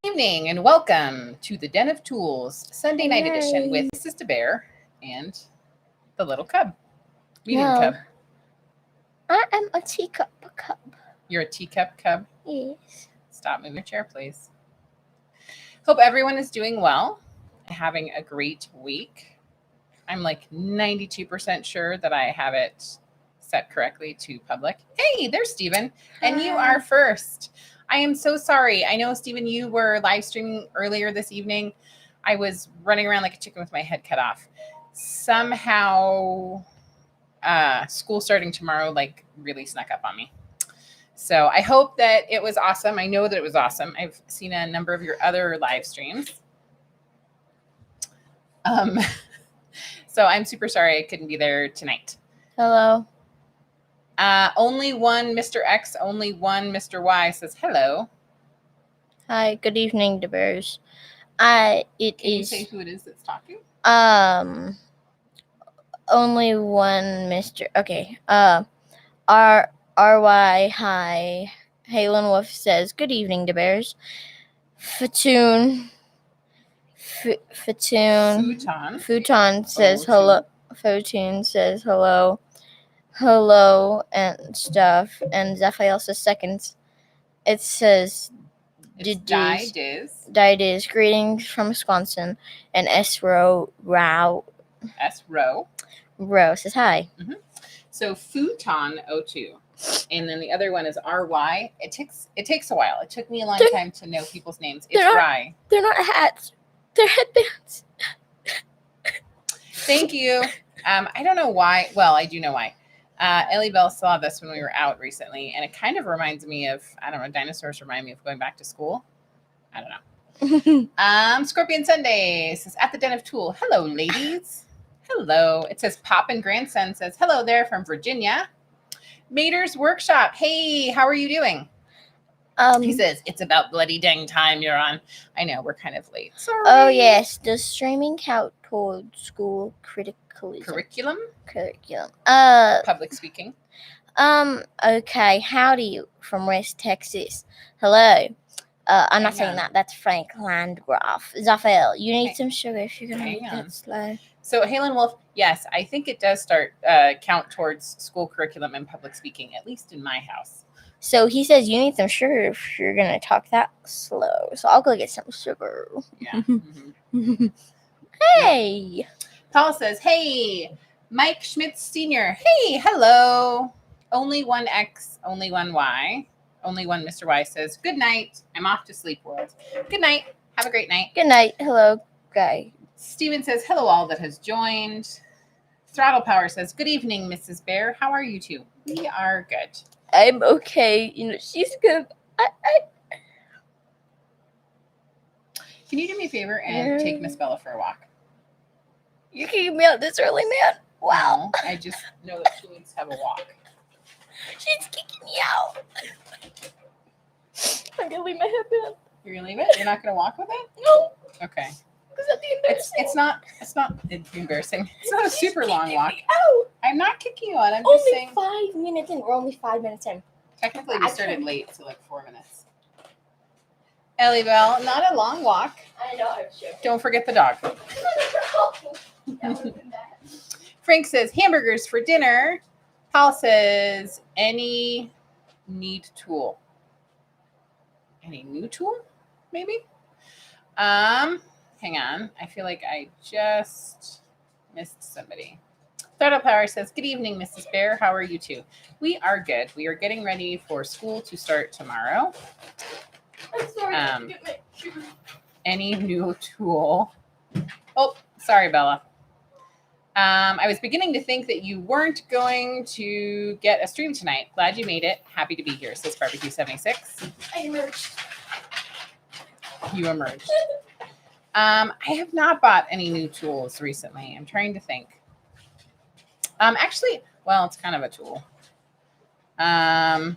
Evening and welcome to the Den of Tools Sunday night edition with Mrs DaBear and the little cub, medium cub. I am a teacup cub. You're a teacup cub? Yes. Stop moving your chair, please. Hope everyone is doing well and having a great week. I'm like 92% sure that I have it set correctly to public. Hey, there's Stephen, and you are first. I am so sorry. I know, Stephen, you were live streaming earlier this evening. I was running around like a chicken with my head cut off. Somehow, school starting tomorrow like really snuck up on me. So I hope that it was awesome. I know that it was awesome. I've seen a number of your other live streams. So I'm super sorry I couldn't be there tonight. Hello. Only one Mr. X, only one Mr. Y says hello. Hi, good evening, DaBears. Can you say who it is that's talking? Only one Mr. Okay. RY, hi. Halen Wolf says, good evening, DaBears. Futon says hello. Futon says hello. Hello and stuff. And Zaphael says seconds. It says Didiz. Greetings from Wisconsin. And Row says hi. Mm-hmm. So Futon 02. And then the other one is RY. It takes a while. It took me a long time to know people's names. It's Rye. They're not hats. They're headbands. Thank you. I don't know why. Well, I do know why. Ellie Bell saw this when we were out recently, and it kind of reminds me of, I don't know, dinosaurs remind me of going back to school. I don't know. Scorpion Sunday says, at the Den of Tool. Hello, ladies. Hello. It says, Pop and Grandson says, hello there from Virginia. Mater's Workshop. Hey, how are you doing? He says, it's about bloody dang time you're on. I know, we're kind of late. Sorry. Oh, yes. Does streaming count toward school curriculum? Public speaking. Okay. Howdy from West Texas. Hello. I'm not saying that. That's Frank Landgraf. Zaphael, you need some sugar if you're going to make that slow. So, Halen Wolf, yes, I think it does start count towards school curriculum and public speaking, at least in my house. So he says you need some sugar if you're going to talk that slow. So I'll go get some sugar. Yeah. Mm-hmm. Hey. Paul says, hey. Mike Schmitz Sr. Hey, hello. Only one X, only one Y. Only one Mr. Y says, good night. I'm off to sleep, world. Good night. Have a great night. Good night. Hello, guy. Steven says, hello, all that has joined. Throttle Power says, good evening, Mrs. Bear. How are you two? We are good. I'm okay. You know, she's good. Can you do me a favor and take Miss Bella for a walk? You kicking me out this early, man? Wow. No, I just know that she needs to have a walk. She's kicking me out. I'm gonna leave my headband. You're gonna leave it? You're not gonna walk with it? No. Okay. Because that'd be embarrassing. It's not embarrassing. It's not a super long walk. Out. I'm not kicking you out. I'm only just saying. 5 minutes in. We're only 5 minutes in. Technically, we started late, so like 4 minutes. Ellie Bell, not a long walk. I know. I'm sure. Don't forget the dog. Frank says hamburgers for dinner. Paul says any neat tool. Any new tool? Maybe. Hang on. I feel like I just missed somebody. Throttle Power says, good evening, Mrs. Bear. How are you two? We are good. We are getting ready for school to start tomorrow. I'm sorry. Any new tool? Oh, sorry, Bella. I was beginning to think that you weren't going to get a stream tonight. Glad you made it. Happy to be here, says Barbecue 76. I emerged. You emerged. I have not bought any new tools recently. I'm trying to think. Actually, well, it's kind of a tool. I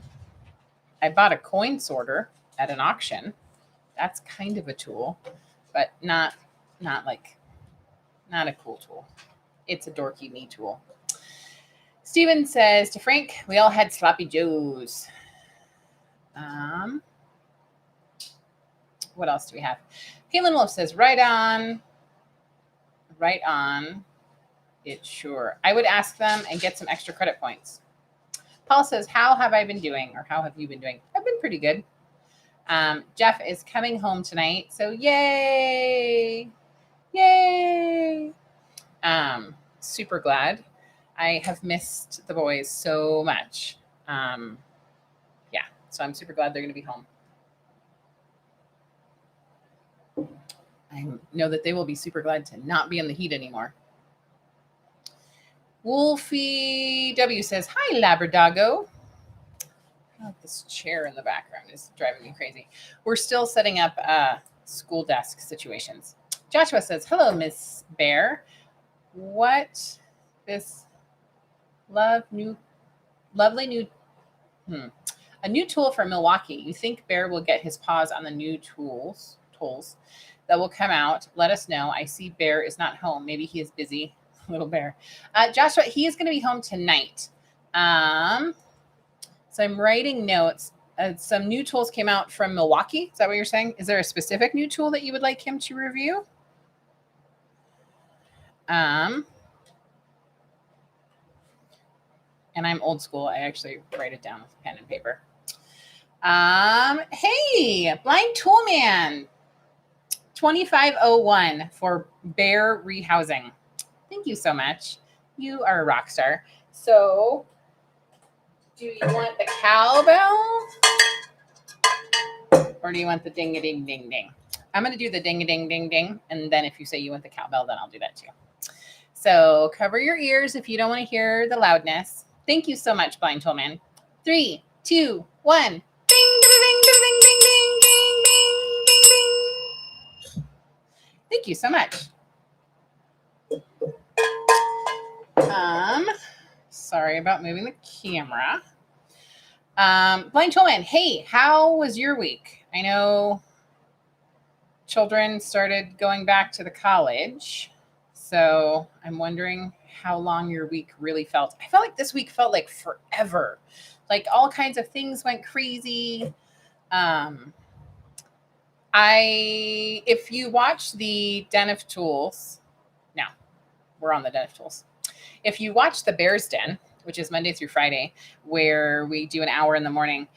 bought a coin sorter at an auction. That's kind of a tool, but not a cool tool. It's a dorky me tool. Steven says to Frank, we all had sloppy joes. What else do we have? Caitlin Wolf says, right on. It sure. I would ask them and get some extra credit points. Paul says, how have I been doing? Or how have you been doing? I've been pretty good. Jeff is coming home tonight. So yay. Super glad. I have missed the boys so much. So I'm super glad they're going to be home. I know that they will be super glad to not be in the heat anymore. Wolfie W says, hi, Labradogo. Oh, this chair in the background is driving me crazy. We're still setting up school desk situations. Joshua says, hello, Miss Bear. What this lovely new a new tool for Milwaukee. You think Bear will get his paws on the new tools that will come out? Let us know. I see Bear is not home. Maybe he is busy. Little Bear. Joshua, he is going to be home tonight. So I'm writing notes. Some new tools came out from Milwaukee. Is that what you're saying? Is there a specific new tool that you would like him to review? And I'm old school. I actually write it down with pen and paper. Hey, Blind Toolman, 2501 for Bear rehousing. Thank you so much. You are a rock star. So, do you want the cowbell? Or do you want the ding-a-ding-ding-ding? I'm going to do the ding-a-ding-ding-ding. And then if you say you want the cowbell, then I'll do that too. So, cover your ears if you don't want to hear the loudness. Thank you so much, Blind Toolman. 3, 2, 1. Ding, ding, ding, ding, ding, ding, ding, ding, ding. Thank you so much. Sorry about moving the camera. Blind Toolman, hey, how was your week? I know children started going back to the college, so I'm wondering how long your week really felt. I felt like this week felt like forever. Like all kinds of things went crazy. If you watch the Den of Tools, no, we're on the Den of Tools. If you watch the Bear's Den, which is Monday through Friday, where we do an hour in the morning,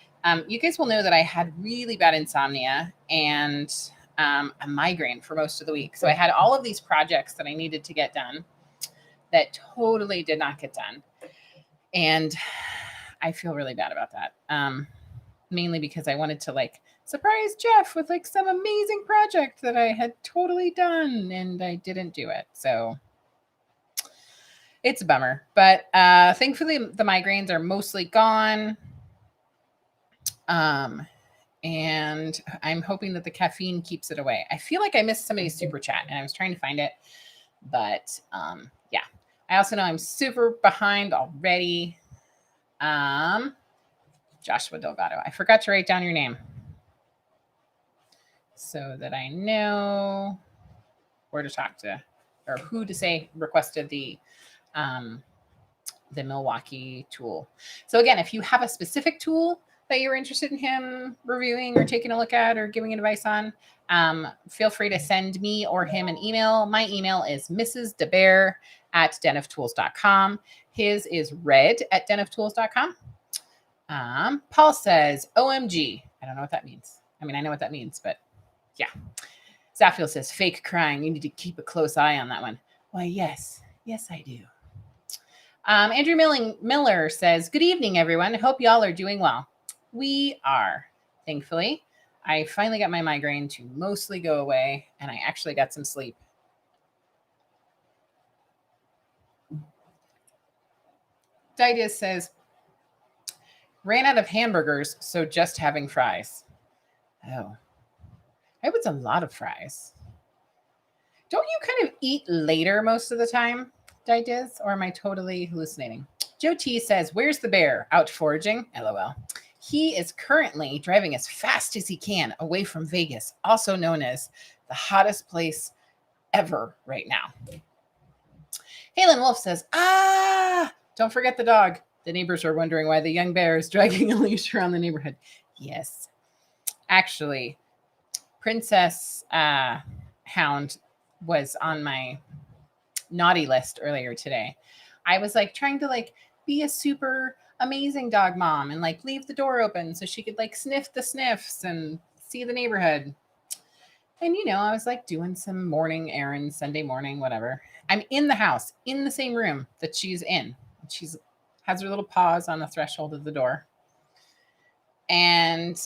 you guys will know that I had really bad insomnia and a migraine for most of the week. So I had all of these projects that I needed to get done that totally did not get done. And I feel really bad about that. Mainly because I wanted to surprise Jeff with some amazing project that I had totally done and I didn't do it. So it's a bummer, but thankfully the migraines are mostly gone. And I'm hoping that the caffeine keeps it away. I feel like I missed somebody's super chat and I was trying to find it, but yeah. I also know I'm super behind already. Joshua Delgado. I forgot to write down your name so that I know where to talk to or who to say requested the Milwaukee tool. So again, if you have a specific tool that you're interested in him reviewing or taking a look at or giving advice on, feel free to send me or him an email. My email is Mrs DaBear at denoftools.com. His is red@denoftools.com. Paul says, OMG. I don't know what that means. I mean, I know what that means, but yeah. Zaffiel says, fake crying. You need to keep a close eye on that one. Why, yes. Yes, I do. Andrew Miller says, good evening, everyone. Hope y'all are doing well. We are, thankfully. I finally got my migraine to mostly go away, and I actually got some sleep. Didius says, ran out of hamburgers, so just having fries. Oh. I hope it's a lot of fries. Don't you kind of eat later most of the time, Didius, or am I totally hallucinating? Joe T says, where's the bear? Out foraging? LOL. He is currently driving as fast as he can away from Vegas, also known as the hottest place ever right now. Halen Wolf says, don't forget the dog. The neighbors are wondering why the young bear is dragging a leash around the neighborhood. Yes. Actually, Princess Hound was on my naughty list earlier today. I was like trying to like be a super amazing dog mom and like leave the door open so she could like sniff the sniffs and see the neighborhood. And I was like doing some morning errands, Sunday morning, whatever. I'm in the house, in the same room that she's in. She's has her little paws on the threshold of the door. And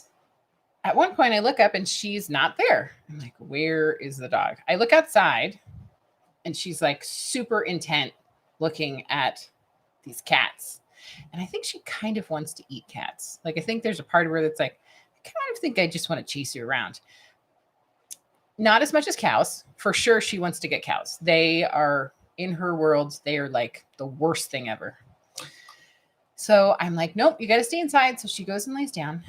at one point I look up and she's not there. I'm like, where is the dog? I look outside and she's like super intent looking at these cats. And I think she kind of wants to eat cats. Like, I think there's a part of her that's like, I kind of think I just want to chase you around. Not as much as cows. For sure, she wants to get cows. They are, in her world, they are like the worst thing ever. So I'm like, nope, you got to stay inside. So she goes and lays down.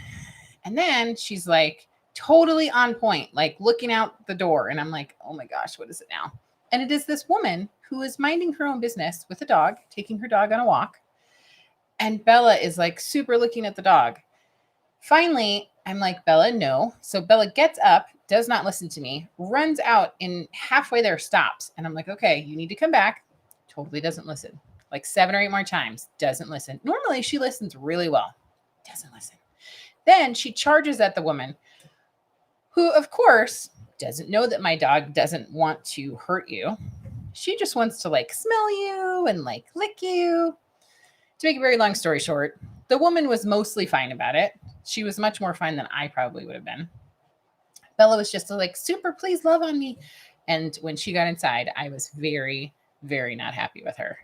And then she's like totally on point, like looking out the door. And I'm like, oh my gosh, what is it now? And it is this woman who is minding her own business with a dog, taking her dog on a walk. And Bella is like super looking at the dog. Finally, I'm like, Bella, no. So Bella gets up, does not listen to me, runs out, and halfway there stops. And I'm like, okay, you need to come back. Totally doesn't listen. Like 7 or 8 more times, doesn't listen. Normally she listens really well. Doesn't listen. Then she charges at the woman, who, of course, doesn't know that my dog doesn't want to hurt you. She just wants to like smell you and like lick you. To make a very long story short, the woman was mostly fine about it. She was much more fine than I probably would have been. Bella was just like, super, please love on me. And when she got inside, I was very, very not happy with her.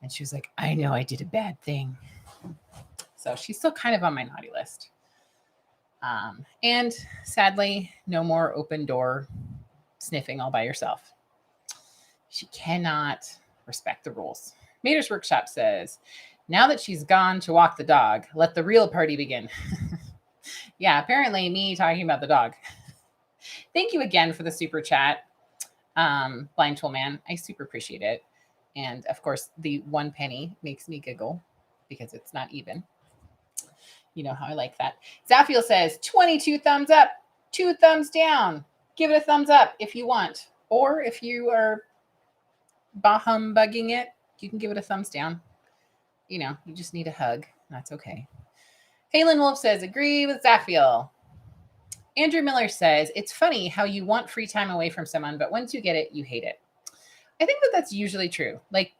And she was like, I know I did a bad thing. So she's still kind of on my naughty list. And sadly, no more open door sniffing all by yourself. She cannot respect the rules. Mater's Workshop says, now that she's gone to walk the dog, let the real party begin. Yeah, apparently me talking about the dog. Thank you again for the super chat, Blind Tool Man. I super appreciate it. And of course, the 1 penny makes me giggle because it's not even. You know how I like that. Zaffiel says, 22 thumbs up, 2 thumbs down. Give it a thumbs up if you want. Or if you are humbugging it, you can give it a thumbs down. You just need a hug. That's okay. Halen Wolf says, agree with Zaffiel. Andrew Miller says, it's funny how you want free time away from someone, but once you get it, you hate it. I think that that's usually true. Like,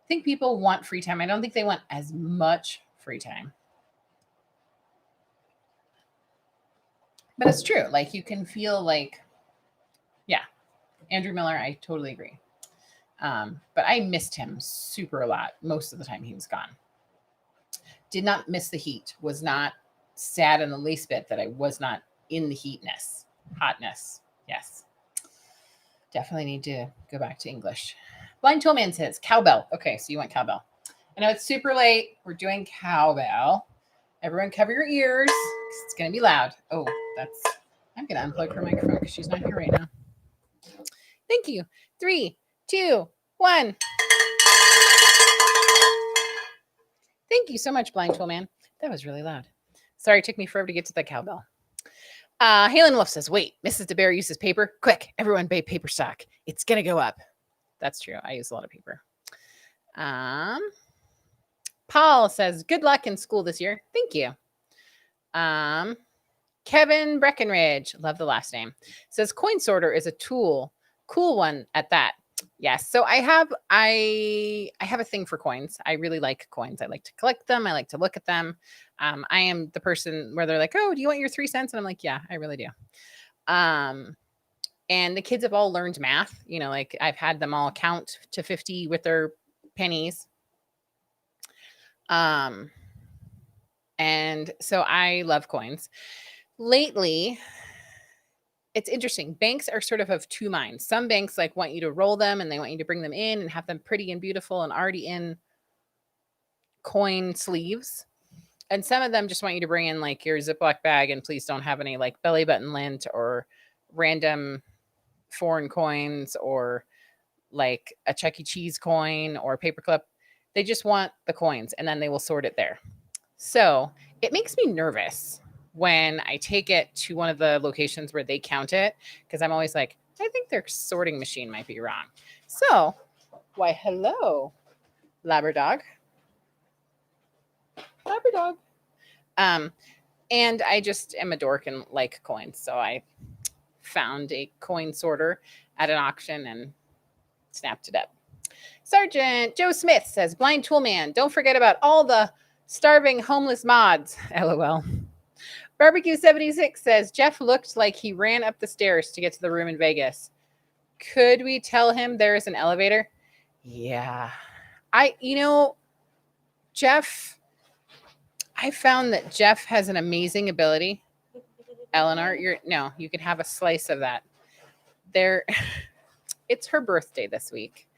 I think people want free time. I don't think they want as much free time. But it's true. Like, you can feel like, yeah, Andrew Miller, I totally agree. But I missed him super a lot most of the time he was gone. Did not miss the heat. Was not sad in the least bit that I was not in the hotness. Yes. Definitely need to go back to English. Blind Toolman says, cowbell. Okay, so you want cowbell. I know it's super late. We're doing cowbell. Everyone cover your ears. It's going to be loud. Oh, I'm going to unplug her microphone because she's not here right now. Thank you. 3, 2, 1. Thank you so much, Blind Tool Man. That was really loud. Sorry, it took me forever to get to the cowbell. Halen Wolf says, wait, Mrs. DaBear uses paper. Quick, everyone buy paper stock. It's going to go up. That's true. I use a lot of paper. Paul says, good luck in school this year. Thank you. Kevin Breckenridge, love the last name, says coin sorter is a tool. Cool one at that. Yes. So I have a thing for coins. I really like coins. I like to collect them. I like to look at them. I am the person where they're like, oh, do you want your 3 cents? And I'm like, yeah, I really do. And the kids have all learned math. Like I've had them all count to 50 with their pennies. And so I love coins. Lately, it's interesting. Banks are sort of 2 minds. Some banks like want you to roll them and they want you to bring them in and have them pretty and beautiful and already in coin sleeves. And some of them just want you to bring in like your Ziploc bag and please don't have any like belly button lint or random foreign coins or like a Chuck E. Cheese coin or a paperclip. They just want the coins and then they will sort it there. So it makes me nervous when I take it to one of the locations where they count it, because I'm always like, I think their sorting machine might be wrong. So, why, hello, Labradog. Labradog. And I just am a dork and like coins. So I found a coin sorter at an auction and snapped it up. Sergeant Joe Smith says, Blind Toolman, don't forget about all the starving homeless mods. LOL. Barbecue 76 says, Jeff looked like he ran up the stairs to get to the room in Vegas. Could we tell him there is an elevator? Yeah. Jeff, I found that Jeff has an amazing ability. Eleanor, you can have a slice of that. It's her birthday this week.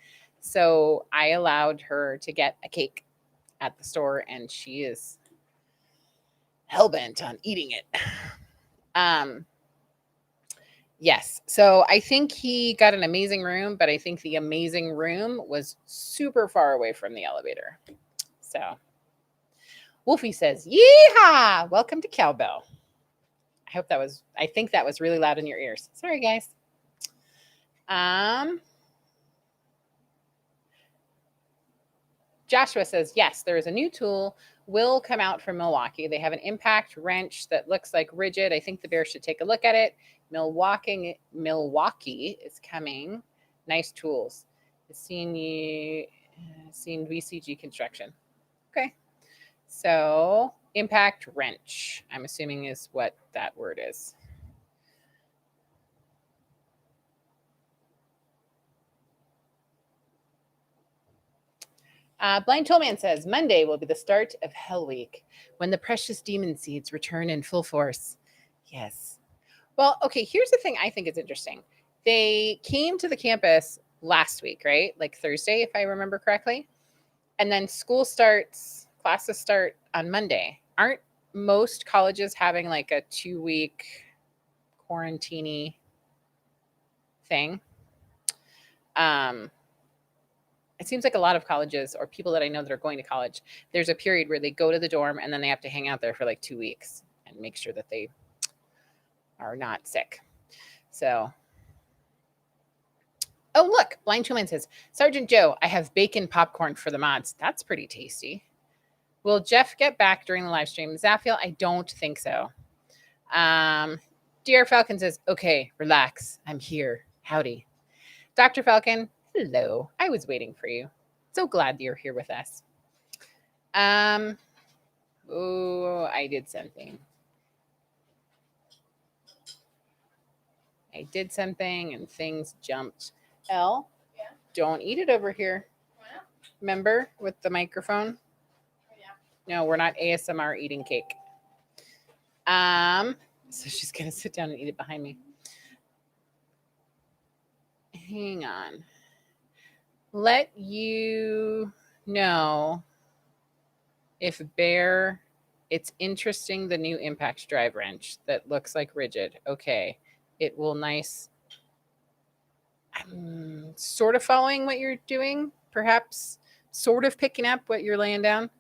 So I allowed her to get a cake at the store, and she is hellbent on eating it. Yes. So I think he got an amazing room, but I think the amazing room was super far away from the elevator. So Wolfie says, yeehaw! Welcome to Cowbell. I think that was really loud in your ears. Sorry, guys. Joshua says, yes, there is a new tool will come out from Milwaukee. They have an impact wrench that looks like rigid. I think the bear should take a look at it. Milwaukee is coming. Nice tools. Seen VCG construction. Okay. So impact wrench, I'm assuming is what that word is. Blind Tollman says, Monday will be the start of Hell Week, when the precious demon seeds return in full force. Yes. Well, okay, here's the thing I think is interesting. They came to the campus last week, right? Like Thursday, if I remember correctly. And then classes start on Monday. Aren't most colleges having like a 2-week quarantine thing? It seems like a lot of colleges, or people that I know that are going to college, there's a period where they go to the dorm and then they have to hang out there for like 2 weeks and make sure that they are not sick. So, oh, look, Blind Toolman says, Sergeant Joe, I have bacon popcorn for the mods. That's pretty tasty. Will Jeff get back during the live stream? Zaffiel, I don't think so. DR Falcon says, okay, relax. I'm here. Howdy. Dr. Falcon, hello. I was waiting for you. So glad you're here with us. Oh, I did something. And things jumped. Elle, yeah. Don't eat it over here. Yeah. Remember with the microphone? Yeah. No, we're not ASMR eating cake. So she's gonna sit down and eat it behind me. Hang on. Let you know if Bear, it's interesting, the new impact drive wrench that looks like rigid. Okay. It will nice. I'm sort of following what you're doing, perhaps sort of picking up what you're laying down.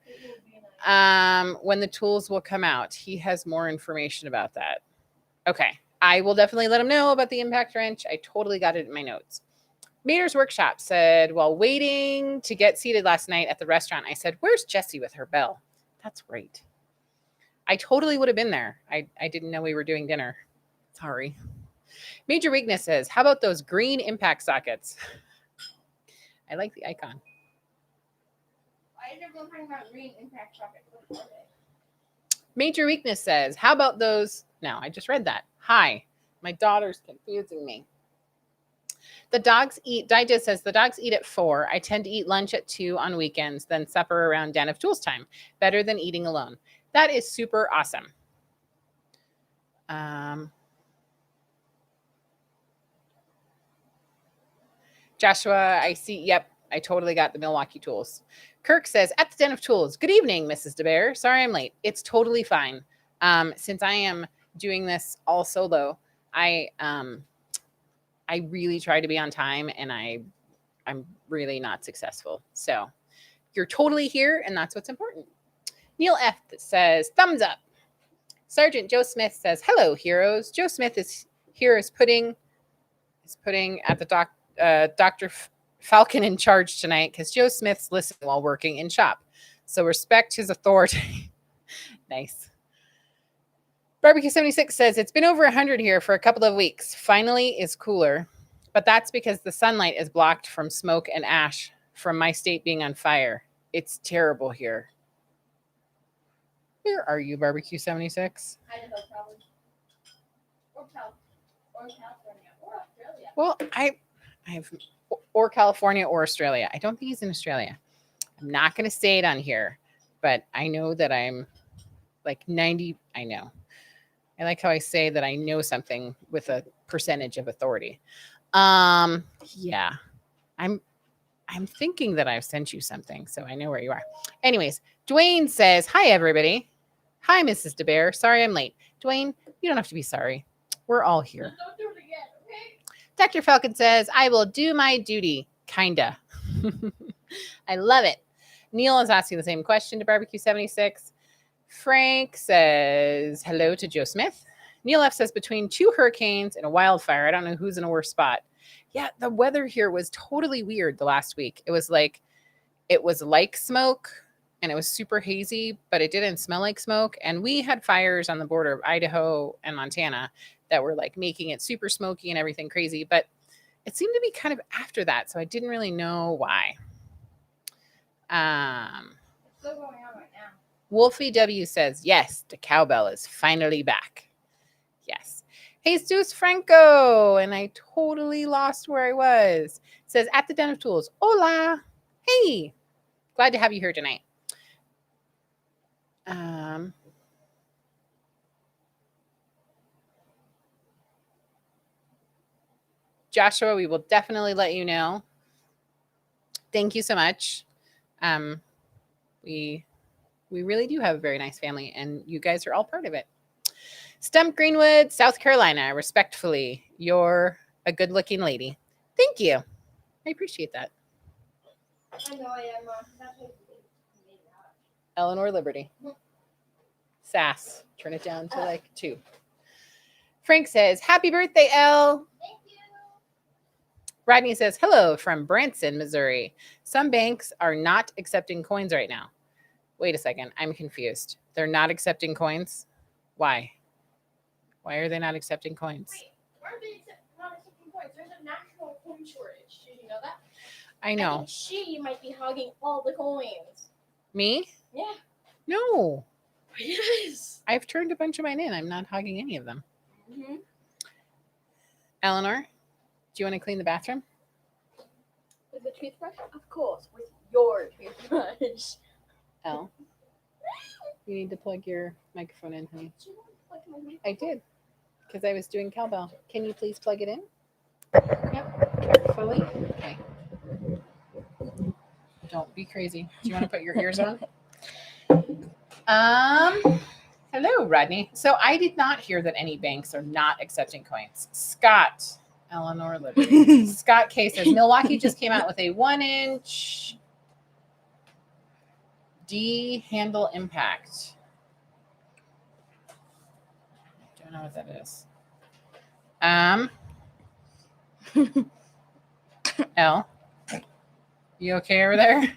When the tools will come out, he has more information about that. Okay. I will definitely let him know about the impact wrench. I totally got it in my notes. Mater's Workshop said, while waiting to get seated last night at the restaurant, I said, where's Jessie with her bell? That's great. I totally would have been there. I didn't know we were doing dinner. Sorry. Major weaknesses. How about those green impact sockets? I like the icon. Why is everyone talking about green impact sockets? What are they? Major weakness says, how about those? No, I just read that. Hi. My daughter's confusing me. The dogs eat, Digest says, the dogs eat at 4. I tend to eat lunch at 2 on weekends, then supper around Den of Tools time. Better than eating alone. That is super awesome. Joshua, I see. Yep, I totally got the Milwaukee tools. Kirk says, at the Den of Tools. Good evening, Mrs. DaBear. Sorry I'm late. It's totally fine. Since I am doing this all solo, I really try to be on time, and I'm really not successful. So you're totally here, and that's what's important. Neil F. says, thumbs up. Sergeant Joe Smith says, "Hello, heroes. Joe Smith is putting at the Dr. Falcon in charge tonight because Joe Smith's listening while working in shop. So respect his authority." Nice. Barbecue 76 says, "It's been over 100 here for a couple of weeks. Finally is cooler. But that's because the sunlight is blocked from smoke and ash from my state being on fire. It's terrible here." Where are you, Barbecue 76? Idaho, probably. Or California. Or Australia. Well, I've or California or Australia. I don't think he's in Australia. I'm not going to say it on here, but I know that I'm like 90. I know. I like how I say that I know something with a percentage of authority. Yeah. I'm thinking that I've sent you something, so I know where you are. Anyways, Dwayne says, "Hi, everybody. Hi, Mrs. DaBear. Sorry I'm late." Dwayne, you don't have to be sorry. We're all here. Don't do it again, okay? Dr. Falcon says, "I will do my duty." Kinda. I love it. Neil is asking the same question to Barbecue 76. Frank says, "Hello to Joe Smith." Neil F says, "Between 2 hurricanes and a wildfire, I don't know who's in a worse spot." Yeah, the weather here was totally weird the last week. It was like smoke and it was super hazy, but it didn't smell like smoke. And we had fires on the border of Idaho and Montana that were like making it super smoky and everything crazy. But it seemed to be kind of after that, so I didn't really know why. It's still going on right now. Wolfie W says, "Yes, the cowbell is finally back." Yes. Jesus Franco, and I totally lost where I was. Says, "At the Den of Tools." Hola. Hey. Glad to have you here tonight. Joshua, we will definitely let you know. Thank you so much. We really do have a very nice family, and you guys are all part of it. Stump Greenwood, South Carolina. Respectfully, you're a good-looking lady. Thank you. I appreciate that. I know I am. Eleanor Liberty. Sass. Turn it down to like 2. Frank says, "Happy birthday, Elle." Thank you. Rodney says, "Hello from Branson, Missouri. Some banks are not accepting coins right now." Wait a second. I'm confused. They're not accepting coins? Why? Why are they not accepting coins? Wait, why are they not accepting coins? There's a national coin shortage. Did you know that? I know. I think she might be hogging all the coins. Me? Yeah. No. Yes. I've turned a bunch of mine in. I'm not hogging any of them. Mm-hmm. Eleanor, do you want to clean the bathroom? With the toothbrush? Of course, with your toothbrush. Elle, you need to plug your microphone in, honey. Did you want to plug my mic? I did, because I was doing cowbell. Can you please plug it in? Yep. Carefully. Okay. Don't be crazy. Do you want to put your ears on? Hello, Rodney. So I did not hear that any banks are not accepting coins. Scott, Eleanor Liberty. Scott K says, "Milwaukee just came out with a 1-inch D handle impact." Don't know what that is. Elle, you okay over there?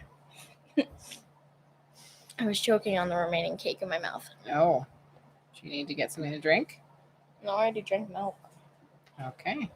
I was choking on the remaining cake in my mouth. No. Do you need to get something to drink? No, I already drank milk. Okay.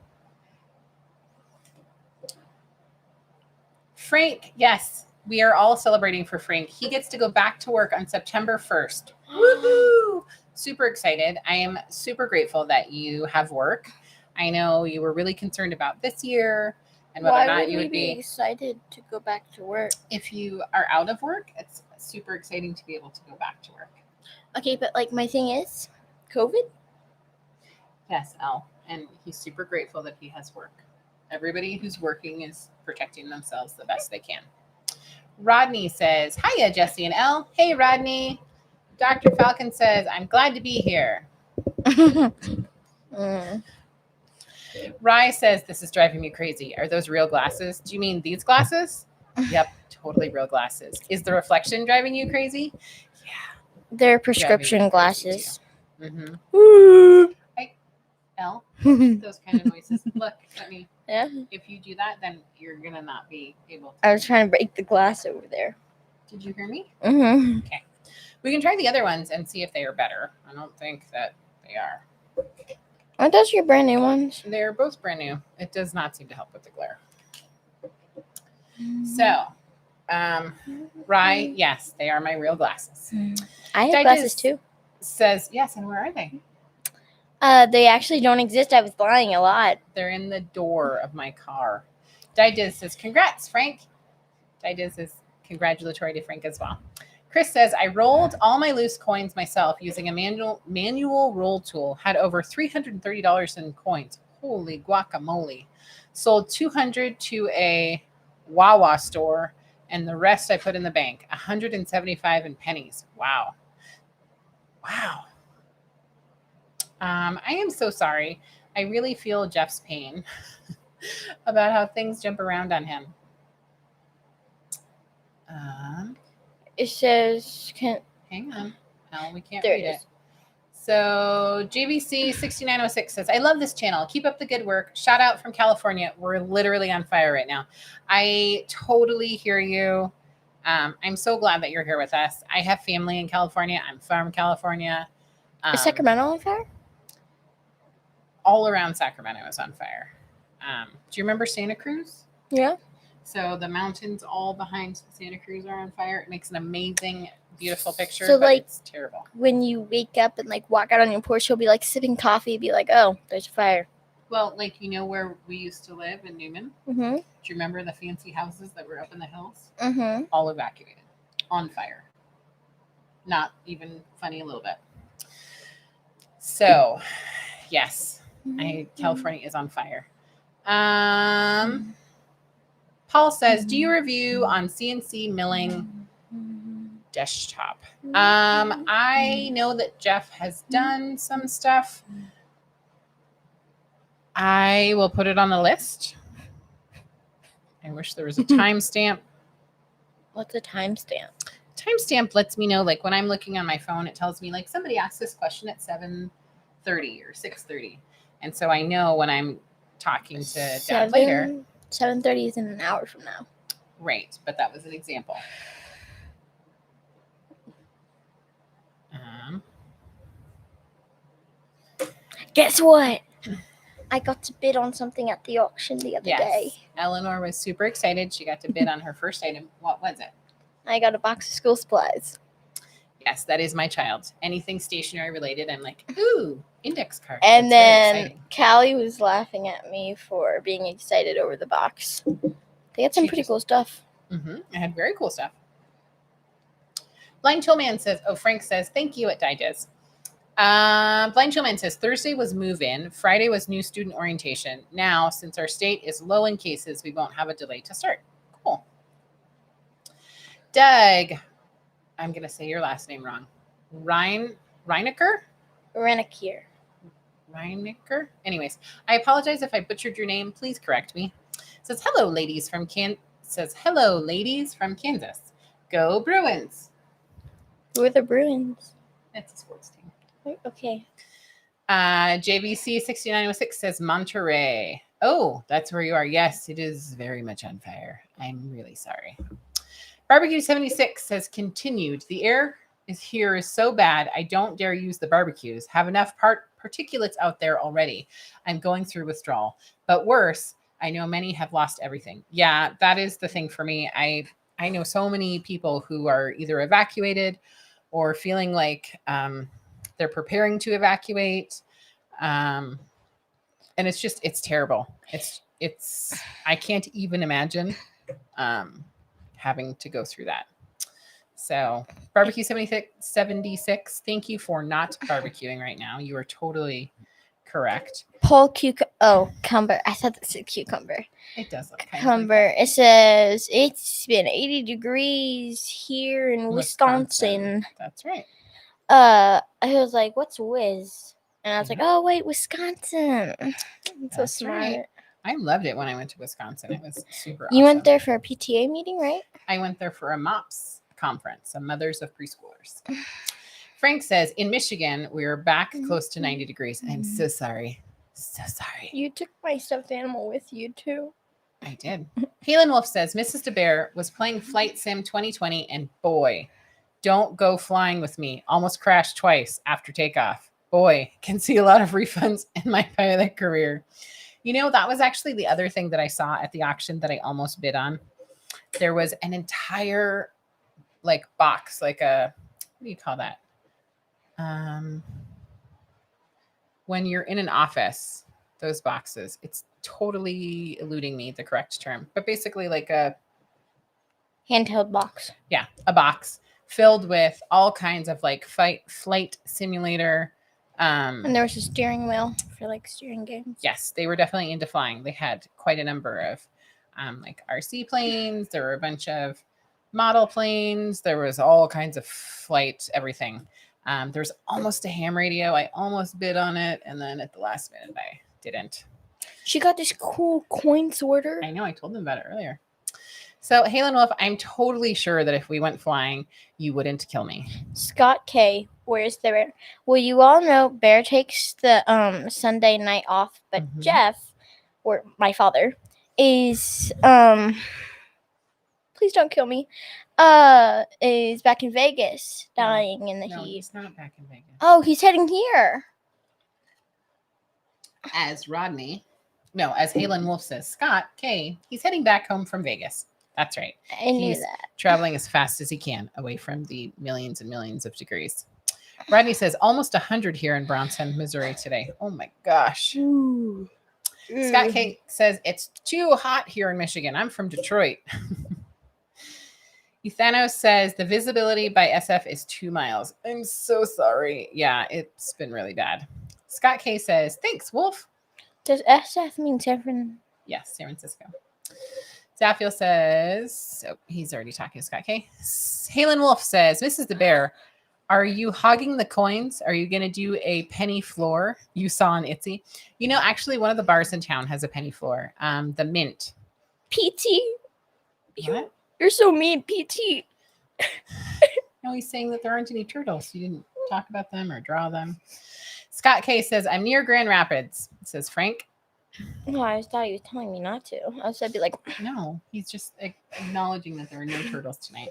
Frank, yes, we are all celebrating for Frank. He gets to go back to work on September 1st. Woohoo! Super excited. I am super grateful that you have work. I know you were really concerned about this year and whether or not you would be excited to go back to work. If you are out of work, it's super exciting to be able to go back to work. Okay, but like my thing is, COVID? Yes, Elle. And he's super grateful that he has work. Everybody who's working is protecting themselves the best they can. Rodney says, "Hiya, Jesse and Elle." Hey, Rodney. Dr. Falcon says, "I'm glad to be here." Rye says, "This is driving me crazy. Are those real glasses? Do you mean these glasses?" Yep, totally real glasses. Is the reflection driving you crazy? Yeah. They're prescription glasses. Mm-hmm. Elle, those kind of noises. Look, Yeah. if you do that, then you're gonna not be able to. I was trying to break the glass over there. Did you hear me? Mm-hmm. Okay. We can try the other ones and see if they are better. I don't think that they are. Aren't those your brand new ones? They're both brand new. It does not seem to help with the glare. So, Rye, yes, they are my real glasses. I have glasses too. Says, yes, and where are they? They actually don't exist. I was lying a lot. They're in the door of my car. Didiz says, congrats, Frank. Didiz is congratulatory to Frank as well. Chris says, I rolled all my loose coins myself using a manual roll tool. Had over $330 in coins. Holy guacamole. Sold 200 to a Wawa store, and the rest I put in the bank. 175 in pennies. Wow. Wow. I am so sorry. I really feel Jeff's pain about how things jump around on him. It says, hang on. No, we can't there read it it. is. So JVC 6906 says, I love this channel. Keep up the good work. Shout out from California. We're literally on fire right now. I totally hear you. I'm so glad that you're here with us. I have family in California. I'm from California. Is Sacramento on fire? All around Sacramento is on fire. Do you remember Santa Cruz? Yeah. So the mountains all behind Santa Cruz are on fire. It makes an amazing, beautiful picture, So, but like, it's terrible. When you wake up and like walk out on your porch, you'll be like sipping coffee, be like, oh, there's a fire. Well, like, you know where we used to live in Newman? Mm-hmm. Do you remember the fancy houses that were up in the hills? Mm-hmm. All evacuated, on fire. Not even funny a little bit. So, yes, California is on fire. Paul says, do you review on CNC milling desktop? I know that Jeff has done some stuff. I will put it on the list. I wish there was a timestamp. What's a timestamp? Timestamp lets me know, like, when I'm looking on my phone, it tells me, like, somebody asked this question at 7:30 or 6:30. And so I know when I'm talking to Dad later. 7:30 is in an hour from now. Right, but that was an example. Guess what? I got to bid on something at the auction the other day. Eleanor was super excited. She got to bid on her first item. What was it? I got a box of school supplies. Yes, that is my child. Anything stationery related, I'm like, ooh, index card. And then Callie was laughing at me for being excited over the box. They had some pretty cool stuff. I had very cool stuff. Blind Chillman says, Frank says, thank you at Didiz. Blind Chillman says, Thursday was move-in. Friday was new student orientation. Now, since our state is low in cases, we won't have a delay to start. Cool. Doug, I'm going to say your last name wrong. Reinecker? Reinecker. Anyways, I apologize if I butchered your name. Please correct me. Says, hello, ladies from Kansas. Go Bruins. Who are the Bruins? That's a sports team. Okay. JVC 6906 says Monterey. Oh, that's where you are. Yes, it is very much on fire. I'm really sorry. Barbecue 76 says continued. The air is so bad. I don't dare use the barbecues. Have enough particulates out there already. I'm going through withdrawal. But worse, I know many have lost everything. Yeah, that is the thing for me. I know so many people who are either evacuated or feeling like they're preparing to evacuate. And it's terrible. I can't even imagine having to go through that. So barbecue 76, thank you for not barbecuing right now. You are totally correct. Cucumber. I thought that said cucumber. It does look cucumber. It says it's been 80 degrees here in Wisconsin. That's right. I was like, what's whiz? And I was like, oh, wait, Wisconsin. So smart. Right. I loved it when I went to Wisconsin. It was super awesome. You went there for a PTA meeting, right? I went there for a MOPS conference, a Mothers of Preschoolers. Frank says, in Michigan, we're back close to 90 degrees. I'm so sorry. So sorry. You took my stuffed animal with you, too. I did. Halen Wolf says, Mrs. DaBear was playing Flight Sim 2020, and boy, don't go flying with me. Almost crashed twice after takeoff. Boy, can see a lot of refunds in my pilot career. You know, that was actually the other thing that I saw at the auction that I almost bid on. There was an entire like box, like a, what do you call that? When you're in an office, those boxes, it's totally eluding me the correct term, but basically like a handheld box. Yeah, a box filled with all kinds of like flight simulator. And there was a steering wheel for like steering games. Yes, they were definitely into flying. They had quite a number of like RC planes. There were a bunch of model planes. There was all kinds of flight, everything. There's almost a ham radio. I almost bid on it. And then at the last minute, I didn't. She got this cool coin sorter. I know. I told them about it earlier. So, Halen Wolf, I'm totally sure that if we went flying, you wouldn't kill me. Scott K, where's the bear? Well, you all know Bear takes the Sunday night off, but Jeff, or my father, is please don't kill me. Is back in Vegas, dying in the heat. He's not back in Vegas. Oh, he's heading here. As Halen Wolf says, Scott K, he's heading back home from Vegas. That's right. I knew He's that. traveling as fast as he can away from the millions and millions of degrees. Rodney says almost 100 here in Bronson, Missouri today. Oh my gosh. Ooh. Scott K says it's too hot here in Michigan. I'm from Detroit. Ethanos says the visibility by SF is 2 miles. I'm so sorry. Yeah, it's been really bad. Scott K says, thanks, Wolf. Does SF mean San Francisco? Yes, San Francisco. Zaffiel says, he's already talking to Scott K. Halen Wolf says, Mrs. DaBear, are you hogging the coins? Are you going to do a penny floor you saw on Etsy? You know, actually, one of the bars in town has a penny floor. The Mint. PT? What? You're so mean, PT. No, he's saying that there aren't any turtles. You didn't talk about them or draw them. Scott K says, I'm near Grand Rapids, says Frank. No, I thought he was telling me not to. I was going to be like, no, he's just acknowledging that there are no turtles tonight.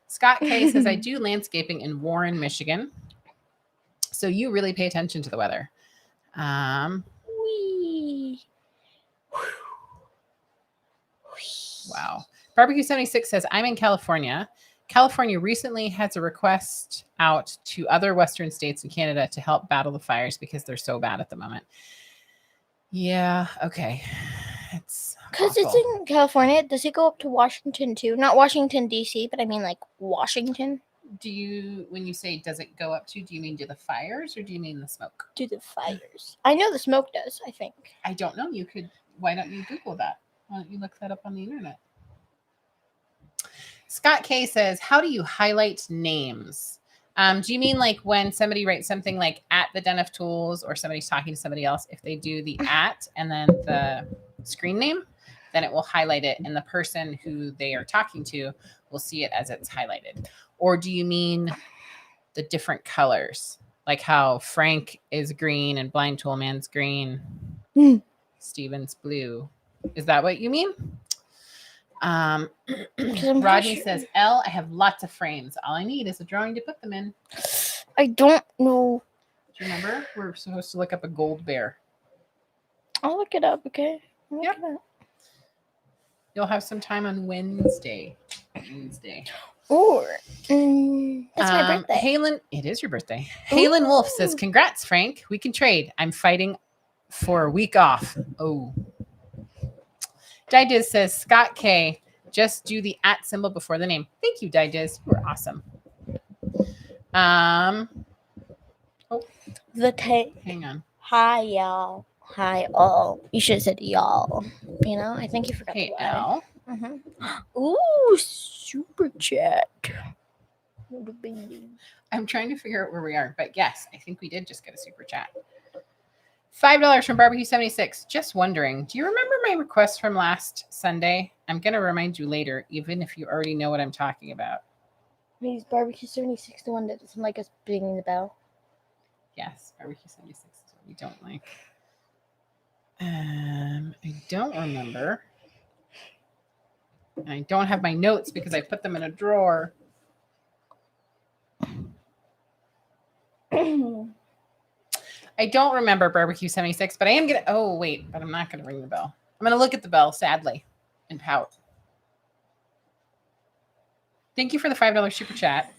Scott K says, I do landscaping in Warren, Michigan. So you really pay attention to the weather. Wee. Wow. Barbecue 76 says, I'm in California. California recently has a request out to other Western states and Canada to help battle the fires because they're so bad at the moment. Yeah, okay. It's because it's in California. Does it go up to Washington too? Not Washington, D.C., but I mean like Washington. Do you, when you say does it go up to, do you mean to the fires or do you mean the smoke? To the fires. I know the smoke does, I think. I don't know. You could, why don't you Google that? Why don't you look that up on the internet? Scott K says, how do you highlight names? Do you mean like when somebody writes something like at the Den of Tools or somebody's talking to somebody else, if they do the at and then the screen name, then it will highlight it and the person who they are talking to will see it as it's highlighted? Or do you mean the different colors? Like how Frank is green and Blind Tool Man's green, Steven's blue. Is that what you mean? Rodney says, L, I have lots of frames. All I need is a drawing to put them in. I don't know. Do you remember? We're supposed to look up a gold bear. I'll look it up, okay? Yep. You'll have some time on Wednesday. Or that's my birthday. Halen, it is your birthday. Halen Wolf says, congrats, Frank. We can trade. I'm fighting for a week off. Oh. Didiz says, Scott K, just do the at symbol before the name. Thank you, Didiz. You were awesome. Hang on. Hi, y'all. Hi, all. You should have said y'all. You know, I think you forgot Hey, the L. Ooh, super chat. I'm trying to figure out where we are, but yes, I think we did just get a super chat. $5 from Barbecue 76. Just wondering, do you remember my request from last Sunday? I'm going to remind you later, even if you already know what I'm talking about. Maybe Barbecue 76, the one that doesn't like us ringing the bell. Yes, barbecue 76 is what we don't like. I don't remember. And I don't have my notes because I put them in a drawer. I don't remember barbecue 76, but I am gonna. Oh wait, but I'm not gonna ring the bell. I'm gonna look at the bell sadly and pout. Thank you for the $5 super chat.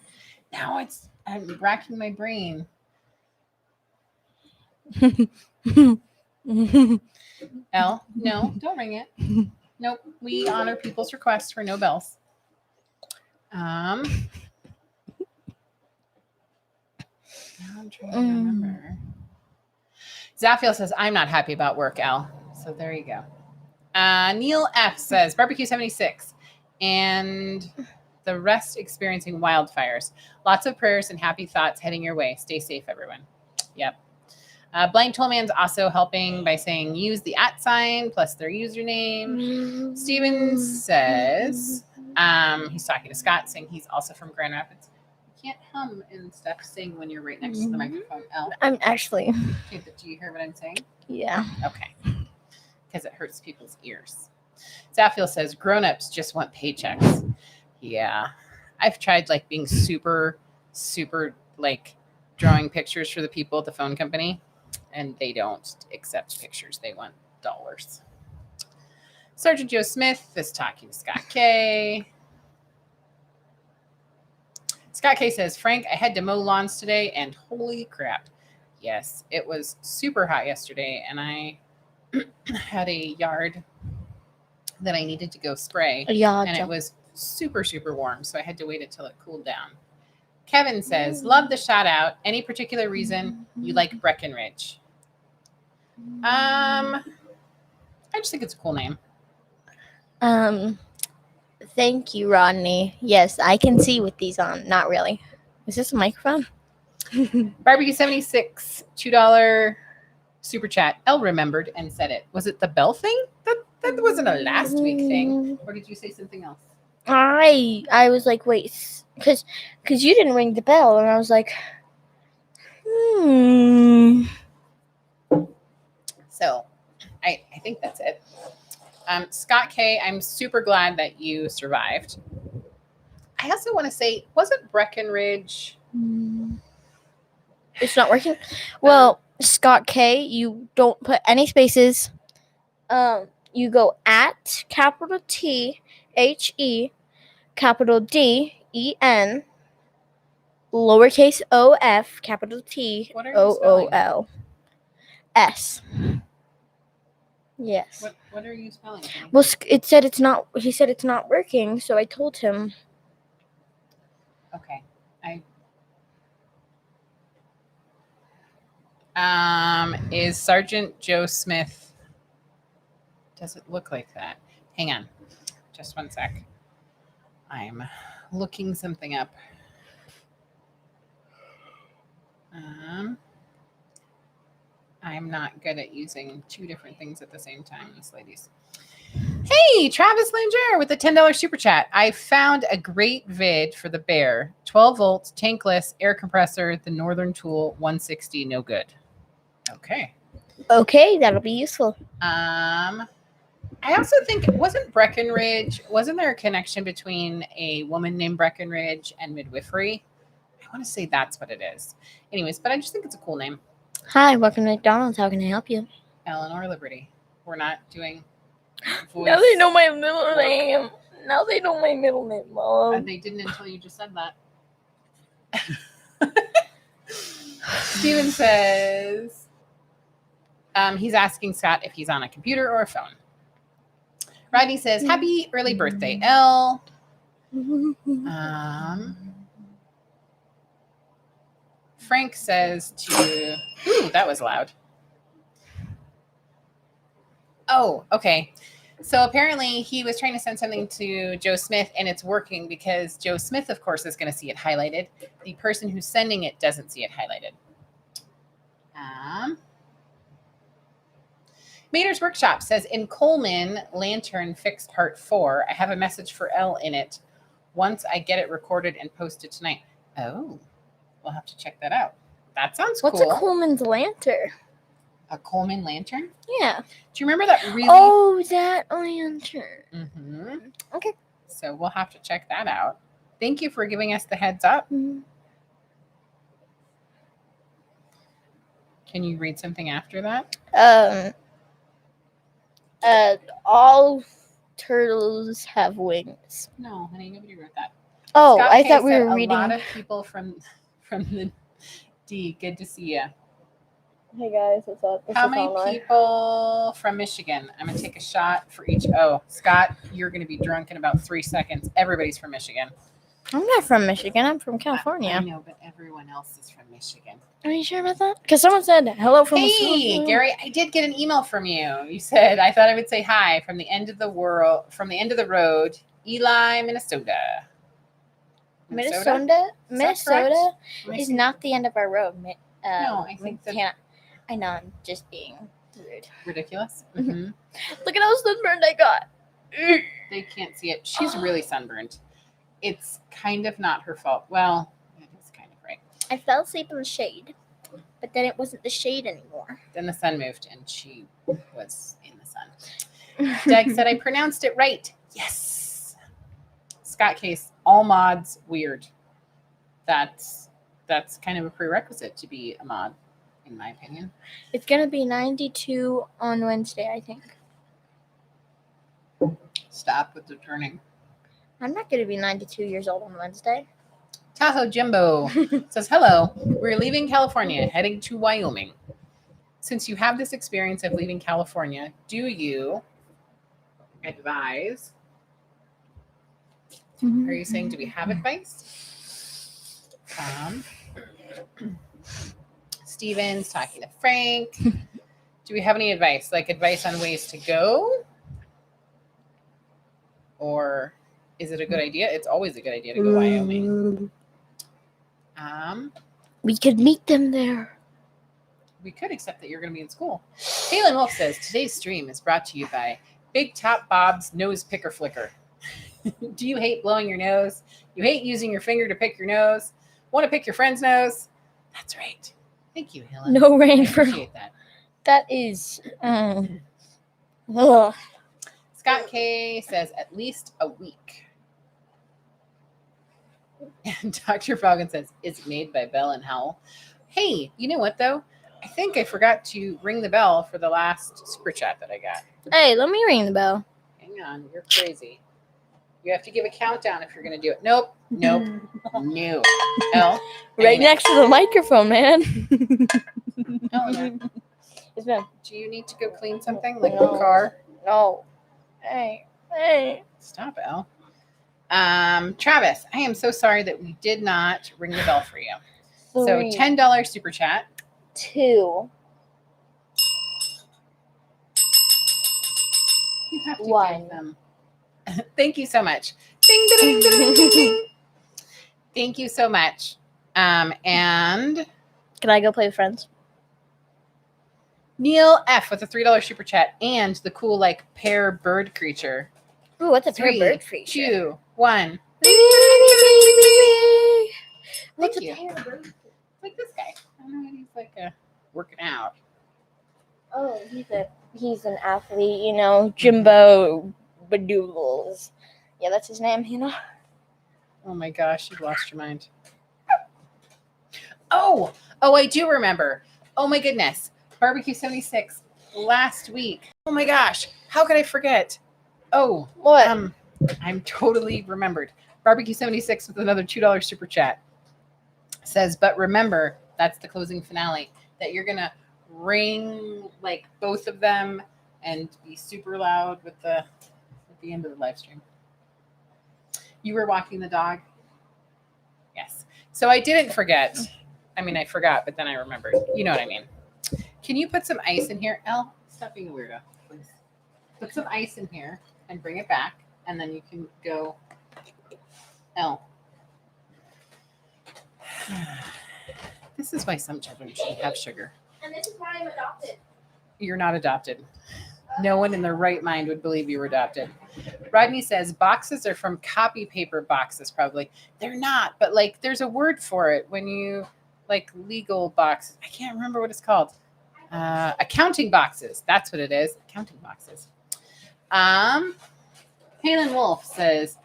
Now I'm racking my brain. Elle, no, don't ring it. Nope, we honor people's requests for no bells. Now I'm trying to remember. Zaffiel says, I'm not happy about work, Al. So there you go. Neil F says, barbecue 76. And the rest experiencing wildfires. Lots of prayers and happy thoughts heading your way. Stay safe, everyone. Yep. Blank Tollman's also helping by saying use the @ sign plus their username. Steven says, he's talking to Scott, saying he's also from Grand Rapids. You can't hum and stuff sing when you're right next to the microphone. Elle. I'm actually. Okay, but do you hear what I'm saying? Yeah. Okay. Because it hurts people's ears. Zaffiel says grown-ups just want paychecks. Yeah. I've tried like being super like drawing pictures for the people at the phone company, and they don't accept pictures. They want dollars. Sergeant Joe Smith is talking to Scott K. Scott K says, Frank, I had to mow lawns today, and holy crap. Yes, it was super hot yesterday, and I had a yard that I needed to go spray, and it was super warm, so I had to wait until it cooled down. Kevin says, love the shout out. Any particular reason you like Breckenridge? I just think it's a cool name. Thank you, Rodney. Yes, I can see with these on. Not really. Is this a microphone? Barbecue 76, $2 super chat. Elle remembered and said it. Was it the bell thing? That wasn't a last week thing. Or did you say something else? I was like, wait, because you didn't ring the bell, and I was like, So, I think that's it. Scott K, I'm super glad that you survived. I also want to say, wasn't Breckenridge? It's not working. Well, Scott K, you don't put any spaces. You go at capital T HE capital DEN lowercase OF capital T OOL S. Yes. What are you spelling? Well, it said it's not. He said it's not working, so I told him. Okay. Is Sergeant Joe Smith? Does it look like that? Hang on, just one sec. I'm looking something up. I'm not good at using two different things at the same time, these ladies. Hey, Travis Langer with the $10 super chat. I found a great vid for the Bear. 12 volts, tankless, air compressor, the Northern Tool 160, no good. Okay. Okay, that'll be useful. I also think, wasn't there a connection between a woman named Breckenridge and midwifery? I want to say that's what it is. Anyways, but I just think it's a cool name. Hi, welcome to McDonald's. How can I help you? Eleanor Liberty. We're not doing voice. Now they know my middle name. Now they know my middle name, Mom. They didn't until you just said that. Steven says he's asking Scott if he's on a computer or a phone. Rodney says, happy early birthday, Elle. Frank says to... Ooh, that was loud. Oh, okay. So apparently he was trying to send something to Joe Smith, and it's working because Joe Smith, of course, is going to see it highlighted. The person who's sending it doesn't see it highlighted. Mater's Workshop says, in Coleman, Lantern fixed part 4. I have a message for Elle in it. once I get it recorded and posted tonight. Oh, we'll have to check that out. That sounds What's cool. a Coleman's lantern? A Coleman lantern? Yeah. Do you remember that really? Oh, that lantern. Mm-hmm. Okay. So we'll have to check that out. Thank you for giving us the heads up. Mhm. Can you read something after that? All turtles have wings. No, honey, nobody wrote that. Oh, Scott I K thought we said were reading. A lot of people from the D. Good to see you. Hey guys, what's up? How many people from Michigan? I'm gonna take a shot for each. Oh, Scott, you're gonna be drunk in about 3 seconds. Everybody's from Michigan. I'm not from Michigan. I'm from California. I know, but everyone else is from Michigan. Are you sure about that? Because someone said hello from. Hey, Gary, I did get an email from you. You said I thought I would say hi from the end of the world, from the end of the road, Eli, Minnesota. Minnesota is Is not the end of our road. No, I think that I know. I'm just being rude. ridiculous. Mm-hmm. Look at how sunburned I got. They can't see it. She's really sunburned. It's kind of not her fault. Well, it is kind of right. I fell asleep in the shade, but then it wasn't the shade anymore. Then the sun moved and she was in the sun. Doug said I pronounced it right. Yes. Scott Case, all mods weird. That's kind of a prerequisite to be a mod, in my opinion. It's gonna be 92 on Wednesday, I think. Stop with the turning. I'm not gonna be 92 years old on Wednesday. Tahoe Jimbo says, hello, we're leaving California, heading to Wyoming. Since you have this experience of leaving California, do you advise? Are you saying, do we have advice? Steven's talking to Frank. Do we have any advice? Like advice on ways to go? Or is it a good idea? It's always a good idea to go to Wyoming. We could meet them there. We could, except that you're going to be in school. Kaylin Wolf says, today's stream is brought to you by Big Top Bob's Nose Picker Flicker. Do you hate blowing your nose? You hate using your finger to pick your nose? Want to pick your friend's nose? That's right. Thank you, Helen. No rain for appreciate that. That is. Scott K says at least a week. And Dr. Falcon says it's made by Bell and Howell. Hey, you know what though? I think I forgot to ring the bell for the last super chat that I got. Hey, let me ring the bell. Hang on, you're crazy. You have to give a countdown if you're going to do it. Nope. No. L. Right next to the microphone, man. Eleanor, Yes, ma'am. do you need to go clean something like the car? No. Hey. Stop, Elle. Travis, I am so sorry that we did not ring the bell for you. So $10 super chat. 2. You have to 1. give them. Thank you so much. Ding, ding, ding, ding, ding, ding. Thank you so much. And Can I go play with friends? Neil F with a $3 super chat and the cool like pear bird creature. Ooh, what's a 3, bird creature? 2, 1. What's a Thank you. pear bird? Like this guy. I don't know. He's like working out. Oh, he's an athlete, you know, Jimbo Badoodles. Yeah, that's his name, you know. Oh my gosh, you've lost your mind. Oh, I do remember. Oh my goodness. Barbecue 76 last week. Oh my gosh. How could I forget? Oh, What? I'm totally remembered. Barbecue 76 with another $2 super chat says, but remember, that's the closing finale, that you're going to ring like both of them and be super loud at the end of the live stream. You were walking the dog? Yes. So I didn't forget. I mean, I forgot, but then I remembered. You know what I mean. Can you put some ice in here? Elle, stop being a weirdo, please. Put some ice in here and bring it back, and then you can go. Elle. This is why some children shouldn't have sugar. And this is why I'm adopted. You're not adopted. No one in their right mind would believe you were adopted. Rodney says boxes are from copy paper boxes, probably. They're not, but like there's a word for it when you like legal boxes. I can't remember what it's called. Accounting boxes. That's what it is. Accounting boxes. Halen Wolf says,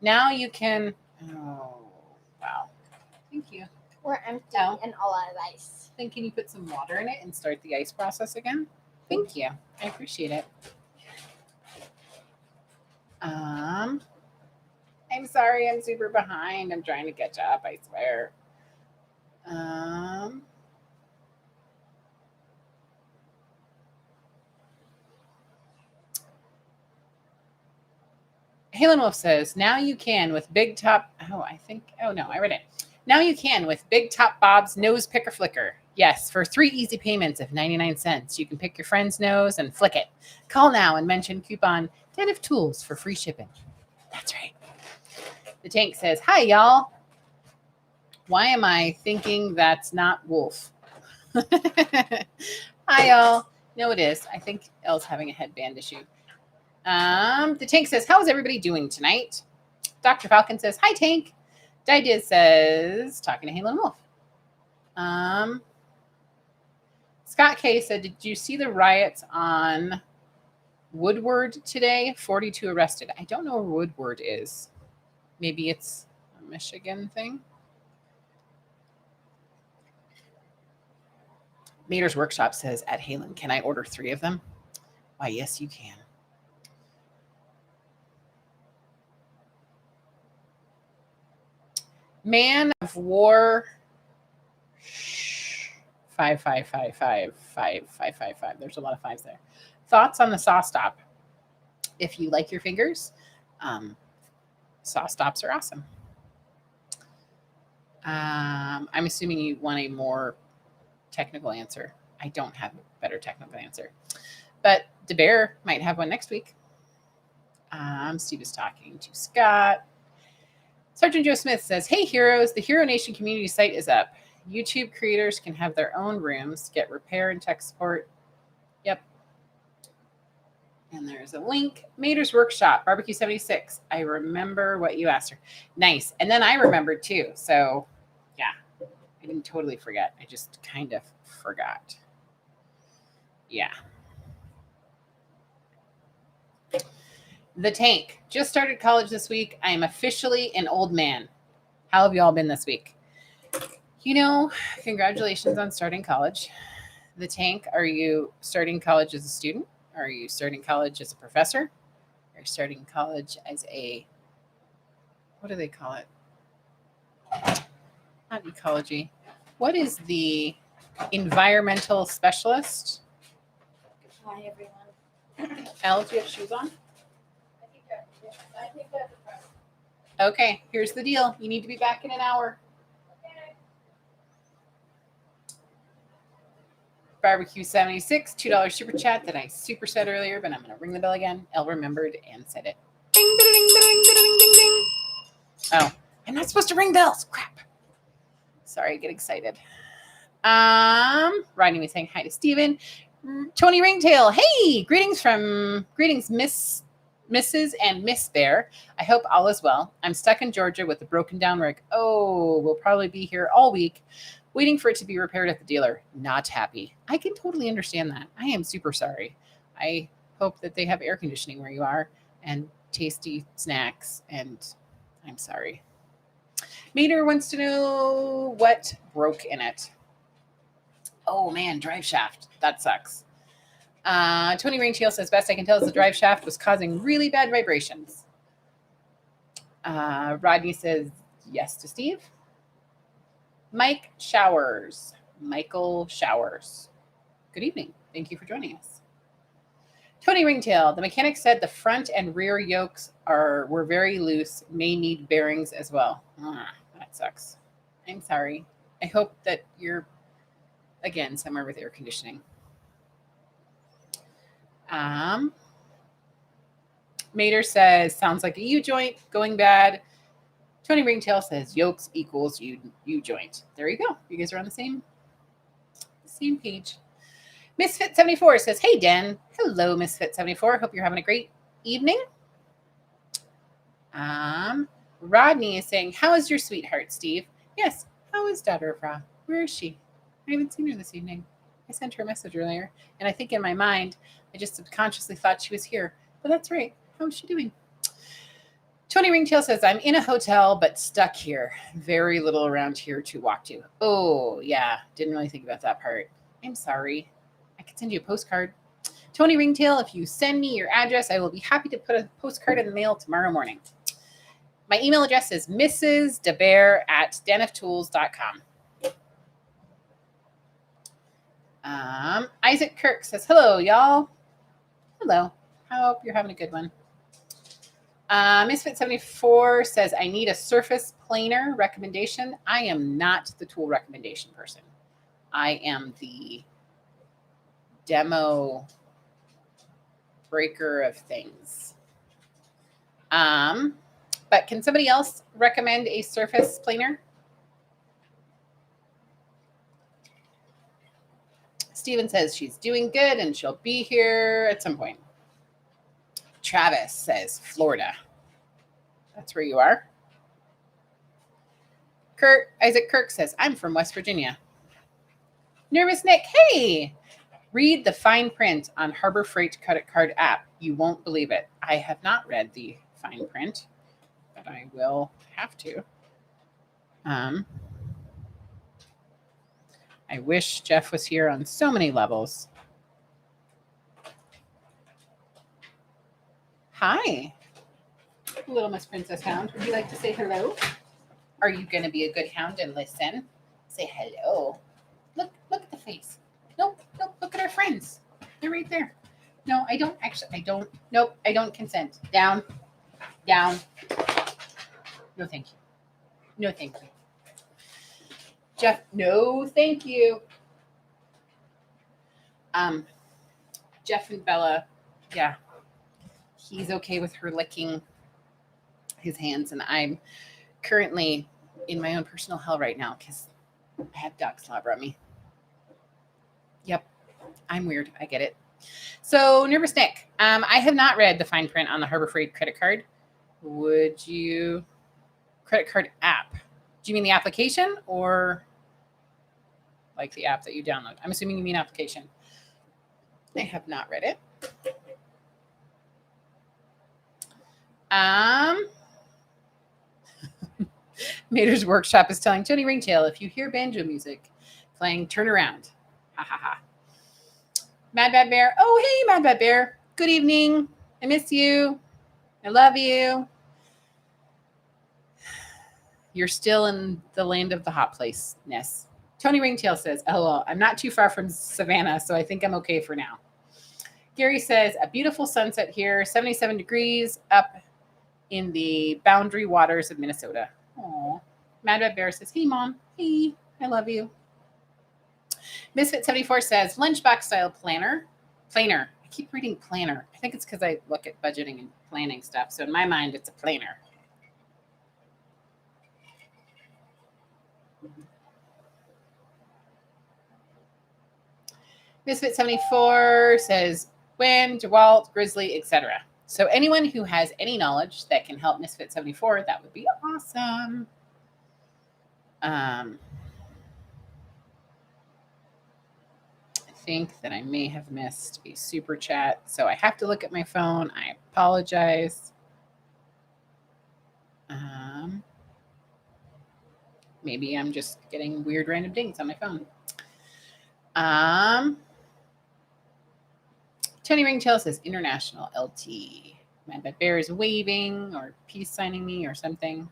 now you can. Oh, wow. Thank you. We're empty Oh. and all out of ice. Then can you put some water in it and start the ice process again? Thank you. I appreciate it. I'm sorry, I'm super behind. I'm trying to catch up, I swear. Halen Wolf says, now you can with Big Top. I read it. Now you can with Big Top Bob's Nose Picker Flicker. Yes, for 3 easy payments of 99 cents. You can pick your friend's nose and flick it. Call now and mention coupon Den of Tools for free shipping. That's right. The Tank says, hi, y'all. Why am I thinking that's not Wolf? Hi, y'all. No, it is. I think Elle's having a headband issue. The Tank says, how is everybody doing tonight? Dr. Falcon says, hi, Tank. Didiz says, talking to Halen Wolf. Scott K said, did you see the riots on Woodward today? 42 arrested. I don't know where Woodward is. Maybe it's a Michigan thing. Mater's Workshop says, at Halen, can I order 3 of them? Why, yes, you can. Man of War 555555555. There's a lot of 5s there. Thoughts on the saw stop? If you like your fingers, saw stops are awesome. I'm assuming you want a more technical answer. I don't have a better technical answer, but DaBear might have one next week. Steve is talking to Scott. Sergeant Joe Smith says, hey, heroes, the Hero Nation community site is up. YouTube creators can have their own rooms, get repair and tech support. Yep. And there's a link. Mater's Workshop, Barbecue 76. I remember what you asked her. Nice. And then I remembered too. So, yeah, I didn't totally forget. I just kind of forgot. Yeah. The Tank. Just started college this week. I am officially an old man. How have you all been this week? You know, congratulations on starting college. The Tank, are you starting college as a student? Are you starting college as a professor? Are you starting college as a, what do they call it? Not ecology. What is the environmental specialist? Hi, everyone. Elle, do you have shoes on? Okay, here's the deal. You need to be back in an hour. Barbecue 76, $2 super chat that I super said earlier, but I'm going to ring the bell again. Elle remembered and said it. Ding, ding, ding, ding, ding, ding, ding. Oh, I'm not supposed to ring bells. Crap. Sorry, I get excited. Rodney was saying hi to Steven. Tony Ringtail, hey, greetings, Mrs. and Miss Bear. I hope all is well. I'm stuck in Georgia with a broken down rig. Oh, we'll probably be here all week, waiting for it to be repaired at the dealer. Not happy. I can totally understand that. I am super sorry. I hope that they have air conditioning where you are and tasty snacks, and I'm sorry. Mater wants to know what broke in it. Oh man, drive shaft. That sucks. Tony Ringtail says, best I can tell is the drive shaft was causing really bad vibrations. Rodney says, yes to Steve. Michael Showers. Good evening. Thank you for joining us. Tony Ringtail, the mechanic said the front and rear yokes were very loose, may need bearings as well. That sucks. I'm sorry. I hope that you're, again, somewhere with air conditioning. Mater says, sounds like a U-joint going bad. Tony Ringtail says, yokes equals U-joint. There you go. You guys are on the same page. Misfit74 says, hey, Dan. Hello, Misfit74. Hope you're having a great evening. Rodney is saying, how is your sweetheart, Steve? Yes, how is daughter of Ra? Where is she? I haven't seen her this evening. I sent her a message earlier, and I think in my mind, I just subconsciously thought she was here. But that's right. How is she doing? Tony Ringtail says, I'm in a hotel, but stuck here. Very little around here to walk to. Oh, yeah. Didn't really think about that part. I'm sorry. I could send you a postcard. Tony Ringtail, if you send me your address, I will be happy to put a postcard in the mail tomorrow morning. My email address is Mrs DaBear at daniftools.com. Isaac Kirk says, hello, y'all. Hello. I hope you're having a good one. Misfit74 says, I need a surface planer recommendation. I am not the tool recommendation person. I am the demo breaker of things. But can somebody else recommend a surface planer? Steven says she's doing good and she'll be here at some point. Travis says Florida. That's where you are. Isaac Kirk says, I'm from West Virginia. Nervous Nick, hey! Read the fine print on Harbor Freight credit card app. You won't believe it. I have not read the fine print, but I will have to. I wish Jeff was here on so many levels. Hi, little Miss Princess Hound. Would you like to say hello? Are you going to be a good hound and listen? Say hello. Look at the face. Nope, look at our friends. They're right there. No, I don't actually. I don't. Nope, I don't consent. Down. No, thank you. No, thank you. Jeff, no, thank you. Jeff and Bella, yeah, he's okay with her licking his hands, and I'm currently in my own personal hell right now because I have dog slobber on me. Yep, I'm weird. I get it. So, Nervous Nick, I have not read the fine print on the Harbor Freight credit card. Would you? Credit card app. Do you mean the application or like the app that you download? I'm assuming you mean application. I have not read it. Mater's Workshop is telling Tony Ringtail, if you hear banjo music playing, turn around. Ha ha ha. Mad Bad Bear. Oh, hey, Mad Bad Bear. Good evening. I miss you. I love you. You're still in the land of the hot place-ness. Tony Ringtail says, LOL, I'm not too far from Savannah, so I think I'm okay for now. Gary says, a beautiful sunset here, 77 degrees up in the boundary waters of Minnesota. Aww. Mad Red Bear says, hey, Mom. Hey, I love you. Misfit74 says, lunchbox style planner. Planer. I keep reading planner. I think it's because I look at budgeting and planning stuff. So in my mind, it's a planner. Misfit74 says, Gwen, DeWalt, Grizzly, etc. So anyone who has any knowledge that can help Misfit74, that would be awesome. I think that I may have missed a super chat, so I have to look at my phone. I apologize. Maybe I'm just getting weird random dings on my phone. Tony Ringtail says international LT. Mad Bad Bear is waving or peace signing me or something.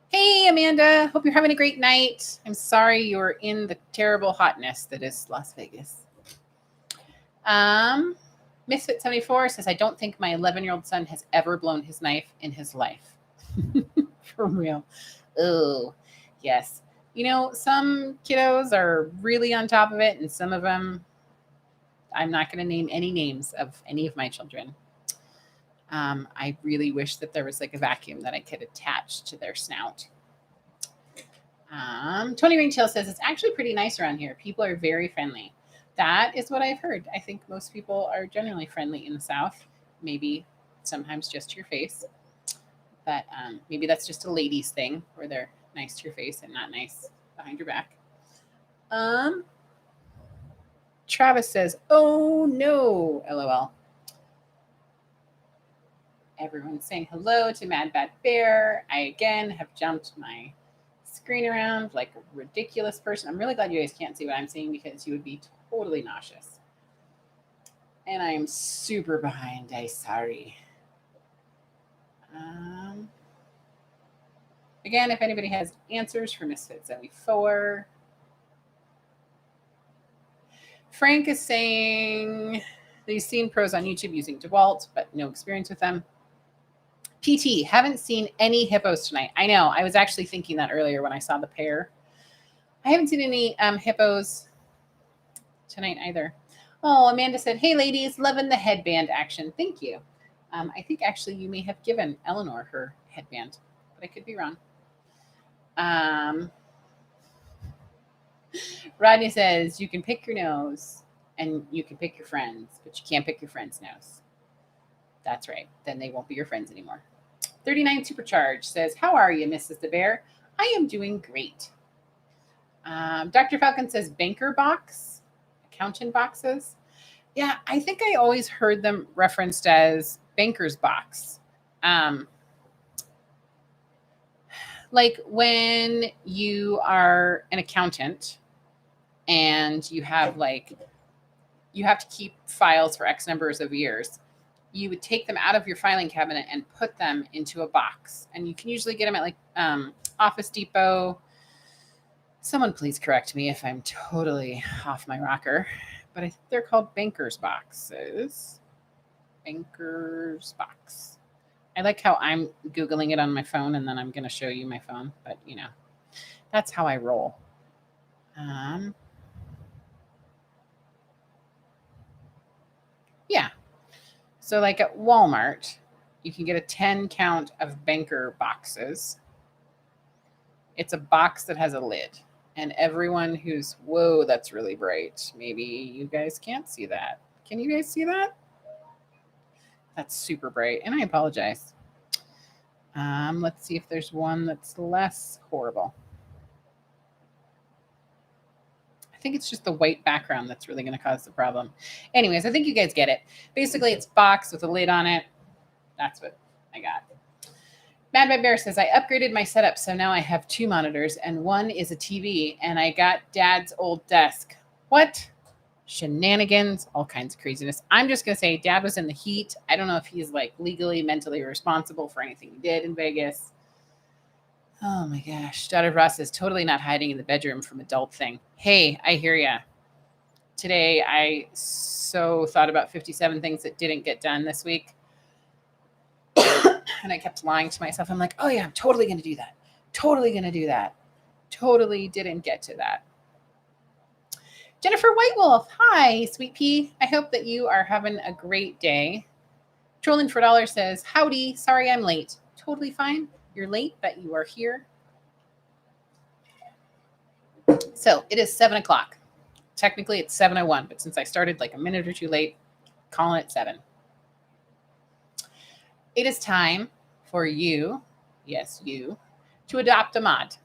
Hey, Amanda. Hope you're having a great night. I'm sorry you're in the terrible hotness that is Las Vegas. Misfit74 says, I don't think my 11-year-old son has ever blown his knife in his life. For real. Oh, yes. You know, some kiddos are really on top of it, and some of them, I'm not going to name any names of any of my children. I really wish that there was like a vacuum that I could attach to their snout. Tony Ringtail says, it's actually pretty nice around here. People are very friendly. That is what I've heard. I think most people are generally friendly in the South. Maybe sometimes just to your face. But maybe that's just a ladies thing where they're nice to your face and not nice behind your back. Travis says, "Oh no, LOL." Everyone's saying hello to Mad Bad Bear. I again have jumped my screen around like a ridiculous person. I'm really glad you guys can't see what I'm saying because you would be totally nauseous. And I am super behind. I'm sorry. Again, if anybody has answers for Misfit 74. Frank is saying that he's seen pros on YouTube using DeWalt, but no experience with them. PT, haven't seen any hippos tonight. I know. I was actually thinking that earlier when I saw the pair. I haven't seen any hippos tonight either. Oh, Amanda said, "Hey, ladies, loving the headband action. Thank you." I think actually you may have given Eleanor her headband, but I could be wrong. Rodney says, "You can pick your nose and you can pick your friends, but you can't pick your friend's nose." That's right. Then they won't be your friends anymore. 39 Supercharge says, "How are you, Mrs. DaBear? I am doing great." Dr. Falcon says, "Banker box, accountant boxes." Yeah, I think I always heard them referenced as banker's box. Like when you are an accountant and you have to keep files for X numbers of years, you would take them out of your filing cabinet and put them into a box. And you can usually get them at Office Depot. Someone please correct me if I'm totally off my rocker, but I think they're called banker's boxes. Banker's box. I like how I'm Googling it on my phone and then I'm going to show you my phone, but that's how I roll. Yeah. So like at Walmart, you can get a 10 count of banker boxes. It's a box that has a lid. And everyone who's, whoa, that's really bright. Maybe you guys can't see that. Can you guys see that? That's super bright. And I apologize. Let's see if there's one that's less horrible. I think it's just the white background that's really going to cause the problem. Anyways, I think you guys get it. Basically, it's a box with a lid on it. That's what I got. Mad Bear says, "I upgraded my setup, so now I have 2 monitors, and one is a TV, and I got Dad's old desk." What? Shenanigans, all kinds of craziness. I'm just going to say Dad was in the heat. I don't know if he's like legally, mentally responsible for anything he did in Vegas. Oh my gosh. Daughter Ross is totally not hiding in the bedroom from adult thing. Hey, I hear ya. Today, I so thought about 57 things that didn't get done this week. And I kept lying to myself. I'm like, oh yeah, I'm totally going to do that. Totally going to do that. Totally didn't get to that. Jennifer White Wolf. Hi, Sweet Pea. I hope that you are having a great day. Trolling for $1 says, "Howdy. Sorry I'm late." Totally fine. You're late, but you are here. So it is 7 o'clock. Technically, it's 7:01, but since I started like a minute or two late, calling it 7. It is time for you, yes, you, to adopt a mod.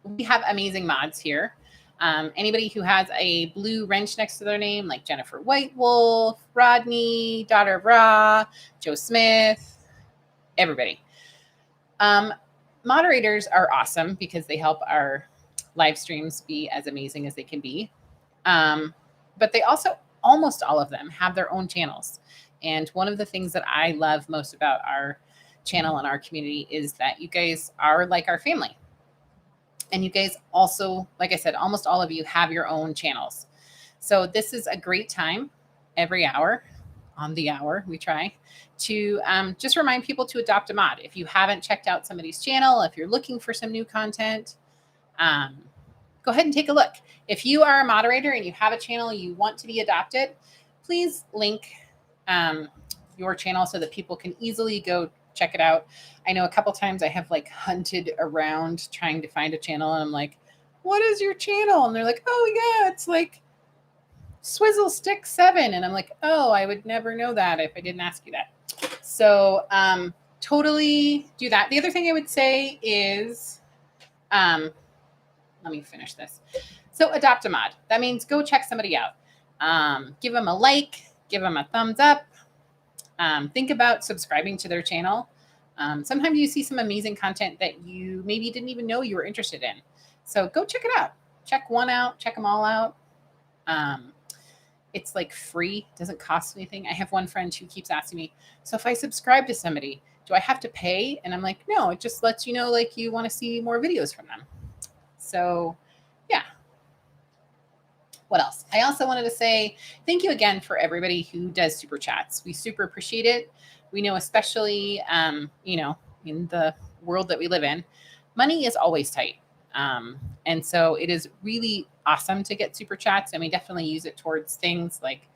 We have amazing mods here. Anybody who has a blue wrench next to their name, like Jennifer White Wolf, Rodney, Daughter of Ra, Joe Smith, everybody. Moderators are awesome because they help our live streams be as amazing as they can be. But they also, almost all of them, have their own channels. And one of the things that I love most about our channel and our community is that you guys are like our family. And you guys also, like I said, almost all of you have your own channels. So this is a great time every hour, on the hour, we try to just remind people to adopt a mod. If you haven't checked out somebody's channel, if you're looking for some new content, go ahead and take a look. If you are a moderator and you have a channel you want to be adopted, please link your channel so that people can easily go check it out. I know a couple times I have like hunted around trying to find a channel and I'm like, "What is your channel?" And they're like, "Oh yeah, it's like Swizzle Stick 7. And I'm like, oh, I would never know that if I didn't ask you that. So totally do that. The other thing I would say is, let me finish this. So adopt a mod. That means go check somebody out. Give them a like, give them a thumbs up. Think about subscribing to their channel. Sometimes you see some amazing content that you maybe didn't even know you were interested in. So go check it out. Check one out, check them all out. It's like free, doesn't cost anything. I have one friend who keeps asking me, so if I subscribe to somebody, do I have to pay? And I'm like, no, it just lets you know like you want to see more videos from them. So yeah. What else? I also wanted to say thank you again for everybody who does super chats. We super appreciate it. We know, especially, you know, in the world that we live in, money is always tight. And so it is really awesome to get super chats, and we definitely use it towards things like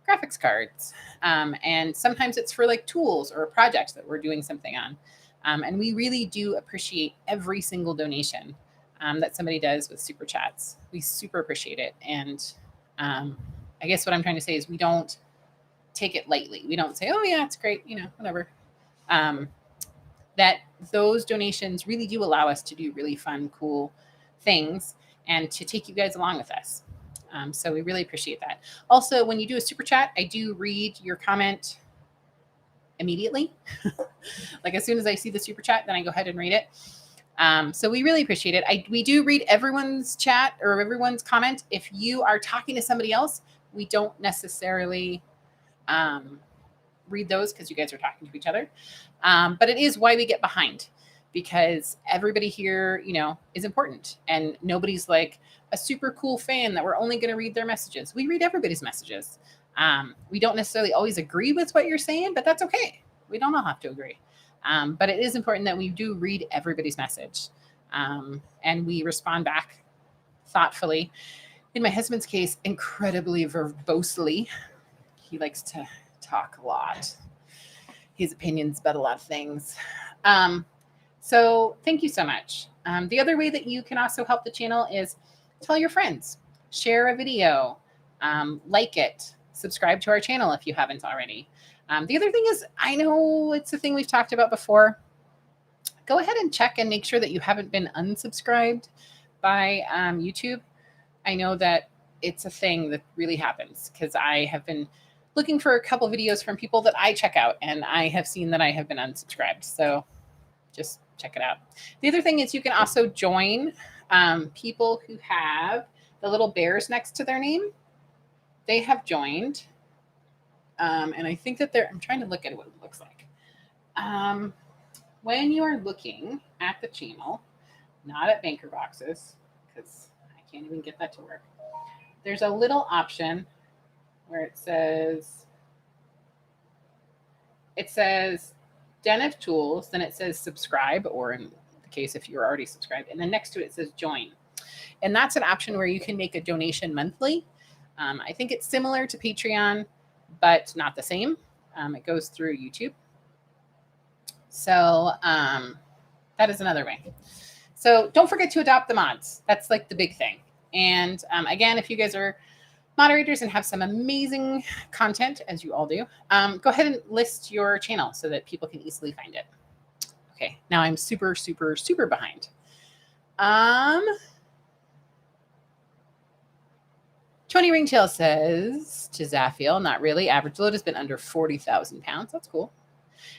graphics cards. And sometimes it's for like tools or projects that we're doing something on. And we really do appreciate every single donation that somebody does with super chats. We super appreciate it. And I guess what I'm trying to say is we don't take it lightly. We don't say, oh yeah, it's great, you know, whatever. That those donations really do allow us to do really fun, cool things and to take you guys along with us. So we really appreciate that. Also, when you do a super chat, I do read your comment immediately. Like as soon as I see the super chat, then I go ahead and read it. So we really appreciate it. We do read everyone's chat or everyone's comment. If you are talking to somebody else, we don't necessarily read those because you guys are talking to each other. But it is why we get behind, because everybody here, you know, is important, and nobody's like a super cool fan that we're only going to read their messages. We read everybody's messages. We don't necessarily always agree with what you're saying, but that's okay. We don't all have to agree. But it is important that we do read everybody's message, and we respond back thoughtfully. In my husband's case, incredibly verbosely. He likes to talk a lot. His opinions about a lot of things. So thank you so much. The other way that you can also help the channel is tell your friends, share a video, like it, subscribe to our channel if you haven't already. The other thing is, I know it's a thing we've talked about before. Go ahead and check and make sure that you haven't been unsubscribed by YouTube. I know that it's a thing that really happens because I have been looking for a couple videos from people that I check out, and I have seen that I have been unsubscribed. So just check it out. The other thing is you can also join people who have the little bears next to their name. They have joined. And I think that I'm trying to look at what it looks like. When you are looking at the channel, not at banker boxes, because I can't even get that to work, there's a little option where it says Den of Tools, then it says subscribe, or in the case if you're already subscribed, and then next to it says join. And that's an option where you can make a donation monthly. I think it's similar to Patreon, but not the same. It goes through YouTube. So that is another way. So don't forget to adopt the mods. That's like the big thing. And again, if you guys are moderators and have some amazing content, as you all do, go ahead and list your channel so that people can easily find it. Okay, now I'm super, super, super behind. Tony Ringtail says to Zaffiel, not really. Average load has been under 40,000 pounds. That's cool.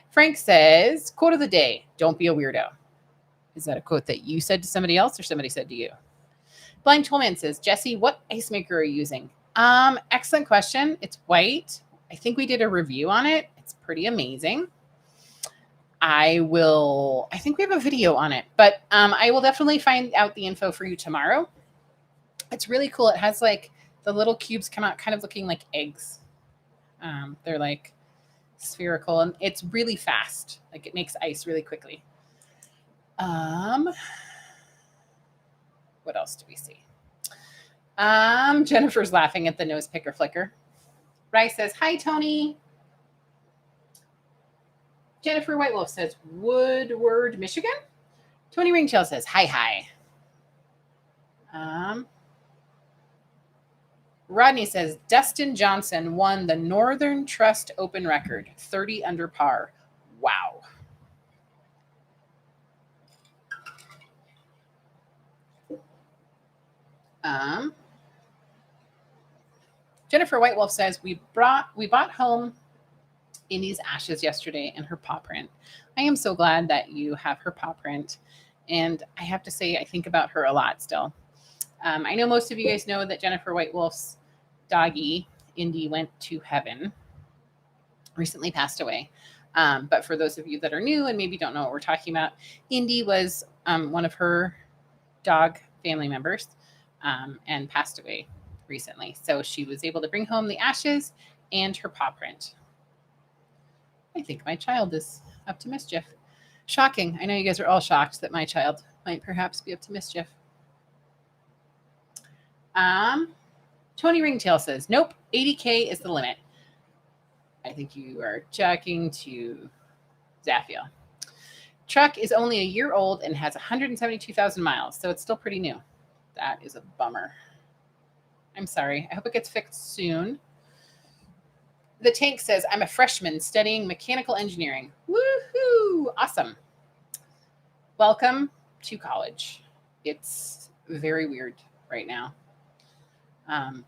Frank says, quote of the day, don't be a weirdo. Is that a quote that you said to somebody else or somebody said to you? Blind Tollman says, Jesse, what ice maker are you using? Excellent question. It's white. I think we did a review on it. It's pretty amazing. I think we have a video on it, but I will definitely find out the info for you tomorrow. It's really cool. It has like the little cubes come out kind of looking like eggs. They're like spherical, and it's really fast. Like it makes ice really quickly. What else do we see? Jennifer's laughing at the nose picker flicker. Rice says, hi, Tony. Jennifer White Wolf says, Woodward, Michigan. Tony Ringtail says, hi. Rodney says Dustin Johnson won the Northern Trust Open record, 30 under par. Wow. Jennifer White Wolf says we bought home Indy's ashes yesterday and her paw print. I am so glad that you have her paw print, and I have to say I think about her a lot still. I know most of you guys know that Jennifer White Wolf's doggie Indy went to heaven, recently passed away. But for those of you that are new and maybe don't know what we're talking about, Indy was one of her dog family members and passed away recently. So she was able to bring home the ashes and her paw print. I think my child is up to mischief. Shocking. I know you guys are all shocked that my child might perhaps be up to mischief. Tony Ringtail says, nope, 80K is the limit. I think you are talking to Zaffiel. Truck is only a year old and has 172,000 miles, so it's still pretty new. That is a bummer. I'm sorry. I hope it gets fixed soon. The Tank says, I'm a freshman studying mechanical engineering. Woohoo! Awesome. Welcome to college. It's very weird right now.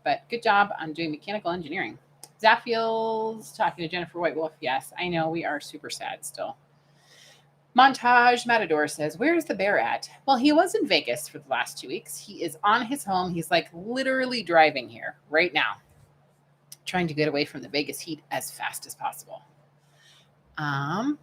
But good job on doing mechanical engineering. Zaffiel's talking to Jennifer White Wolf. Yes, I know we are super sad still. Montage Matador says, where's the bear at? Well, he was in Vegas for the last 2 weeks. He is on his home. He's like literally driving here right now, trying to get away from the Vegas heat as fast as possible. Matt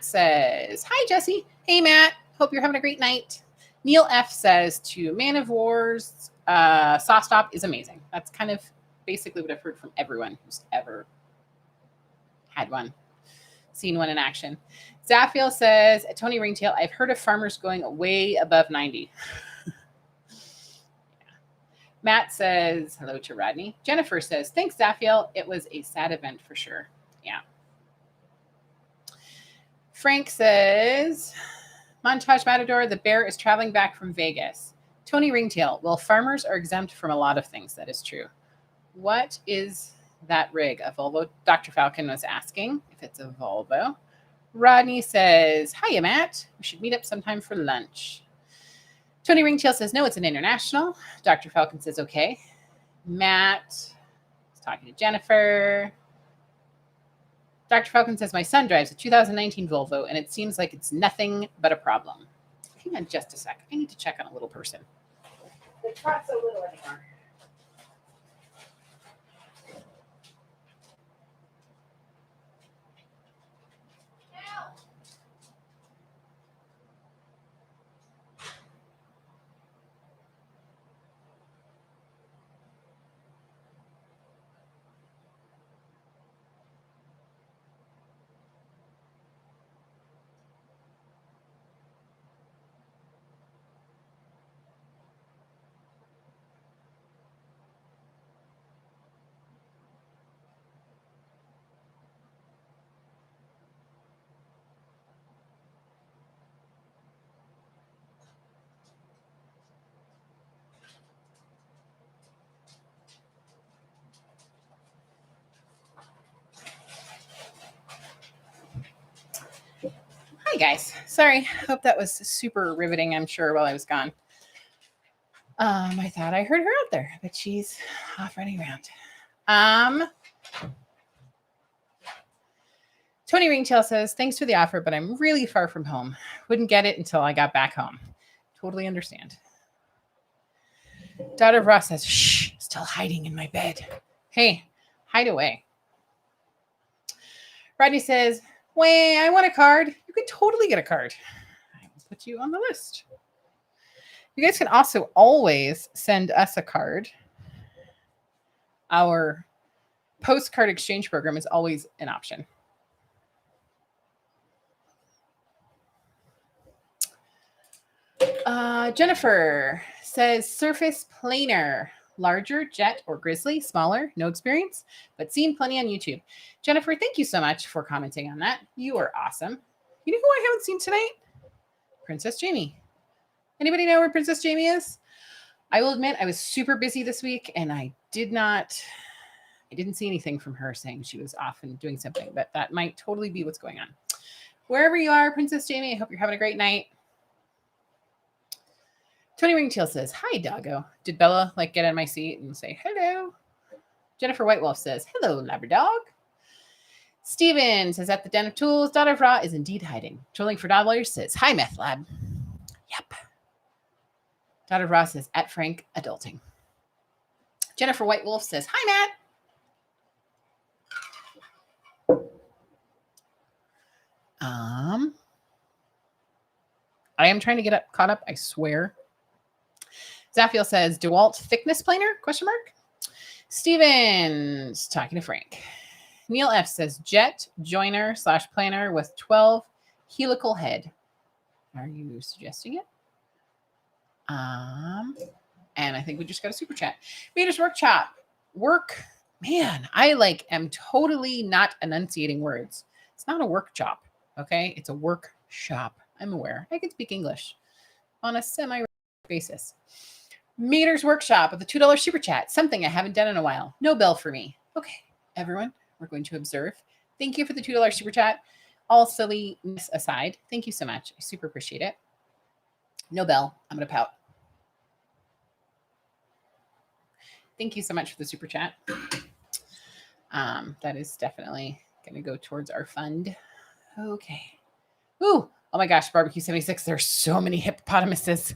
says, hi, Jesse. Hey, Matt. Hope you're having a great night. Neil F says to Man of War's Saw Stop is amazing. That's kind of basically what I've heard from everyone who's ever had one, seen one in action. Zaffiel says, Tony Ringtail, I've heard of farmers going way above 90. Matt says, hello to Rodney. Jennifer says, thanks, Zaffiel. It was a sad event for sure. Yeah. Frank says, Montage Matador, the bear is traveling back from Vegas. Tony Ringtail, well, farmers are exempt from a lot of things. That is true. What is that rig? A Volvo? Dr. Falcon was asking if it's a Volvo. Rodney says, hiya, Matt. We should meet up sometime for lunch. Tony Ringtail says, no, it's an International. Dr. Falcon says, okay. Matt is talking to Jennifer. Dr. Falcon says, my son drives a 2019 Volvo, and it seems like it's nothing but a problem. Hang on just a sec. I need to check on a little person. The trot's so little anymore. Hi, guys. Sorry. Hope that was super riveting, I'm sure, while I was gone. I thought I heard her out there, but she's off running around. Tony Ringtail says, thanks for the offer, but I'm really far from home. Wouldn't get it until I got back home. Totally understand. Daughter of Ross says, shh, still hiding in my bed. Hey, hide away. Rodney says, wait, I want a card. You could totally get a card. I will put you on the list. You guys can also always send us a card. Our postcard exchange program is always an option. Jennifer says, surface planer. Larger, jet, or grizzly, smaller, no experience, but seen plenty on YouTube. Jennifer, thank you so much for commenting on that. You are awesome. You know who I haven't seen tonight? Princess Jamie. Anybody know where Princess Jamie is? I will admit I was super busy this week and I didn't see anything from her saying she was off and doing something, but that might totally be what's going on. Wherever you are, Princess Jamie, I hope you're having a great night. Tony Ringtail says, hi, doggo. Did Bella get in my seat and say hello? Jennifer White Wolf says, hello, Labradog. Steven says, at the Den of Tools, Daughter of Ra is indeed hiding. Trolling for Dog Lawyers says, hi, Meth Lab. Yep. Daughter of Ra says, at Frank, adulting. Jennifer White Wolf says, hi, Matt. I am trying to get caught up, I swear. Zaffiel says, DeWalt thickness planer? ? Steven's talking to Frank. Neil F says, jet joiner / planner with 12 helical head. Are you suggesting it? And I think we just got a super chat. Meters workshop. Man, I am totally not enunciating words. It's not a workshop, okay? It's a workshop. I'm aware. I can speak English on a semi basis. Meters Workshop with a $2 super chat. Something I haven't done in a while. No bell for me. Okay, everyone, we're going to observe. Thank you for the $2 super chat. All silliness aside, thank you so much. I super appreciate it. No bell. I'm going to pout. Thank you so much for the super chat. That is definitely going to go towards our fund. Okay. Ooh. Oh my gosh, Barbecue 76. There's so many hippopotamuses.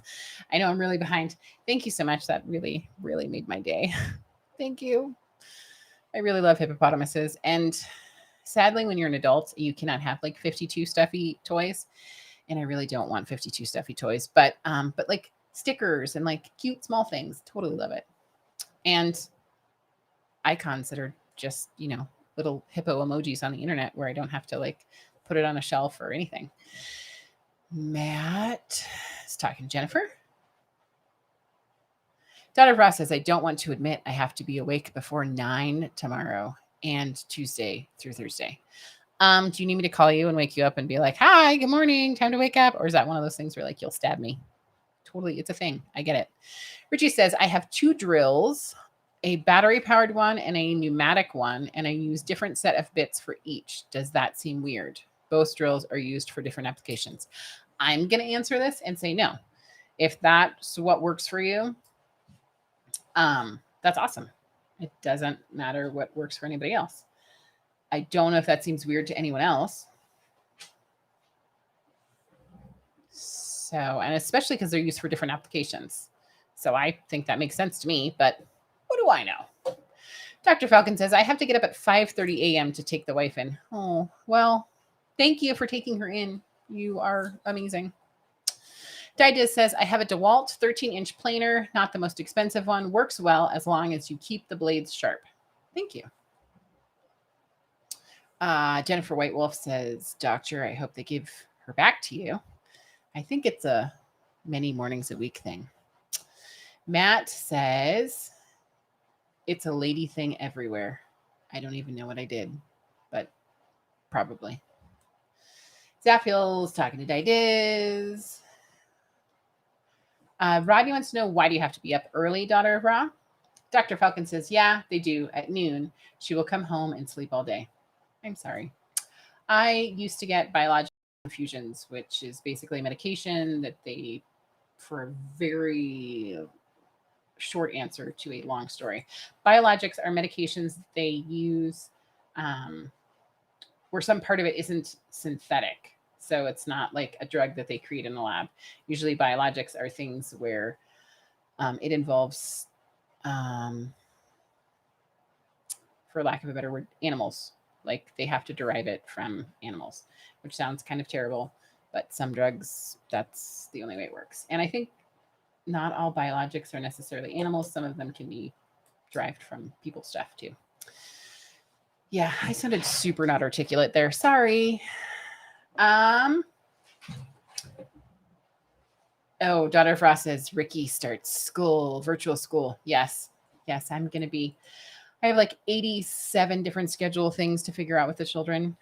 I know I'm really behind. Thank you so much. That really, really made my day. Thank you. I really love hippopotamuses. And sadly, when you're an adult, you cannot have 52 stuffy toys. And I really don't want 52 stuffy toys. But stickers and cute small things. Totally love it. And icons that are just, little hippo emojis on the internet where I don't have to put it on a shelf or anything. Matt is talking to Jennifer. Daughter of Ross says, I don't want to admit I have to be awake before 9 tomorrow and Tuesday through Thursday. Do you need me to call you and wake you up and be like, hi, good morning, time to wake up? Or is that one of those things where you'll stab me? Totally, it's a thing. I get it. Richie says, I have 2 drills, a battery-powered one and a pneumatic one, and I use different set of bits for each. Does that seem weird? Both drills are used for different applications. I'm going to answer this and say no. If that's what works for you, that's awesome. It doesn't matter what works for anybody else. I don't know if that seems weird to anyone else. So, and especially because they're used for different applications. So I think that makes sense to me, but what do I know? Dr. Falcon says, I have to get up at 5:30 a.m. to take the wife in. Oh, well, thank you for taking her in. You are amazing. Didiz says, I have a DeWalt 13-inch planer, not the most expensive one. Works well as long as you keep the blades sharp. Thank you. Jennifer White Wolf says, Doctor, I hope they give her back to you. I think it's a many mornings a week thing. Matt says, it's a lady thing everywhere. I don't even know what I did, but probably. Zaffiel's talking to Didiz. Rodney wants to know, why do you have to be up early, Daughter of Ra? Dr. Falcon says, yeah, they do. At noon, she will come home and sleep all day. I'm sorry. I used to get biological infusions, which is basically medication that they, for a very short answer to a long story, biologics are medications that they use where some part of it isn't synthetic. So it's not like a drug that they create in the lab. Usually biologics are things where it involves, for lack of a better word, animals. Like they have to derive it from animals, which sounds kind of terrible, but some drugs, that's the only way it works. And I think not all biologics are necessarily animals. Some of them can be derived from people's stuff too. Yeah, I sounded super not articulate there. Sorry. Oh, Daughter of Frost says Ricky starts school, virtual school. Yes, I'm going to be. I have like 87 different schedule things to figure out with the children.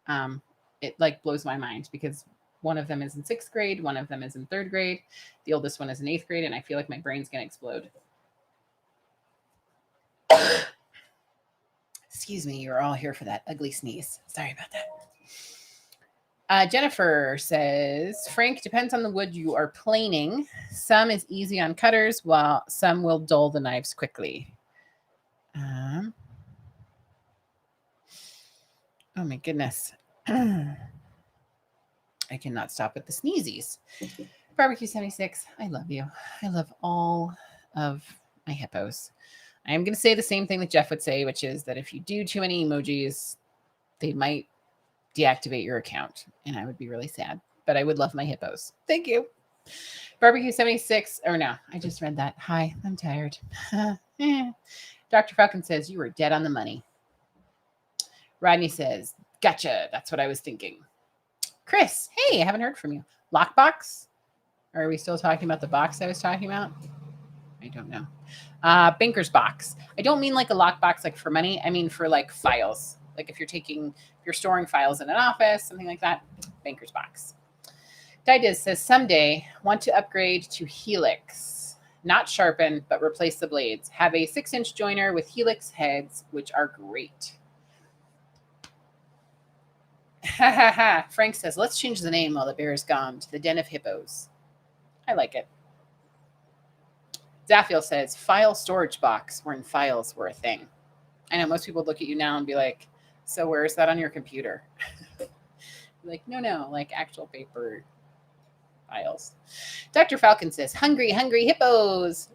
It like blows my mind because One of them is in 6th grade. One of them is in 3rd grade. The oldest one is in 8th grade, and I feel like my brain's going to explode. Excuse me, you're all here for that ugly sneeze. Sorry about that. Jennifer says, Frank, depends on the wood you are planing. Some is easy on cutters, while some will dull the knives quickly. Oh my goodness. I cannot stop with the sneezies. Barbecue 76, I love you. I love all of my hippos. I am going to say the same thing that Jeff would say, which is that if you do too many emojis, they might deactivate your account, and I would be really sad. But I would love my hippos. Thank you. Barbecue 76, or no, I just read that. Hi, I'm tired. Dr. Falcon says, you were dead on the money. Rodney says, gotcha. That's what I was thinking. Chris, hey, I haven't heard from you. Lockbox? Or are we still talking about the box I was talking about? I don't know. Banker's box. I don't mean like a lockbox like for money. I mean for like files. Like if you're storing files in an office, something like that. Banker's box. Didiz says, someday want to upgrade to Helix. Not sharpen, but replace the blades. Have a 6-inch joiner with Helix heads, which are great. Frank says, let's change the name while the bear is gone to the Den of Hippos. I like it. Zaffiel says, file storage box when files were a thing. I know most people look at you now and be like, so where is that on your computer? Like, no, like actual paper files. Dr. Falcon says, hungry hippos.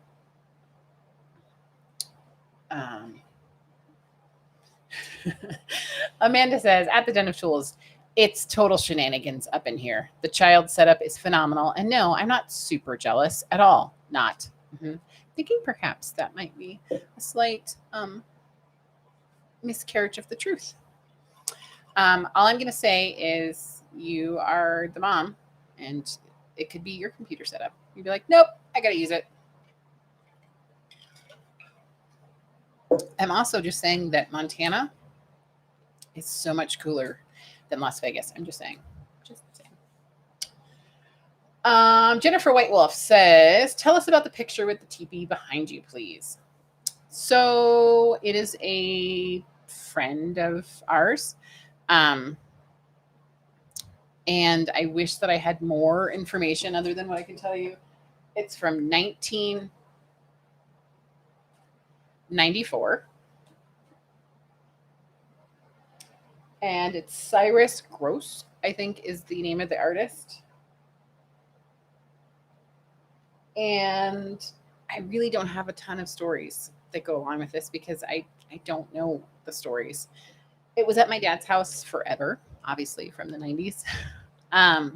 Amanda says, at the Den of Tools, it's total shenanigans up in here. The child setup is phenomenal. And no, I'm not super jealous at all. Not. Thinking perhaps that might be a slight miscarriage of the truth. All I'm going to say is you are the mom, and it could be your computer setup. You'd be like, nope, I got to use it. I'm also just saying that Montana is so much cooler than Las Vegas. I'm just saying. Jennifer White Wolf says, tell us about the picture with the teepee behind you, please. So it is a friend of ours. And I wish that I had more information other than what I can tell you. It's from 1994. And it's Cyrus Gross, I think is the name of the artist. And I really don't have a ton of stories that go along with this because I don't know the stories. It was at my dad's house forever, obviously from the 90s. And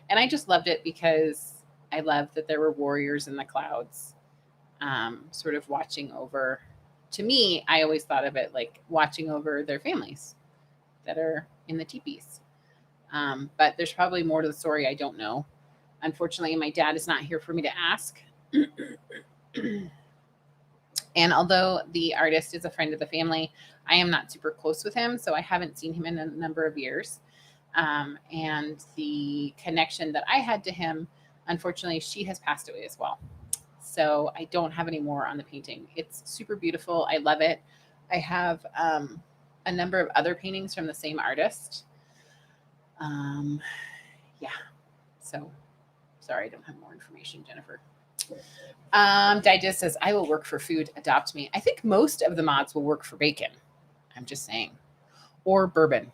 I just loved it because I loved that there were warriors in the clouds, sort of watching over. To me, I always thought of it like watching over their families that are in the teepees. But there's probably more to the story I don't know. Unfortunately, my dad is not here for me to ask. And although the artist is a friend of the family, I am not super close with him, so I haven't seen him in a number of years. And the connection that I had to him, unfortunately, she has passed away as well. So I don't have any more on the painting. It's super beautiful. I love it. I have a number of other paintings from the same artist. Yeah. So sorry, I don't have more information, Jennifer. Digest says, I will work for food. Adopt me. I think most of the mods will work for bacon. I'm just saying. Or bourbon.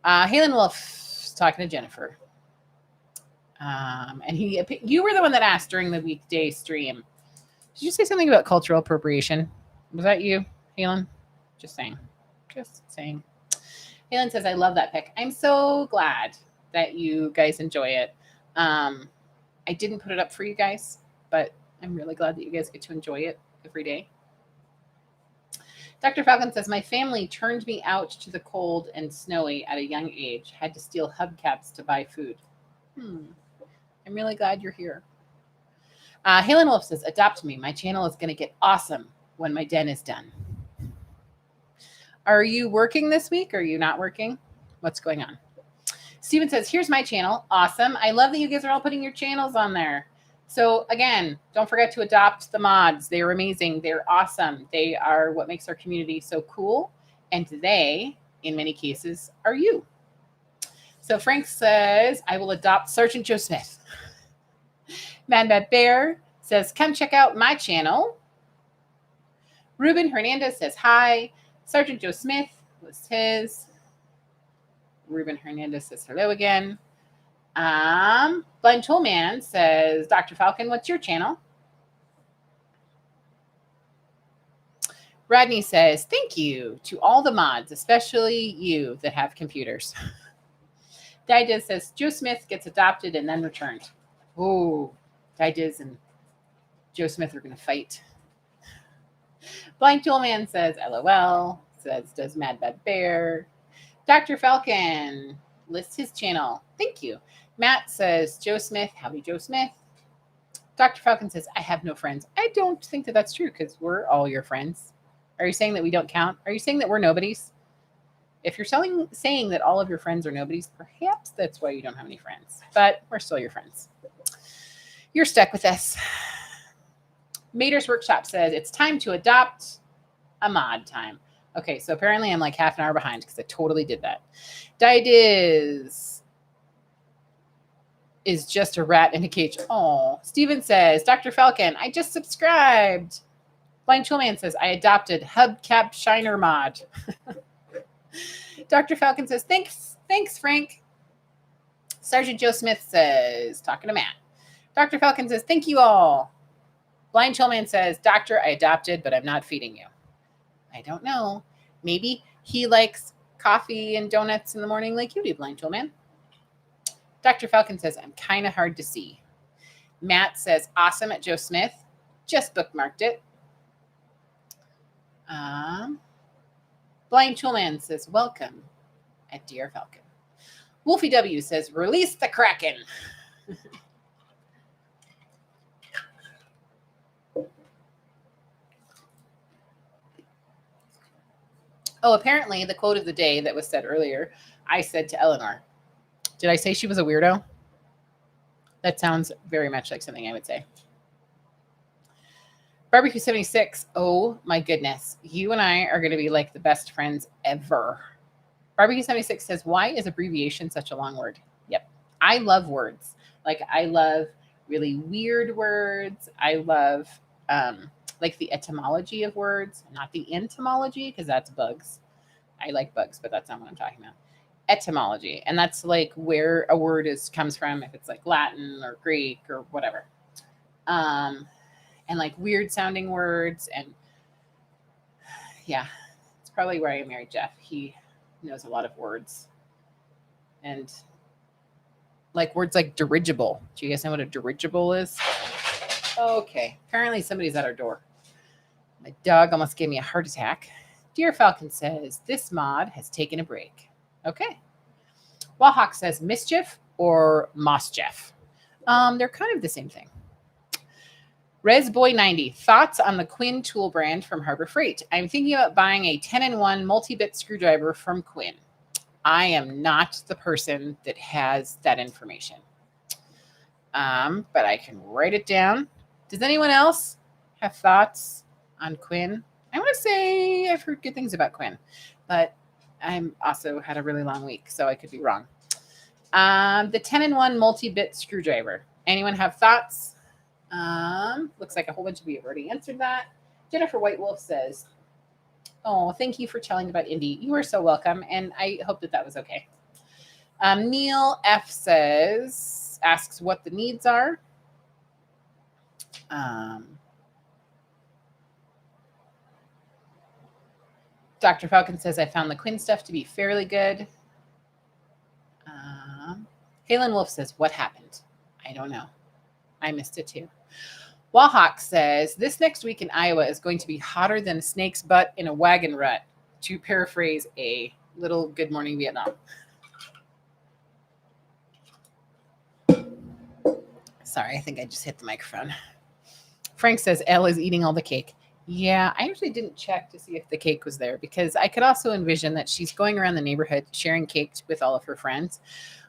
Halen Wolf talking to Jennifer. And you were the one that asked during the weekday stream. Did you say something about cultural appropriation? Was that you, Halen? Just saying. Halen says, I love that pic. I'm so glad that you guys enjoy it. I didn't put it up for you guys, but I'm really glad that you guys get to enjoy it every day. Dr. Falcon says, my family turned me out to the cold and snowy at a young age. Had to steal hubcaps to buy food. I'm really glad you're here. Halen Wolf says, adopt me. My channel is going to get awesome when my den is done. Are you working this week? Or are you not working? What's going on? Steven says, here's my channel. Awesome. I love that you guys are all putting your channels on there. So again, don't forget to adopt the mods. They're amazing. They're awesome. They are what makes our community so cool. And they, in many cases, are you. So Frank says, I will adopt Sergeant Joe Smith. Mad Bear says, come check out my channel. Ruben Hernandez says, hi. Sergeant Joe Smith was his. Ruben Hernandez says, hello again. Blind Toolman says, Dr. Falcon, what's your channel? Rodney says, thank you to all the mods, especially you that have computers. Didiz says, Joe Smith gets adopted and then returned. Oh, Didiz and Joe Smith are going to fight. Blind Toolman says, LOL. Says, does Mad Bear. Dr. Falcon lists his channel. Thank you. Matt says, Joe Smith. Howdy, Joe Smith. Dr. Falcon says, I have no friends. I don't think that that's true because we're all your friends. Are you saying that we don't count? Are you saying that we're nobodies? If you're saying that all of your friends are nobodies, perhaps that's why you don't have any friends. But we're still your friends. You're stuck with us. Mater's Workshop says, it's time to adopt a mod time. Okay, so apparently I'm like half an hour behind because I totally did that. Didiz is just a rat in a cage. Oh, Steven says, Dr. Falcon, I just subscribed. Blind Toolman says, I adopted Hubcap Shiner mod. Dr. Falcon says, thanks, Frank. Sergeant Joe Smith says, talking to Matt. Dr. Falcon says, thank you all. Blind Toolman says, Doctor, I adopted, but I'm not feeding you. I don't know. Maybe he likes coffee and donuts in the morning like you do, Blind Toolman. Dr. Falcon says, I'm kind of hard to see. Matt says, awesome at Joe Smith. Just bookmarked it. Blind Toolman says, welcome at Dear Falcon. Wolfie W says, release the Kraken. Oh, apparently the quote of the day that was said earlier, I said to Eleanor. Did I say she was a weirdo? That sounds very much like something I would say. Barbecue 76. Oh my goodness. You and I are going to be like the best friends ever. Barbecue 76 says, why is abbreviation such a long word? Yep. I love words. Like I love really weird words. I love like the etymology of words, not the entomology, because that's bugs. I like bugs, but that's not what I'm talking about. Etymology. And that's like where a word comes from, if it's like Latin or Greek or whatever. And like weird sounding words. And yeah, it's probably where I married Jeff. He knows a lot of words. And like words like dirigible. Do you guys know what a dirigible is? Okay. Apparently somebody's at our door. My dog almost gave me a heart attack. Dear Falcon says, this mod has taken a break. Okay. Wahawk says, mischief or Mossjeff? They're kind of the same thing. ResBoy90, thoughts on the Quinn tool brand from Harbor Freight. I'm thinking about buying a 10-in-1 multi-bit screwdriver from Quinn. I am not the person that has that information. But I can write it down. Does anyone else have thoughts on Quinn? I want to say I've heard good things about Quinn, but I'm also had a really long week, so I could be wrong. The 10-in-1 multi-bit screwdriver. Anyone have thoughts? Looks like a whole bunch of you have already answered that. Jennifer White Wolf says, oh, thank you for telling about Indy. You are so welcome, and I hope that was okay. Neil F asks what the needs are. Dr. Falcon says, I found the Quinn stuff to be fairly good. Halen Wolf says, what happened? I don't know. I missed it too. Wahawk says, this next week in Iowa is going to be hotter than a snake's butt in a wagon rut, to paraphrase a little Good Morning Vietnam. Sorry, I think I just hit the microphone. Frank says, Elle is eating all the cake. Yeah, I actually didn't check to see if the cake was there because I could also envision that she's going around the neighborhood sharing cake with all of her friends,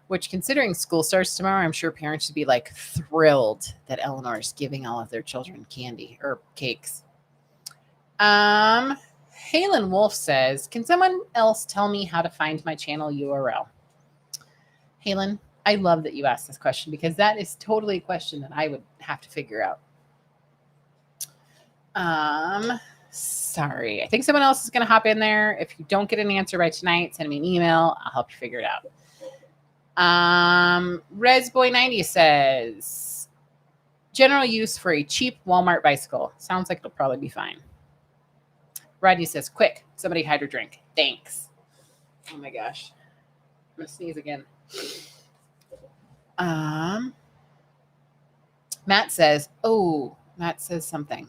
which considering school starts tomorrow, I'm sure parents should be like thrilled that Eleanor's giving all of their children candy or cakes. Halen Wolf says, can someone else tell me how to find my channel URL? Halen, I love that you asked this question because that is totally a question that I would have to figure out. Sorry. I think someone else is going to hop in there. If you don't get an answer by tonight, send me an email. I'll help you figure it out. Resboy90 says, general use for a cheap Walmart bicycle. Sounds like it'll probably be fine. Rodney says, quick, somebody hide or drink. Thanks. Oh my gosh. I'm going to sneeze again. Matt says something.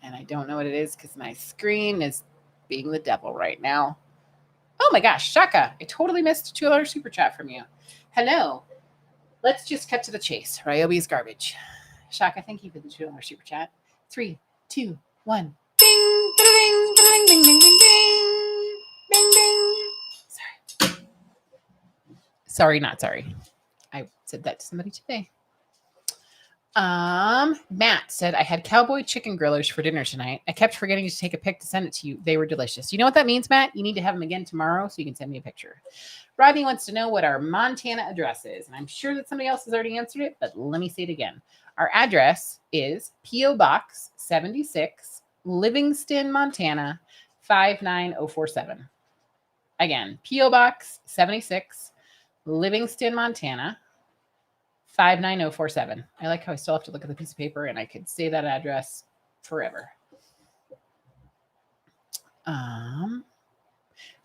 And I don't know what it is because my screen is being the devil right now. Oh my gosh, Shaka, I totally missed a $2 super chat from you. Hello. Let's just cut to the chase. Ryobi's garbage. Shaka, thank you for the $2 super chat. 3, 2, 1. Ding, ding, ding, ding, ding, ding, ding, ding, ding. Sorry, not sorry. I said that to somebody today. Matt said, I had cowboy chicken grillers for dinner tonight. I kept forgetting to take a pic to send it to you. They were delicious. You know what that means, Matt? You need to have them again tomorrow so you can send me a picture. Rodney wants to know what our Montana address is. And I'm sure that somebody else has already answered it, but let me say it again. Our address is P.O. Box 76, Livingston, Montana, 59047. Again, P.O. Box 76, Livingston, Montana, 59047. I like how I still have to look at the piece of paper and I could say that address forever.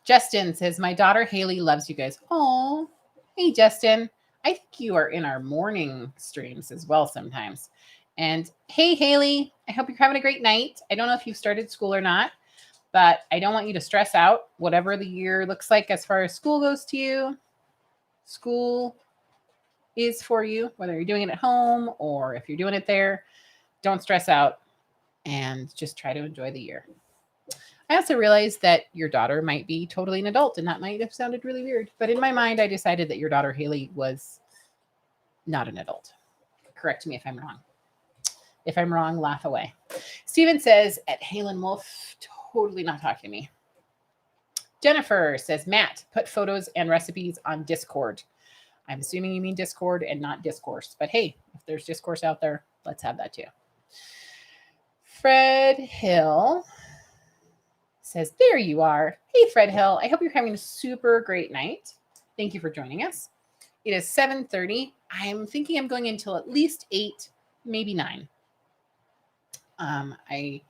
Justin says, my daughter Haley loves you guys. Oh, hey, Justin. I think you are in our morning streams as well sometimes. And hey, Haley, I hope you're having a great night. I don't know if you've started school or not, but I don't want you to stress out. Whatever the year looks like as far as school goes to you, school is for you, whether you're doing it at home or if you're doing it there. Don't stress out and just try to enjoy the year. I also realized that your daughter might be totally an adult, and that might have sounded really weird. But in my mind, I decided that your daughter Haley was not an adult. Correct me if I'm wrong. If I'm wrong, laugh away. Steven says, at Halen Wolf, totally not talking to me. Jennifer says, Matt, put photos and recipes on Discord. I'm assuming you mean Discord and not discourse. But hey, if there's discourse out there, let's have that too. Fred Hill says, there you are. Hey, Fred Hill. I hope you're having a super great night. Thank you for joining us. It is 7:30. I'm thinking I'm going until at least 8, maybe 9. I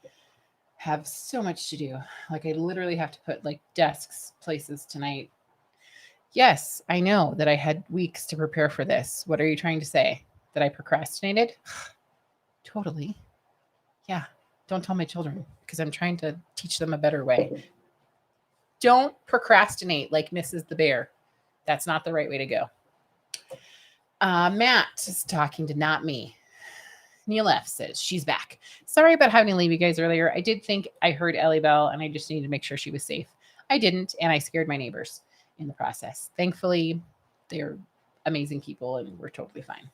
have so much to do. Like I literally have to put like desks, places tonight. Yes, I know that I had weeks to prepare for this. What are you trying to say? That I procrastinated? Totally. Yeah. Don't tell my children because I'm trying to teach them a better way. Don't procrastinate like Mrs. DaBear. That's not the right way to go. Matt is talking to not me. Neil F says she's back. Sorry about having to leave you guys earlier. I did think I heard Ellie Bell and I just needed to make sure she was safe. I didn't, and I scared my neighbors in the process. Thankfully, they're amazing people and we're totally fine.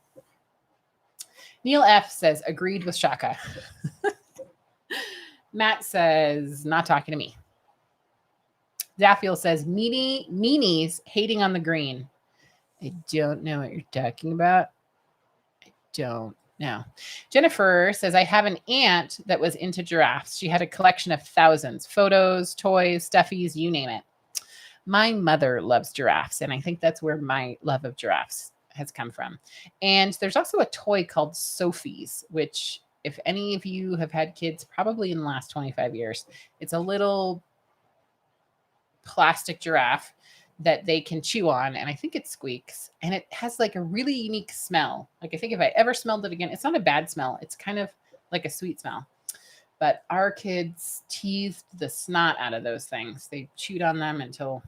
Neil F says, agreed with Shaka. Matt says, not talking to me. Zaffiel says, meanies hating on the green. I don't know what you're talking about. I don't know. Jennifer says, I have an aunt that was into giraffes. She had a collection of thousands, photos, toys, stuffies, you name it. My mother loves giraffes, and I think that's where my love of giraffes has come from. And there's also a toy called Sophie's, which if any of you have had kids, probably in the last 25 years, it's a little plastic giraffe that they can chew on, and I think it squeaks, and it has like a really unique smell. Like I think if I ever smelled it again, it's not a bad smell. It's kind of like a sweet smell. But our kids teased the snot out of those things. They chewed on them until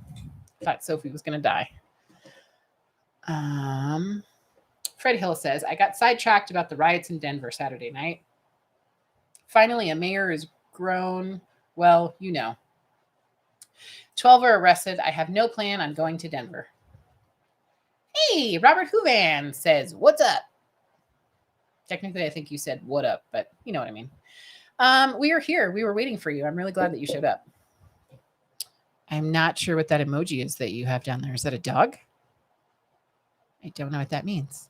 I thought Sophie was going to die. Fred Hill says, I got sidetracked about the riots in Denver Saturday night. Finally, a mayor is grown. Well, you know. 12 are arrested. I have no plan on going to Denver. Hey, Robert Hoovan says, what's up? Technically, I think you said what up, but you know what I mean. We are here. We were waiting for you. I'm really glad that you showed up. I'm not sure what that emoji is that you have down there. Is that a dog? I don't know what that means.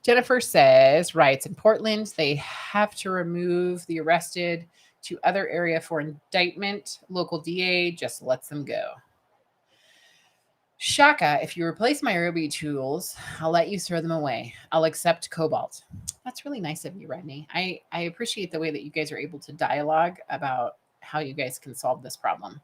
Jennifer says, riots in Portland. They have to remove the arrested to other area for indictment. Local DA just lets them go. Shaka, if you replace my Ruby tools, I'll let you throw them away. I'll accept cobalt. That's really nice of you, Rodney. I appreciate the way that you guys are able to dialogue about how you guys can solve this problem.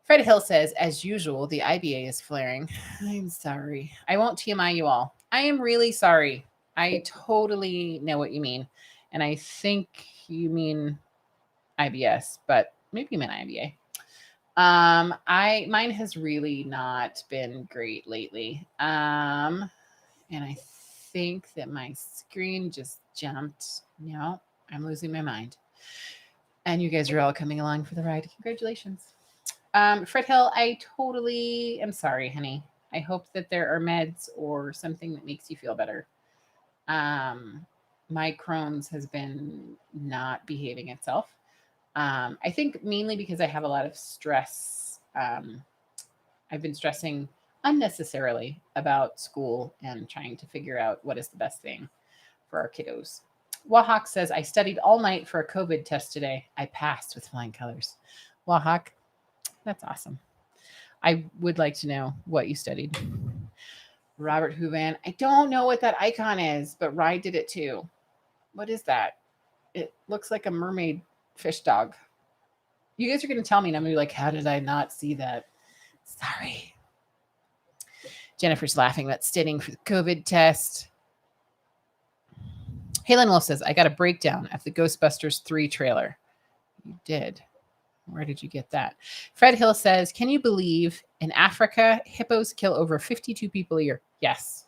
Fred Hill says, as usual, the IBA is flaring. I'm sorry. I won't TMI you all. I am really sorry. I totally know what you mean. And I think you mean IBS, but maybe you meant IBA. Mine has really not been great lately. And I think that my screen just jumped. No, I'm losing my mind. And you guys are all coming along for the ride. Congratulations. Fred Hill, I totally am sorry, honey. I hope that there are meds or something that makes you feel better. My Crohn's has been not behaving itself. I think mainly because I have a lot of stress. I've been stressing unnecessarily about school and trying to figure out what is the best thing for our kiddos. Wahawk says, I studied all night for a COVID test today. I passed with flying colors. Wahawk, that's awesome. I would like to know what you studied. Robert Hoovan, I don't know what that icon is, but Rye did it too. What is that? It looks like a mermaid fish dog. You guys are going to tell me, and I'm going to be like, how did I not see that? Sorry. Jennifer's laughing about studying for the COVID test. Halen Wolf says, I got a breakdown of the Ghostbusters 3 trailer. You did. Where did you get that? Fred Hill says, can you believe in Africa, hippos kill over 52 people a year? Yes.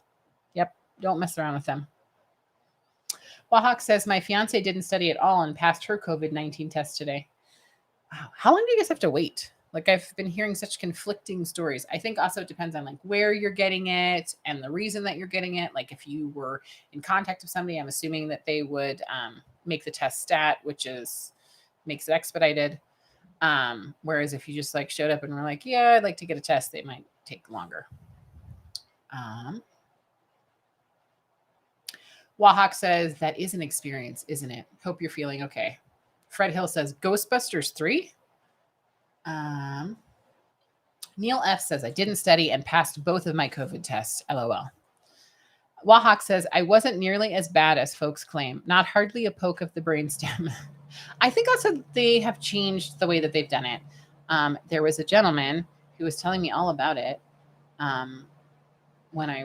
Yep. Don't mess around with them. Wahawk says, my fiance didn't study at all and passed her COVID-19 test today. Wow. How long do you guys have to wait? Like, I've been hearing such conflicting stories. I think also it depends on like where you're getting it and the reason that you're getting it. Like if you were in contact with somebody, I'm assuming that they would make the test stat, which makes it expedited. Whereas if you just like showed up and were like, yeah, I'd like to get a test, they might take longer. Wahawk says, that is an experience, isn't it? Hope you're feeling okay. Fred Hill says, Ghostbusters 3? Neil F says, I didn't study and passed both of my COVID tests. LOL. Wahawk says, I wasn't nearly as bad as folks claim. Not hardly a poke of the brainstem. I think also they have changed the way that they've done it. There was a gentleman who was telling me all about it when I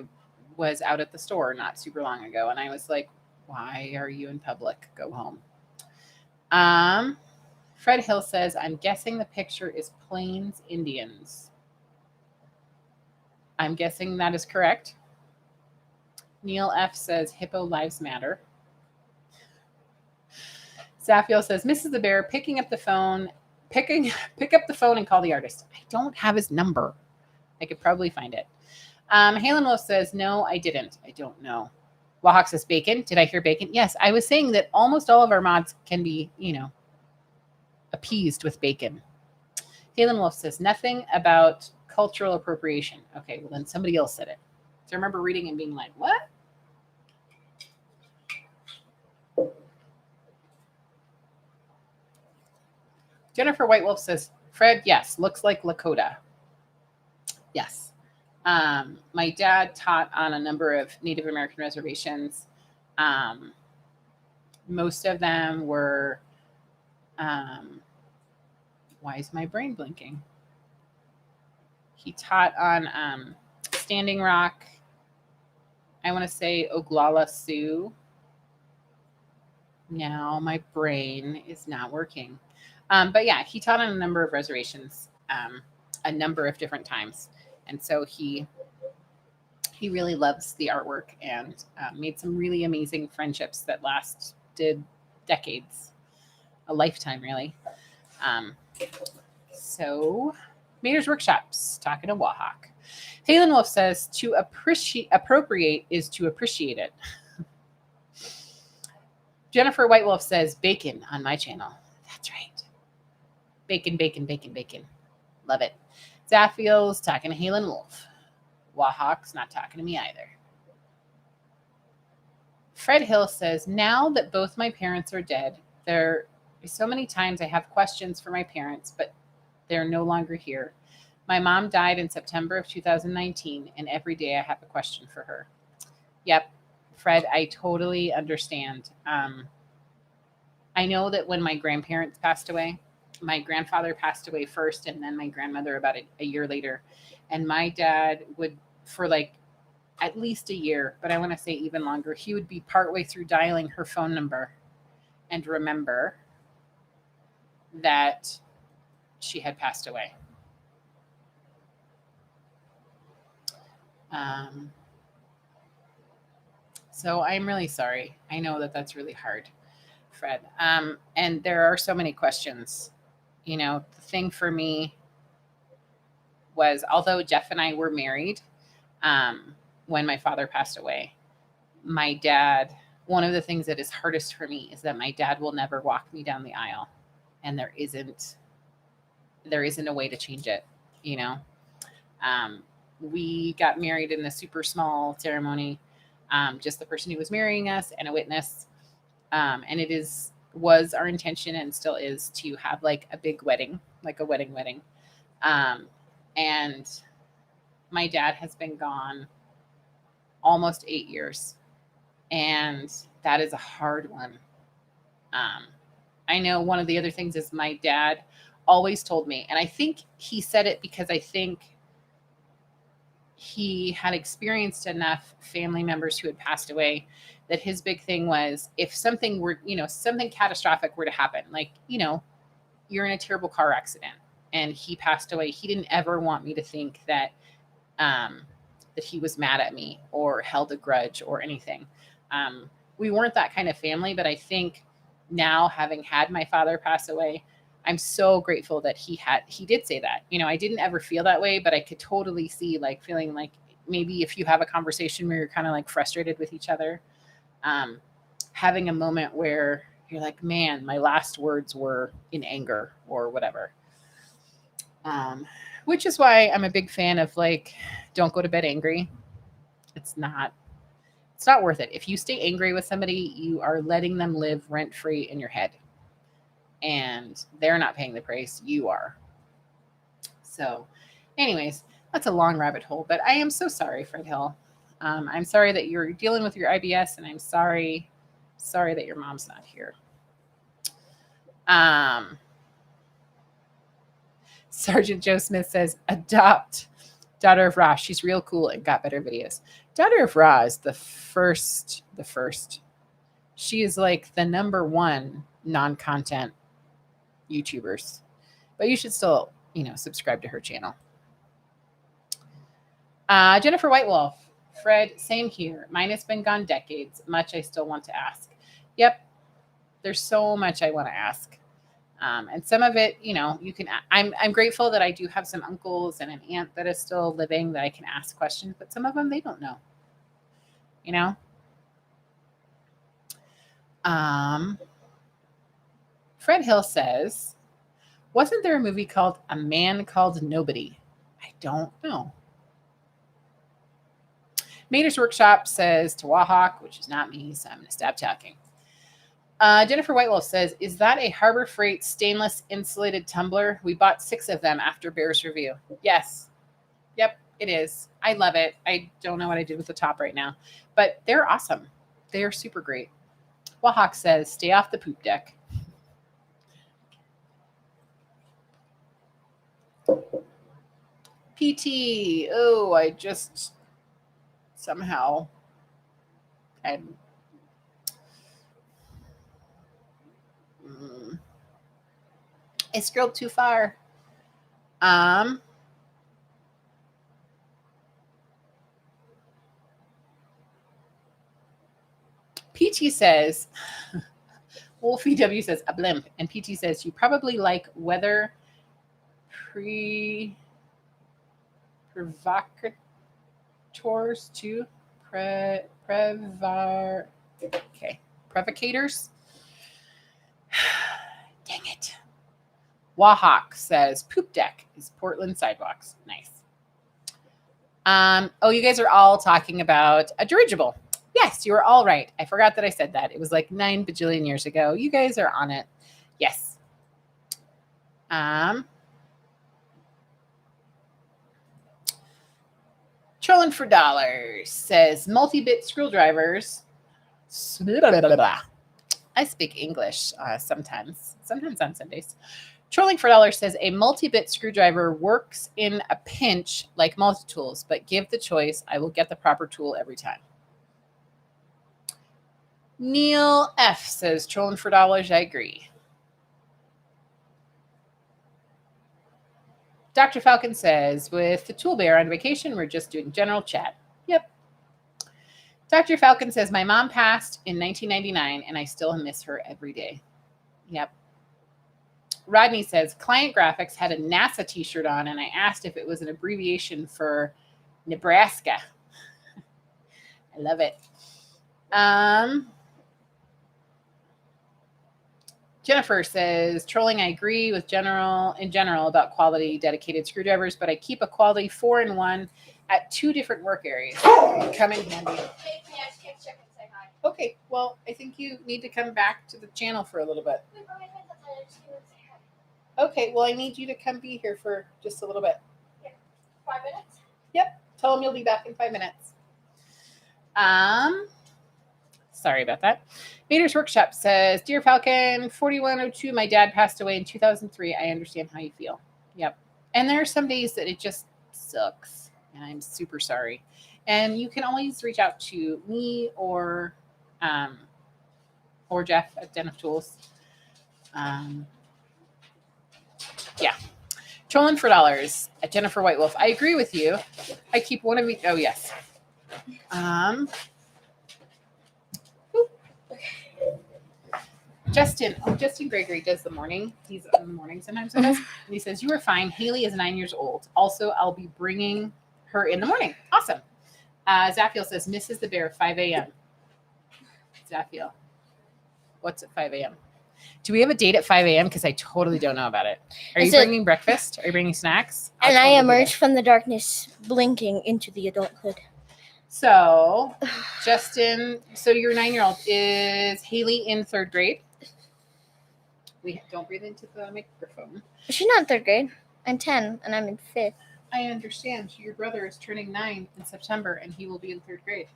was out at the store not super long ago. And I was like, why are you in public? Go home. Fred Hill says, I'm guessing the picture is Plains Indians. I'm guessing that is correct. Neil F says, Hippo Lives Matter. Zafiel says, Mrs. DaBear, pick up the phone and call the artist. I don't have his number. I could probably find it. Halen Wolf says, no, I didn't. I don't know. Wahawk says, bacon. Did I hear bacon? Yes, I was saying that almost all of our mods can be, appeased with bacon. Halen Wolf says, nothing about cultural appropriation. Okay, well then somebody else said it. So I remember reading and being like, what? Jennifer White Wolf says, Fred, yes, looks like Lakota. Yes. My dad taught on a number of Native American reservations. Most of them were, why is my brain blinking? He taught on Standing Rock. I want to say Oglala Sioux. Now my brain is not working. But yeah, he taught on a number of reservations, a number of different times. And so he really loves the artwork and made some really amazing friendships that lasted decades, a lifetime, really. So Mater's Workshops, talking to Wahawk. Halen Wolf says to appropriate is to appreciate it. Jennifer White Wolf says bacon on my channel. That's right. Bacon, bacon, bacon, bacon. Love it. Zaffiel's talking to Halen Wolf. Wahawk's not talking to me either. Fred Hill says, now that both my parents are dead, there are so many times I have questions for my parents, but they're no longer here. My mom died in September of 2019, and every day I have a question for her. Yep, Fred, I totally understand. I know that when my grandparents passed away, my grandfather passed away first, and then my grandmother about a year later. And my dad would, for like at least a year, but I want to say even longer, he would be partway through dialing her phone number and remember that she had passed away. So I'm really sorry. I know that that's really hard, Fred. And there are so many questions. You know, the thing for me was, although Jeff and I were married when my father passed away, my dad, one of the things that is hardest for me is that my dad will never walk me down the aisle, and there isn't a way to change it. You know, we got married in a super small ceremony, just the person who was marrying us and a witness. And it was our intention and still is to have like a big wedding, like a wedding. And my dad has been gone almost 8 years, and that is a hard one. I know one of the other things is my dad always told me, and I think he said it because I think he had experienced enough family members who had passed away, that his big thing was, if something were, something catastrophic were to happen, like, you're in a terrible car accident and he passed away, he didn't ever want me to think that that he was mad at me or held a grudge or anything. We weren't that kind of family, but I think now, having had my father pass away, I'm so grateful that he did say that. I didn't ever feel that way, but I could totally see, like, feeling like maybe if you have a conversation where you're kind of like frustrated with each other, having a moment where you're like, man, my last words were in anger or whatever. Which is why I'm a big fan of, like, don't go to bed angry. It's not worth it. If you stay angry with somebody, you are letting them live rent-free in your head. And they're not paying the price, you are. So anyways, that's a long rabbit hole, but I am so sorry, Fred Hill. I'm sorry that you're dealing with your IBS, and I'm sorry that your mom's not here. Sergeant Joe Smith says, adopt Daughter of Ra. She's real cool and got better videos. Daughter of Ra is the first. She is like the number one non-content YouTubers, but you should still, subscribe to her channel. Jennifer White Wolf. Fred, same here. Mine has been gone decades. Much I still want to ask. Yep. There's so much I want to ask. And some of it, you can, I'm grateful that I do have some uncles and an aunt that is still living that I can ask questions, but some of them, they don't know, Fred Hill says, wasn't there a movie called A Man Called Nobody? I don't know. Mater's Workshop says to Wahawk, which is not me, so I'm going to stop talking. Jennifer Whitewolf says, is that a Harbor Freight stainless insulated tumbler? We bought 6 of them after Bear's review. Yes. Yep, it is. I love it. I don't know what I did with the top right now, but they're awesome. They are super great. Wahawk says, stay off the poop deck. PT. Oh, I just somehow I scrolled too far. PT says, Wolfie W says, a blimp. And PT says, you probably like weather provocateurs too. Provocators. Dang it. Wahawk says poop deck is Portland sidewalks. Nice. You guys are all talking about a dirigible. Yes, you were all right. I forgot that I said that. It was like 9 bajillion years ago. You guys are on it. Yes. Trolling for dollars says multi-bit screwdrivers. I speak English sometimes on Sundays. Trolling for dollars says a multi-bit screwdriver works in a pinch like multi-tools, but give the choice. I will get the proper tool every time. Neil F says trolling for dollars. I agree. Dr. Falcon says, with the tool bear on vacation, we're just doing general chat. Yep. Dr. Falcon says, my mom passed in 1999, and I still miss her every day. Yep. Rodney says, Client Graphics had a NASA t-shirt on, and I asked if it was an abbreviation for Nebraska. I love it. Jennifer says, trolling, I agree with in general about quality dedicated screwdrivers, but I keep a quality 4-in-1 at 2 different work areas. Come in handy. Okay, well, I think you need to come back to the channel for a little bit. Okay, well, I need you to come be here for just a little bit. 5 minutes? Yep, tell them you'll be back in 5 minutes. Sorry about that. Vader's Workshop says, Dear Falcon, 4102, my dad passed away in 2003. I understand how you feel. Yep. And there are some days that it just sucks, and I'm super sorry. And you can always reach out to me or Jeff at Den of Tools. Yeah. Trolling for dollars at Jennifer White Wolf. I agree with you. I keep one of each. Oh, yes. Justin Gregory does the morning. He's on the morning sometimes with us. And he says, you are fine. Haley is 9 years old. Also, I'll be bringing her in the morning. Awesome. Zaphiel says, Mrs. DaBear, 5 a.m. Zaphiel. What's at 5 a.m.? Do we have a date at 5 a.m.? Because I totally don't know about it. Are you bringing breakfast? Are you bringing snacks? And I emerge from the darkness, blinking into the adulthood. So, Justin, so your 9-year-old, is Haley in 3rd grade? We don't breathe into the microphone. She's not in 3rd grade. I'm 10, and I'm in 5th. I understand. Your brother is turning 9 in September, and he will be in 3rd grade.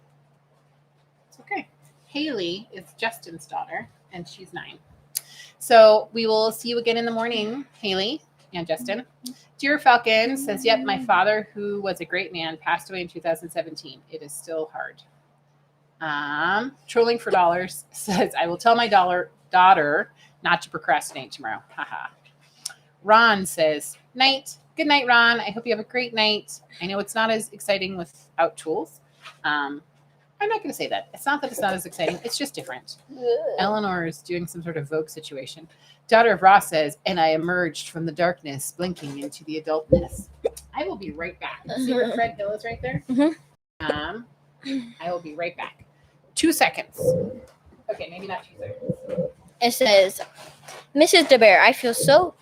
It's okay. Haley is Justin's daughter, and she's 9. So we will see you again in the morning, Haley and Justin. Dear Falcon says, yep, my father, who was a great man, passed away in 2017. It is still hard. Trolling for dollars says, I will tell my daughter not to procrastinate tomorrow. Haha. Ron says, night. Good night, Ron. I hope you have a great night. I know it's not as exciting without tools. I'm not going to say that. It's not that it's not as exciting. It's just different. Eleanor is doing some sort of Vogue situation. Daughter of Ross says, and I emerged from the darkness, blinking into the adultness. I will be right back. See where Fred Hill is right there? I will be right back. 2 seconds. Okay, maybe not 2 seconds. It says, Mrs. DaBear, I feel so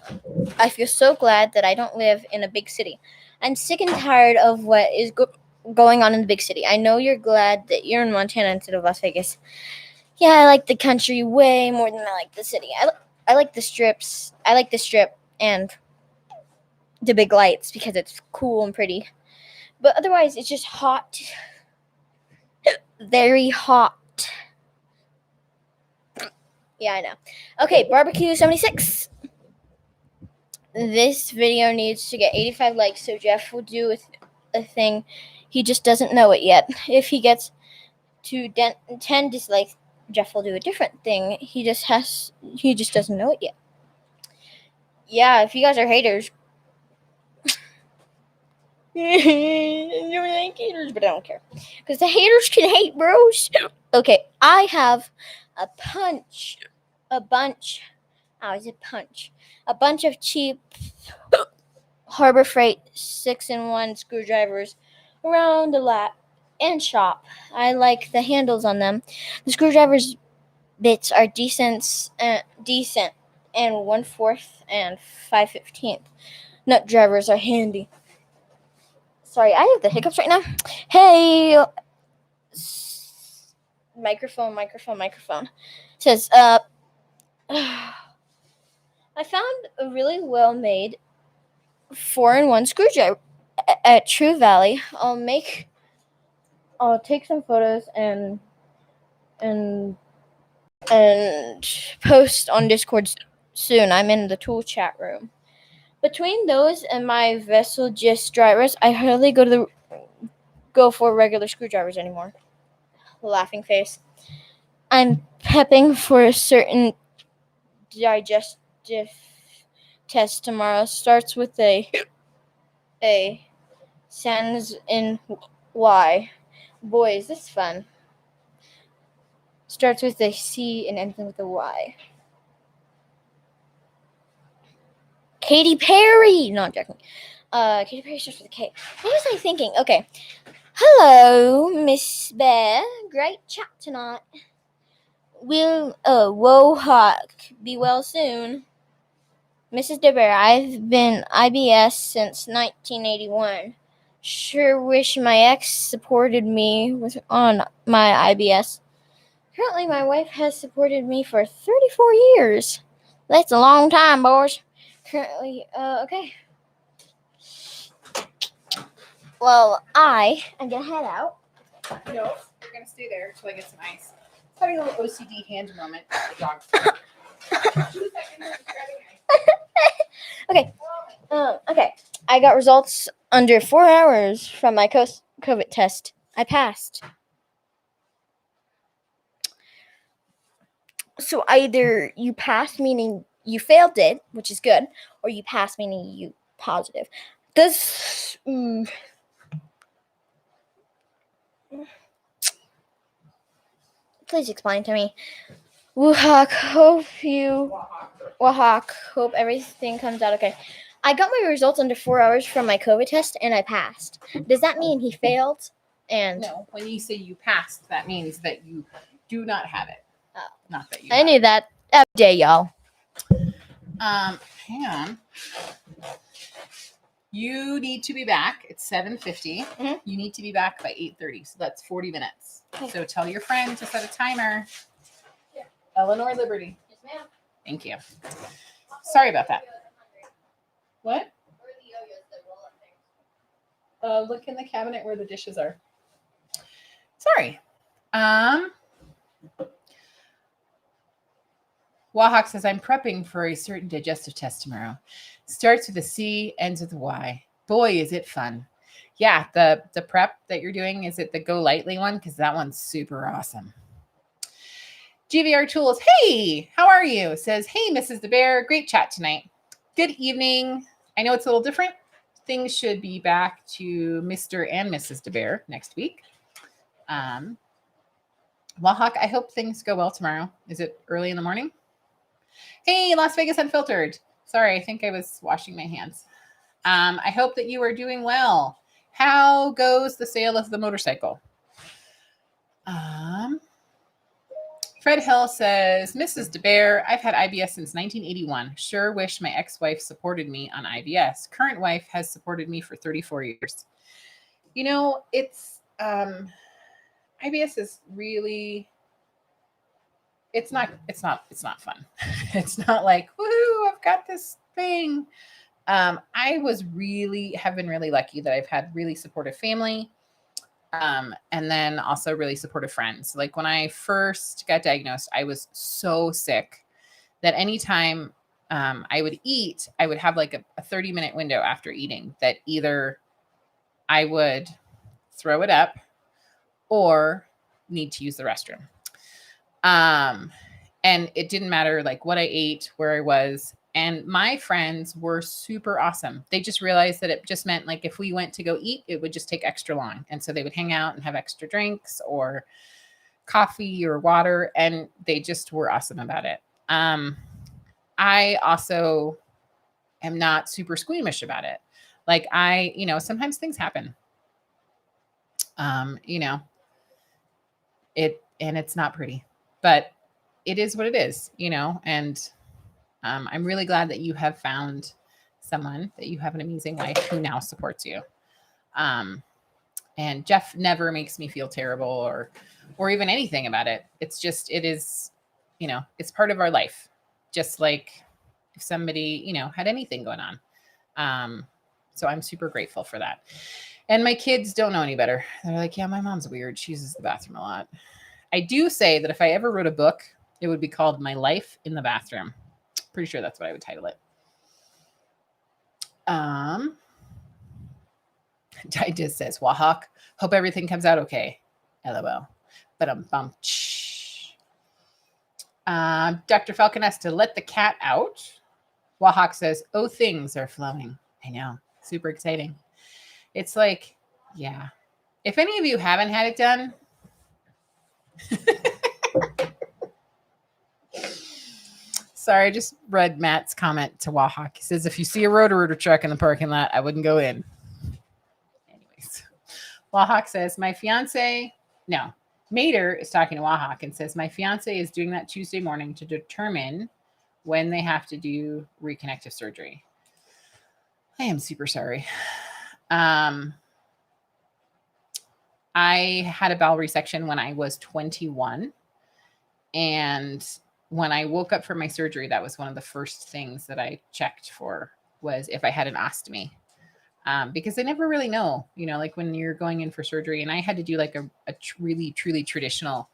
glad that I don't live in a big city. I'm sick and tired of what is going on in the big city. I know you're glad that you're in Montana instead of Las Vegas. Yeah, I like the country way more than I like the city. I like the strips. I like the strip and the big lights because it's cool and pretty. But otherwise, it's just hot. Very hot. Yeah, I know. Okay, barbecue 76. This video needs to get 85 likes, so Jeff will do a thing. He just doesn't know it yet. If he gets to 10 dislikes, Jeff will do a different thing. He just doesn't know it yet. Yeah, if you guys are haters. You like haters, but I don't care. Because the haters can hate, bros. Okay, I have a bunch of cheap Harbor Freight 6-in-1 screwdrivers around the lap and shop. I like the handles on them. The screwdrivers bits are decent and 1/4 and 5/15. Nut drivers are handy. Sorry, I have the hiccups right now. Hey, microphone. Says, I found a really well-made 4-in-1 screwdriver at True Valley. I'll take some photos and post on Discord soon. I'm in the tool chat room. Between those and my vessel gist drivers, I hardly go for regular screwdrivers anymore. Laughing face. I'm prepping for a certain digestive test tomorrow. Starts with a sans in Y. Boy, is this fun. Starts with a C and ends with a Y. Katy Perry! No, I'm joking. Katy Perry starts with a K. What was I thinking? Okay. Hello, Miss Bear. Great chat tonight. Whoa, Hawk. Be well soon. Mrs DaBear, I've been IBS since 1981. Sure wish my ex supported me on my IBS. Currently, my wife has supported me for 34 years. That's a long time, boys. Currently, okay. Well, I'm gonna head out. No, you're gonna stay there until I get some ice. It's having a little OCD hand moment. The dog. 2 seconds. Okay. Okay. I got results under 4 hours from my COVID test. I passed. So either you passed, meaning you failed it, which is good, or you passed, meaning you positive. Please explain to me. Wahak, hope everything comes out okay. I got my results under 4 hours from my COVID test, and I passed. Does that mean he failed? And No, when you say you passed, that means that you do not have it. Oh. Not that you. I knew that every day, y'all. Hang on. You need to be back. It's 7:50. Mm-hmm. You need to be back by 8:30. So that's 40 minutes. Okay. So tell your friend to set a timer. Yeah. Eleanor Liberty. Yes, ma'am. Thank you. Sorry about that. What? Where are the yo-yos that roll up things? Look in the cabinet where the dishes are. Sorry. Wahawk says, I'm prepping for a certain digestive test tomorrow. Starts with a C, ends with a Y. Boy, is it fun. Yeah, the prep that you're doing, is it the Go Lightly one? Because that one's super awesome. GVR Tools, hey, how are you? Says, hey, Mrs. DaBear, great chat tonight. Good evening. I know it's a little different. Things should be back to Mr. and Mrs. DaBear next week. Wahawk, I hope things go well tomorrow. Is it early in the morning? Hey, Las Vegas Unfiltered. Sorry, I think I was washing my hands. I hope that you are doing well. How goes the sale of the motorcycle? Fred Hill says, Mrs. DaBear, I've had IBS since 1981. Sure wish my ex-wife supported me on IBS. Current wife has supported me for 34 years. You know, it's IBS is really, it's not fun. It's not like, woohoo, I've got this thing. I have been really lucky that I've had really supportive family. And then also really supportive friends. Like when I first got diagnosed, I was so sick that anytime I would eat, I would have like a 30-minute window after eating that either I would throw it up or need to use the restroom. And it didn't matter like what I ate, where I was. And my friends were super awesome. They just realized that it just meant like if we went to go eat, it would just take extra long. And so they would hang out and have extra drinks or coffee or water. And they just were awesome about it. I also am not super squeamish about it. Like sometimes things happen. It's not pretty, but it is what it is, and I'm really glad that you have found someone, that you have an amazing wife who now supports you. And Jeff never makes me feel terrible or even anything about it. It's just, it is, it's part of our life. Just like if somebody, had anything going on. So I'm super grateful for that. And my kids don't know any better. They're like, yeah, my mom's weird. She uses the bathroom a lot. I do say that if I ever wrote a book, it would be called My Life in the Bathroom. Pretty sure that's what I would title it. Digest says, Wahawk, hope everything comes out okay. LOL. But Dr. Falcon has to let the cat out. Wahawk says, oh, things are flowing. I know. Super exciting. It's like, yeah. If any of you haven't had it done, sorry, I just read Matt's comment to Wahawk. He says, if you see a rotor truck in the parking lot, I wouldn't go in. Anyways, Wahawk says, Mater is talking to Wahawk and says, my fiance is doing that Tuesday morning to determine when they have to do reconnective surgery. I am super sorry. I had a bowel resection when I was 21. And when I woke up from my surgery, that was one of the first things that I checked for, was if I had an ostomy. Because they never really know, like when you're going in for surgery. And I had to do like a really, truly traditional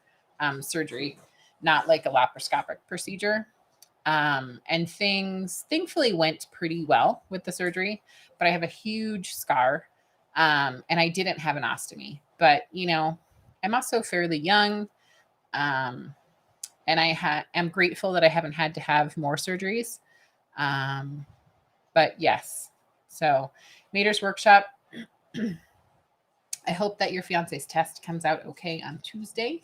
surgery, not like a laparoscopic procedure. And things thankfully went pretty well with the surgery, but I have a huge scar. And I didn't have an ostomy, but I'm also fairly young. And I'm grateful that I haven't had to have more surgeries. But yes, so Mater's workshop. I hope that your fiance's test comes out okay on Tuesday.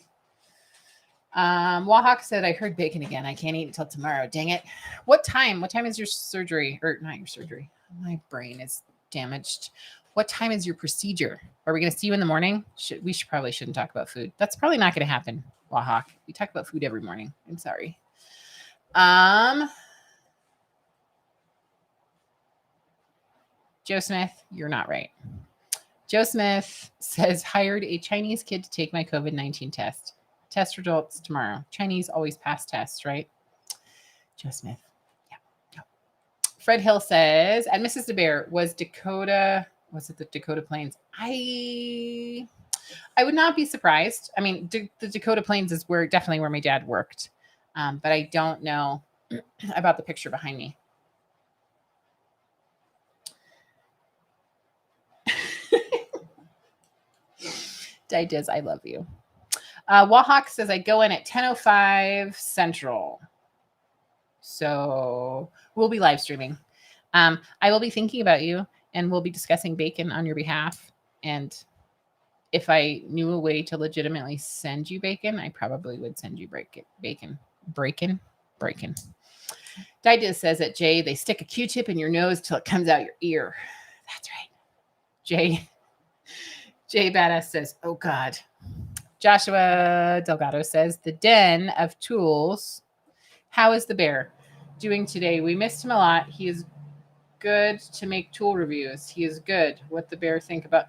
Wahawk said, I heard bacon again. I can't eat until tomorrow. Dang it. What time is your surgery? Or not your surgery. My brain is damaged. What time is your procedure? Are we going to see you in the morning? We probably shouldn't talk about food. That's probably not going to happen, Wahawk. We talk about food every morning. I'm sorry. Joe Smith, you're not right. Joe Smith says, hired a Chinese kid to take my COVID-19 test. Test results tomorrow. Chinese always pass tests, right? Joe Smith. Yeah. Fred Hill says, at Mrs DaBear, was it the Dakota Plains? I would not be surprised. I mean, the Dakota Plains is definitely where my dad worked. But I don't know about the picture behind me. Didiz, I love you. Wahawk says, I go in at 10:05 Central. So we'll be live streaming. I will be thinking about you, and we'll be discussing bacon on your behalf. And if I knew a way to legitimately send you bacon, I probably would send you bacon. Didiz says that, Jay, they stick a Q-tip in your nose till it comes out your ear. That's right. Jay Badass says, oh, God. Joshua Delgado says, the den of tools. How is the bear doing today? We missed him a lot. He is good to make tool reviews. He is good. What the bear think about?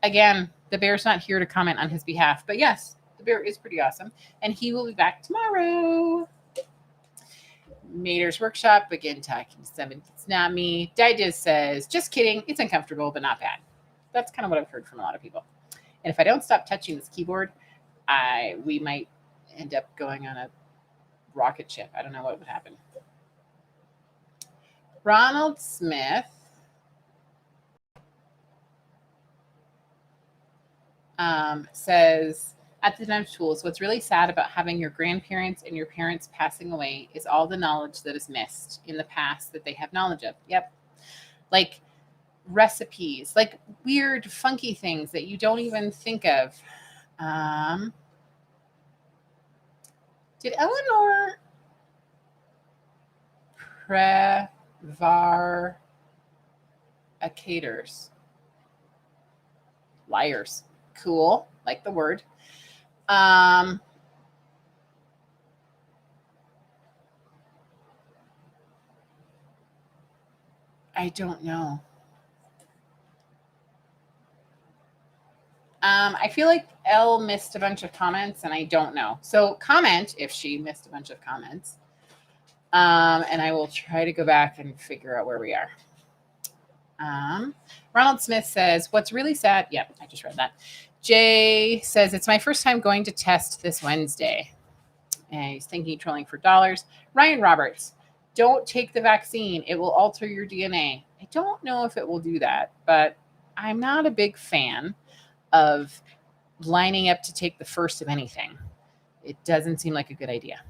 Again, the bear's not here to comment on his behalf. But yes, the bear is pretty awesome. And he will be back tomorrow. Mater's workshop, again, talking to 7. It's not me. Didiz says, just kidding. It's uncomfortable, but not bad. That's kind of what I've heard from a lot of people. And if I don't stop touching this keyboard, we might end up going on a rocket ship. I don't know what would happen. Ronald Smith says, at the Den of Tools, what's really sad about having your grandparents and your parents passing away is all the knowledge that is missed in the past that they have knowledge of. Yep. Like recipes, like weird, funky things that you don't even think of. Did Eleanor Varicators. Liars. Cool. Like the word. I don't know. I feel like Elle missed a bunch of comments and I don't know. So comment if she missed a bunch of comments. And I will try to go back and figure out where we are. Ronald Smith says, what's really sad. Yep, I just read that. Jay says, it's my first time going to test this Wednesday. And he's thinking trolling for dollars. Ryan Roberts, don't take the vaccine. It will alter your DNA. I don't know if it will do that, but I'm not a big fan of lining up to take the first of anything. It doesn't seem like a good idea.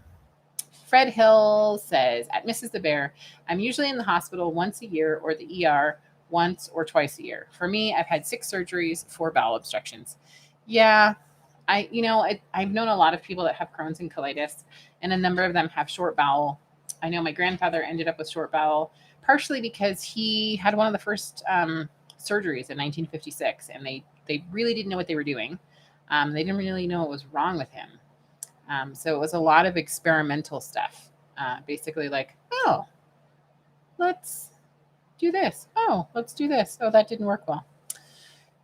Fred Hill says, at Mrs DaBear, I'm usually in the hospital once a year or the ER once or twice a year. For me, I've had 6 surgeries, 4 bowel obstructions. Yeah, I've known a lot of people that have Crohn's and colitis, and a number of them have short bowel. I know my grandfather ended up with short bowel, partially because he had one of the first surgeries in 1956, and they really didn't know what they were doing. They didn't really know what was wrong with him. So it was a lot of experimental stuff. Basically like, oh, let's do this. Oh, let's do this. Oh, that didn't work well.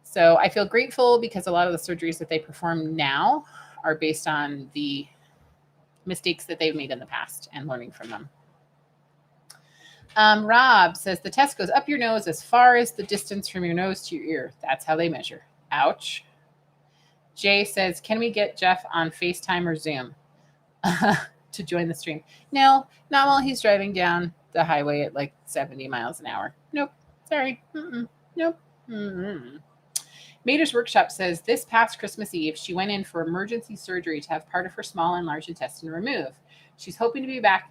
So I feel grateful because a lot of the surgeries that they perform now are based on the mistakes that they've made in the past and learning from them. Rob says, the test goes up your nose as far as the distance from your nose to your ear. That's how they measure. Ouch. Jay says, can we get Jeff on FaceTime or Zoom to join the stream? No, not while he's driving down the highway at like 70 miles an hour. Nope. Sorry. Nope. Mater's Workshop says, this past Christmas Eve, she went in for emergency surgery to have part of her small and large intestine removed. She's hoping to be back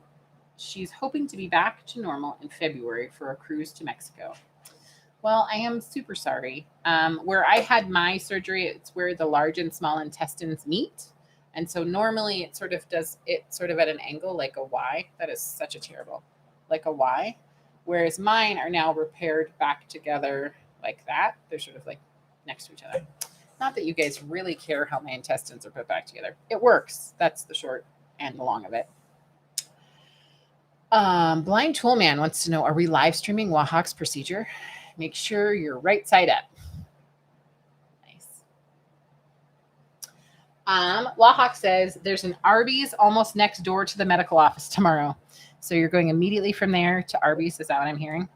to normal in February for a cruise to Mexico. Well, I am super sorry. Where I had my surgery, it's where the large and small intestines meet. And so normally it sort of does it sort of at an angle like a Y. That is such a terrible, like a Y. Whereas mine are now repaired back together like that. They're sort of like next to each other. Not that you guys really care how my intestines are put back together. It works. That's the short and the long of it. Blind Toolman wants to know, are we live streaming Wahawk's procedure? Make sure you're right side up. Nice. Wahawk says there's an Arby's almost next door to the medical office tomorrow. So you're going immediately from there to Arby's. Is that what I'm hearing?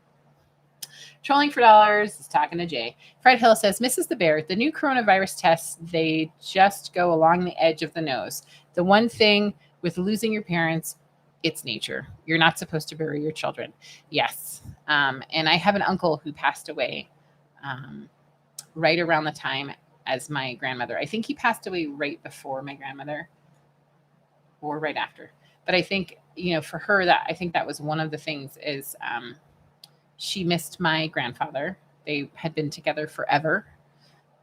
Trolling for dollars is talking to Jay. Fred Hill says, Mrs. DaBear, the new coronavirus tests, they just go along the edge of the nose. The one thing with losing your parents, it's nature. You're not supposed to bury your children. Yes. And I have an uncle who passed away right around the time as my grandmother. I think he passed away right before my grandmother or right after. But I think, for her, that I think that was one of the things is she missed my grandfather. They had been together forever.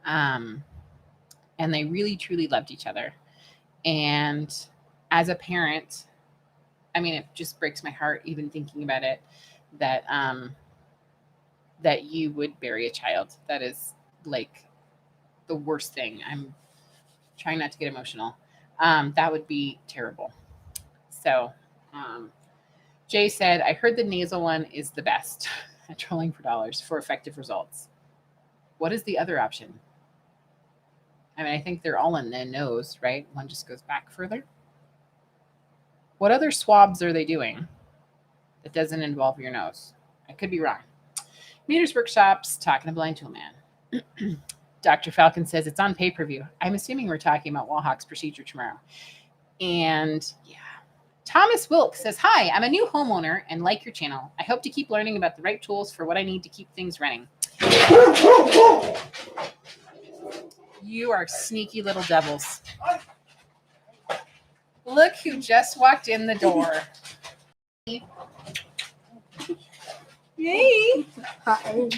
And they really, truly loved each other. And as a parent, it just breaks my heart even thinking about it, that that you would bury a child. That is like the worst thing. I'm trying not to get emotional. That would be terrible. So Jay said, I heard the nasal one is the best at Trolling for Dollars for effective results. What is the other option? I think they're all in the nose, right? One just goes back further. What other swabs are they doing that doesn't involve your nose? I could be wrong. Meters Workshops, talking to Blind Toolman. Dr. Falcon says it's on pay-per-view. I'm assuming we're talking about Wahawk's procedure tomorrow. And yeah. Thomas Wilkes says, hi, I'm a new homeowner and like your channel. I hope to keep learning about the right tools for what I need to keep things running. You are sneaky little devils. Look who just walked in the door. Yay! Hi.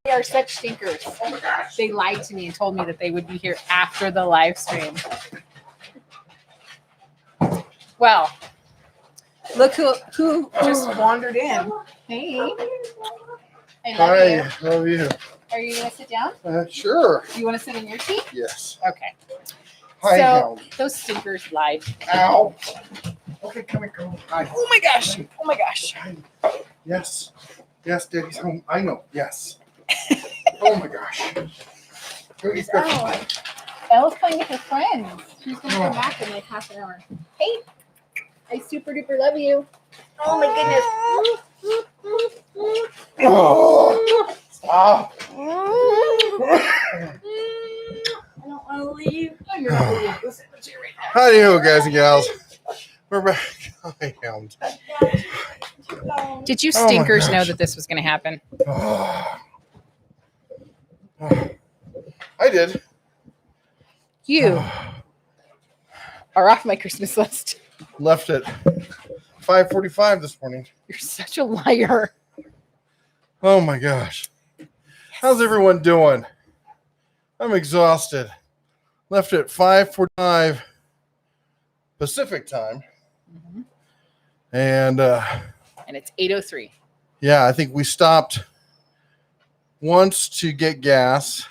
They are such stinkers. Oh my gosh. They lied to me and told me that they would be here after the live stream. Well, Look who just wandered in. Hey. I love Hi, you. how are you? Are you gonna sit down? Sure. Do you want to sit in your seat? Yes. Okay. Hi, So Hound. those stinkers lied. Ow. Okay, come here, come. Hi. Oh my gosh. Oh my gosh. Hi. Yes. Yes, Daddy's home. I know. Yes. Oh my gosh. Where's Elle? Elle's playing with her friends. She's gonna come back in like half an hour. Hey. I super duper love you. Oh my goodness. Oh. Stop. I don't want to leave. Oh, you're not leaving. Go sit in the chair right now. How do you, guys and gals? We're back. Hi, Hound. Did you Oh my stinkers know gosh. that this was gonna happen? Oh. I did. You are off my Christmas list. Left at 5:45 this morning. You're such a liar. Oh my gosh. How's everyone doing? I'm exhausted. Left at 5:45 Pacific time. And And it's 8:03. yeah, I think we stopped once to get gas.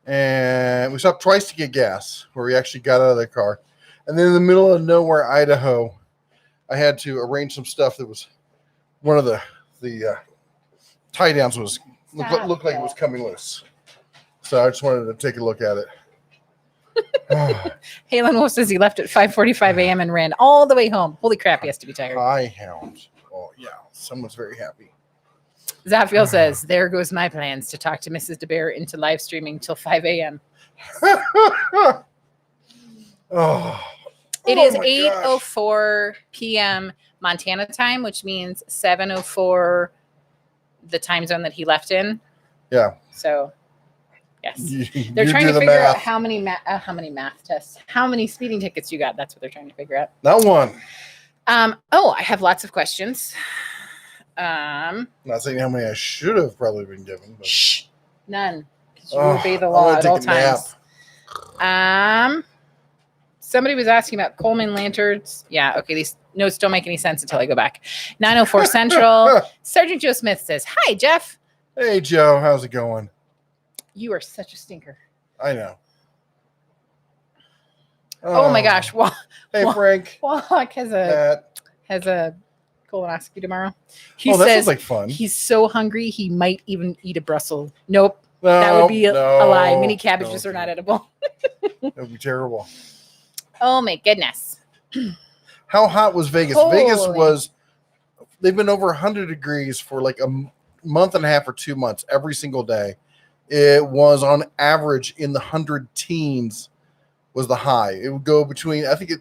And we stopped twice to get gas, where we actually got out of the car. And then in the middle of nowhere, Idaho, I had to arrange some stuff that was one of the tie downs was looked like it was coming loose. So I just wanted to take a look at it. Halen Wolf says he left at 5:45 a.m. and ran all the way home. Holy crap, he has to be tired. Hi, Hound. Oh, yeah. Someone's very happy. Zaphiel says, there goes my plans to talk to Mrs. DaBear into live streaming till 5 a.m. Oh. It Oh is my 8:04 p.m. Montana time, which means 7:04 the time zone that he left in. Yeah. So, yes. You They're trying do to the figure out math. how many math tests, how many speeding tickets you got. That's what they're trying to figure out. Not one. Oh, I have lots of questions. Not saying how many I should have probably been given. But. Shh, none. Because you Oh, obey the I'm law gonna at take all a nap. times. Somebody was asking about Coleman lanterns. Yeah, okay. These notes don't make any sense until I go back. 9:04 Central. Sergeant Joe Smith says, "Hi, Jeff. Hey, Joe. How's it going? You are such a stinker." I know. Oh my gosh, Hey, Frank. Walk has Matt. a colonoscopy tomorrow. He Oh, that says sounds like fun. he's so hungry he might even eat a Brussels. Nope, No, that would be a lie. Mini no, cabbages are not edible. That would be terrible. Oh my goodness. How hot was Vegas? Holy. Vegas was, they've been over 100 degrees for like a month and a half or 2 months every single day. It was on average in the 100 teens was the high. It would go between, I think it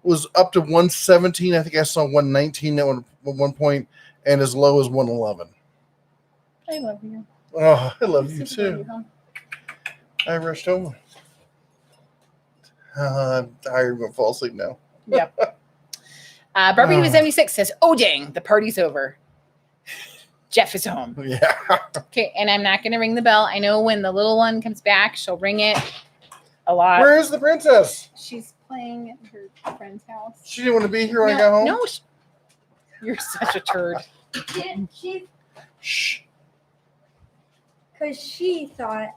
was up to 117. I think I saw 119 at one point, and as low as 111. I love you. Oh, I love you Super too. baby, huh? I rushed home. I'm tired. I'm going to fall asleep now. Yep. Barbie 76 says, "Oh dang, the party's over. Jeff is home." Yeah. Okay, and I'm not going to ring the bell. I know when the little one comes back, she'll ring it a lot. Where is the princess? She's playing at her friend's house. She didn't want to be here when I got home? No, you're such a turd. Shh. Because she thought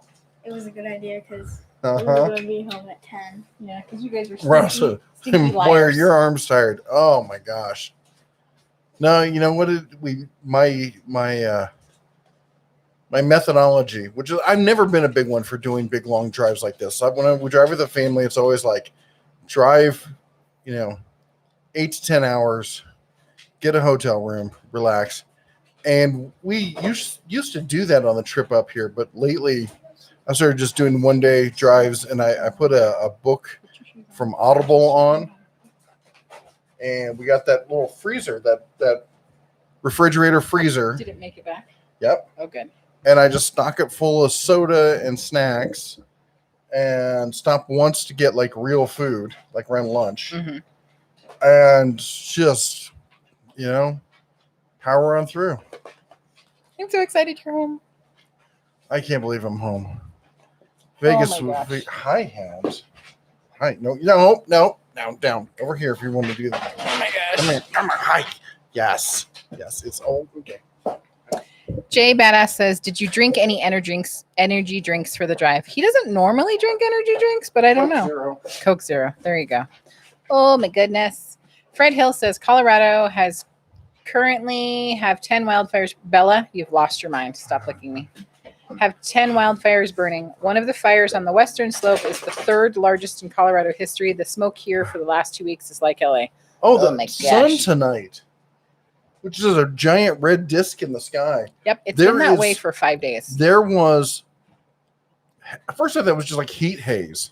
it was a good idea because we Uh-huh. were going to be home at 10. Yeah, because you guys were Russell, stinky boy, are liars. your arms tired? Oh my gosh. No, you know what? My methodology, which is I've never been a big one for doing big long drives like this. When I would drive with the family, it's always like drive, 8 to 10 hours, get a hotel room, relax. And we used to do that on the trip up here, but lately I started just doing one day drives, and I put a book from Audible on, and we got that little freezer, that refrigerator freezer. Did it make it back? Yep. Oh, good. And I just stock it full of soda and snacks and stop once to get like real food, like around lunch. Mm-hmm. And just, power on through. I'm so excited you're home. I can't believe I'm home. Vegas. Oh my gosh. Hi, Hounds. Hi. No, down. Over here if you want to do that. Oh my Come here. Come on. Hi. Yes. Yes. It's all okay. Jay Badass says, "Did you drink any energy drinks for the drive?" He doesn't normally drink energy drinks, but I don't know. Zero. Coke Zero. There you go. Oh my goodness. Fred Hill says Colorado has currently have 10 wildfires. Bella, you've lost your mind. Stop licking me. Have 10 wildfires burning. One of the fires on the western slope is the third largest in Colorado history. The smoke here for the last 2 weeks is like LA. Oh, Oh the my sun gosh. tonight, which is a giant red disc in the sky. Yep, it's There been that is- way for 5 days. There was, at first I thought it was just like heat haze.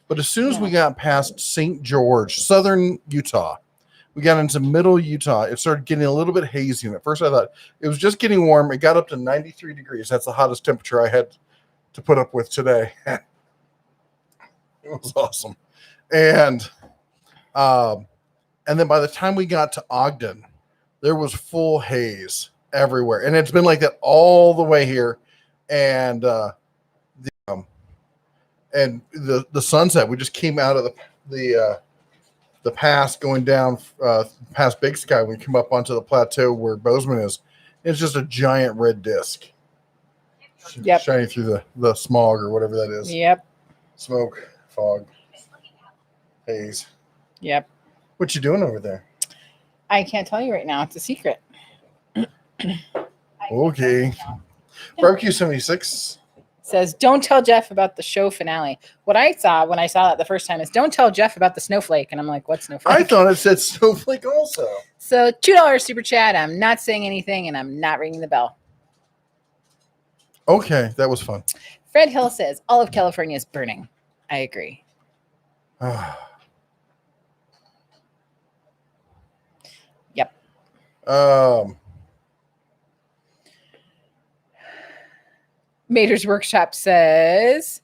But as soon as we got past St. George, southern Utah, we got into middle Utah, it started getting a little bit hazy. And at first I thought it was just getting warm. It got up to 93 degrees. That's the hottest temperature I had to put up with today. It was awesome. And then by the time we got to Ogden, there was full haze everywhere. And it's been like that all the way here. And the sunset, we just came out of the pass going down past Big Sky. We come up onto the plateau where Bozeman is. It's just a giant red disc. Yep. Shining through the smog or whatever that is. Yep. Smoke, fog, haze. Yep. What you doing over there? I can't tell you right now. It's a secret. Okay. Barbecue 76. Says, don't tell Jeff about the show finale. What I saw when I saw that the first time is, don't tell Jeff about the snowflake. And I'm like, what snowflake? I thought it said snowflake also. So $2 super chat. I'm not saying anything and I'm not ringing the bell. Okay, that was fun. Fred Hill says, all of California is burning. I agree. Yep. Mater's Workshop says,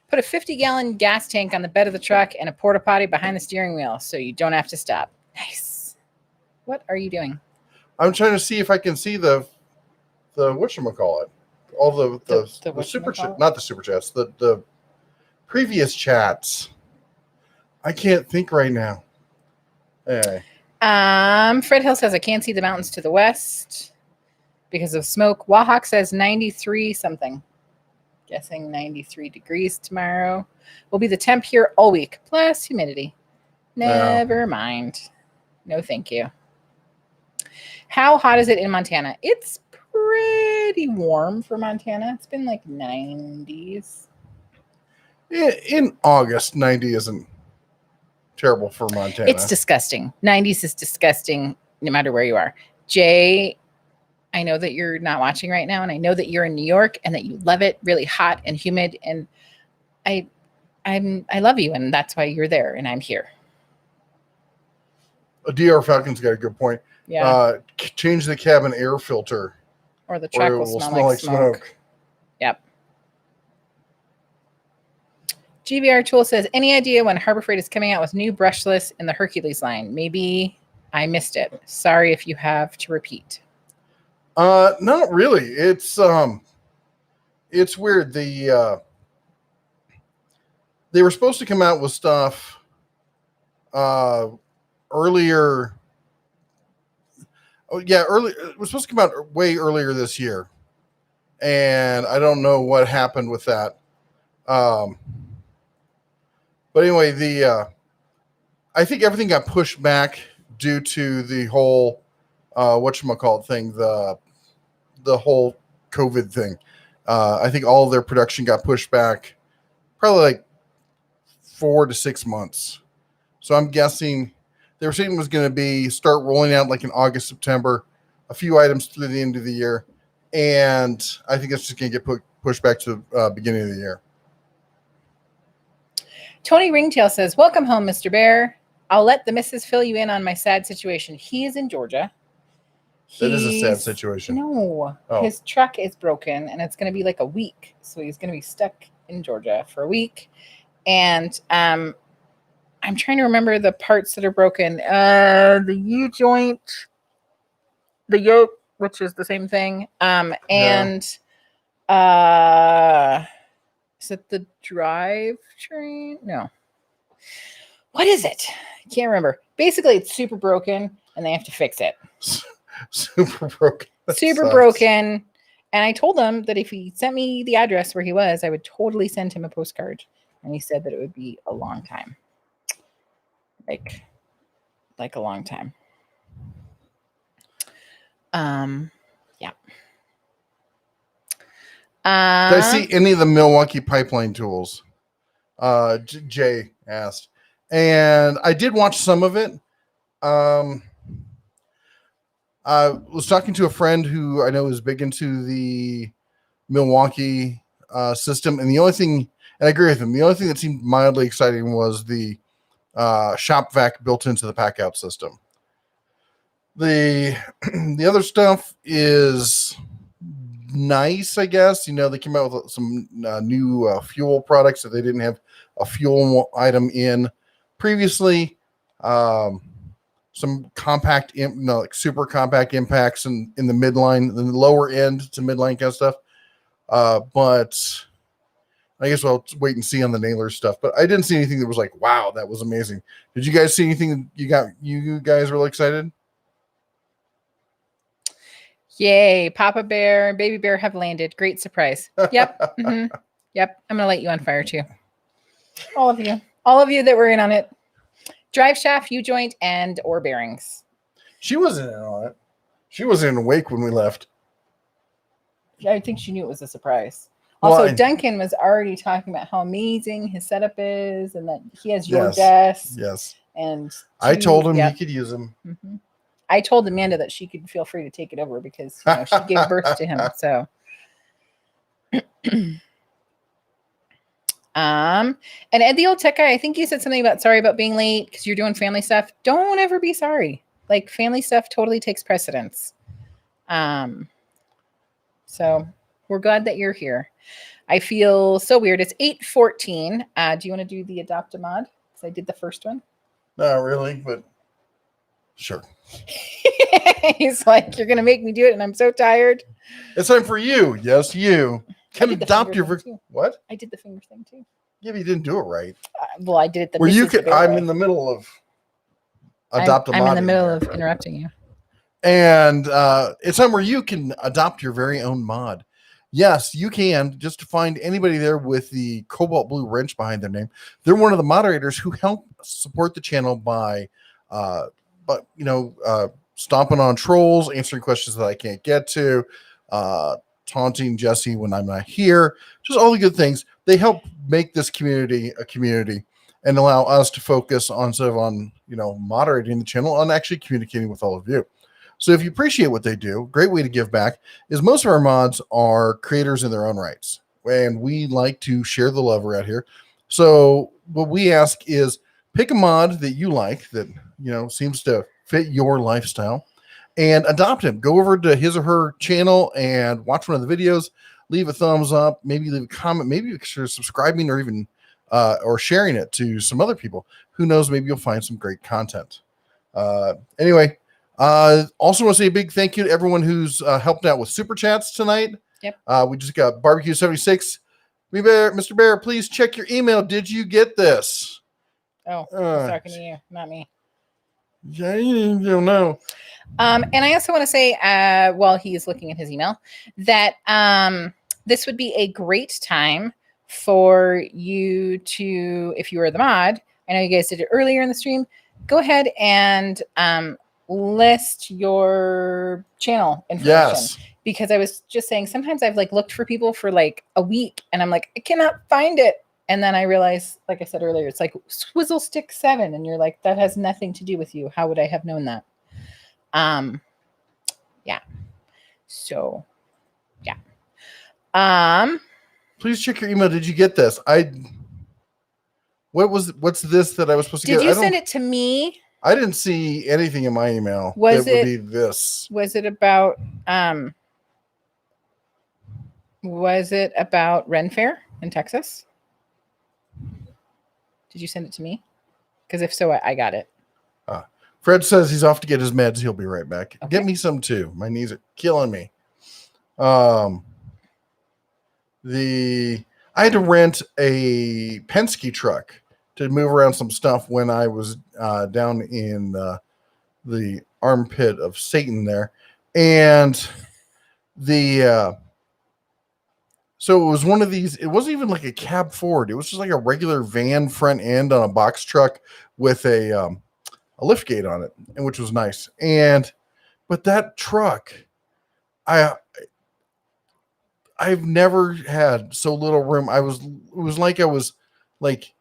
put a 50-gallon gas tank on the bed of the truck and a porta potty behind the steering wheel so you don't have to stop. Nice. What are you doing? I'm trying to see if I can see the whatchamacallit. All the super chat, not the super chats, the previous chats. I can't think right now. Anyway. Fred Hill says, I can't see the mountains to the west because of smoke. Wahawk says 93 something. Guessing 93 degrees tomorrow. Will be the temp here all week, plus humidity. Never mind. No, thank you. How hot is it in Montana? It's pretty warm for Montana. It's been like 90s. In August, 90 isn't terrible for Montana. It's disgusting. 90s is disgusting no matter where you are. Jay, I know that you're not watching right now, and I know that you're in New York and that you love it really hot and humid. And I love you, and that's why you're there, and I'm here. DR Falcon's got a good point. Yeah. Change the cabin air filter, Or the truck or it will smell like smoke. Yep. GBR Tool says, any idea when Harbor Freight is coming out with new brushless in the Hercules line? Maybe I missed it. Sorry if you have to repeat. Not really. It's weird. They were supposed to come out with stuff earlier. Oh yeah, it was supposed to come out way earlier this year, and I don't know what happened with that. But anyway, I think everything got pushed back due to the whole whatchamacallit thing, the whole COVID thing. I think all of their production got pushed back probably like 4 to 6 months. So I'm guessing they were saying it was going to be start rolling out like in August, September, a few items through the end of the year. And I think it's just going to get pushed back to the beginning of the year. Tony Ringtail says, welcome home, Mr. Bear. I'll let the missus fill you in on my sad situation. He is in Georgia. That is a sad situation. No, Oh. His truck is broken, and it's going to be like a week. So he's going to be stuck in Georgia for a week. And I'm trying to remember the parts that are broken. The U-joint, the yoke, which is the same thing. And is it the drive train? No. What is it? I can't remember. Basically, it's super broken, and they have to fix it. Super broken. That Super sucks. broken. And I told him that if he sent me the address where he was, I would totally send him a postcard. And he said that it would be a long time. Like a long time. Yeah. Did I see any of the Milwaukee pipeline tools? Jay asked. And I did watch some of it. I was talking to a friend who I know is big into the Milwaukee system. And the only thing, and I agree with him, the only thing that seemed mildly exciting was the shop vac built into the pack out system. The other stuff is nice, I guess. You know, they came out with some new fuel products that they didn't have a fuel item in previously. Some compact, like super compact impacts in the midline, the lower end to midline kind of stuff. But I guess I'll wait and see on the nailer stuff. But I didn't see anything that was like, wow, that was amazing. Did you guys see anything you guys really excited? Yay, Papa Bear and Baby Bear have landed. Great surprise. Yep. Yep. I'm going to light you on fire too. All of you that were in on it. Drive shaft, U-joint, and or bearings. She wasn't in on it. She wasn't awake when we left. I think she knew it was a surprise. Well, Also, Duncan was already talking about how amazing his setup is and that he has your desk. Yes. And I told him he could use them. Mm-hmm. I told Amanda that she could feel free to take it over because she gave birth to him. So, and Ed the old tech guy, I think you said something about sorry about being late because you're doing family stuff. Don't ever be sorry. Like family stuff totally takes precedence. So we're glad that you're here. I feel so weird. It's 8:14. Do you want to do the adopt a mod? Because I did the first one. Not really, but sure. He's like, you're gonna make me do it, and I'm so tired. It's time for you. Yes, you can adopt your what? I did the finger thing too. Yeah, but you didn't do it right. Well, I did it. Where you could. I'm in the middle of adopt a mod. I'm in the middle of interrupting you. And it's time where you can adopt your very own mod. Yes, you can. Just to find anybody there with the cobalt blue wrench behind their name. They're one of the moderators who help support the channel by stomping on trolls, answering questions that I can't get to, taunting Jesse when I'm not here, just all the good things. They help make this community a community and allow us to focus on moderating the channel, on actually communicating with all of you. So if you appreciate what they do, great way to give back is most of our mods are creators in their own rights. And we like to share the love around here. So what we ask is pick a mod that you like that, seems to fit your lifestyle and adopt him. Go over to his or her channel and watch one of the videos, leave a thumbs up, maybe leave a comment, maybe you're subscribing or even or sharing it to some other people. Who knows, maybe you'll find some great content. Anyway, also want to say a big thank you to everyone who's helped out with super chats tonight. Yep. We just got Barbecue 76. Mr. Bear, please check your email. Did you get this? Oh, I was talking to you, not me. Yeah, you don't know. And I also want to say, while he's looking at his email, that this would be a great time for you to, if you were the mod, I know you guys did it earlier in the stream, go ahead and list your channel information. Yes. Because I was just saying, sometimes I've looked for people for a week and I'm like, I cannot find it. And then I realized, like I said earlier, it's like Swizzle Stick 7. And you're like, that has nothing to do with you. How would I have known that? Yeah. So, yeah. Please check your email. Did you get this? What's this that I was supposed to get? Did you send it to me? I didn't see anything in my email. Would be this? Was it about Ren Fair in Texas? Did you send it to me? Because if so, I got it. Fred says he's off to get his meds. He'll be right back. Okay. Get me some too. My knees are killing me. I had to rent a Penske truck to move around some stuff when I was down in the armpit of Satan there. And so it was one of these, it wasn't even like a cab Ford. It was just like a regular van front end on a box truck with a lift gate on it, and which was nice. But that truck, I've never had so little room. It was like I was like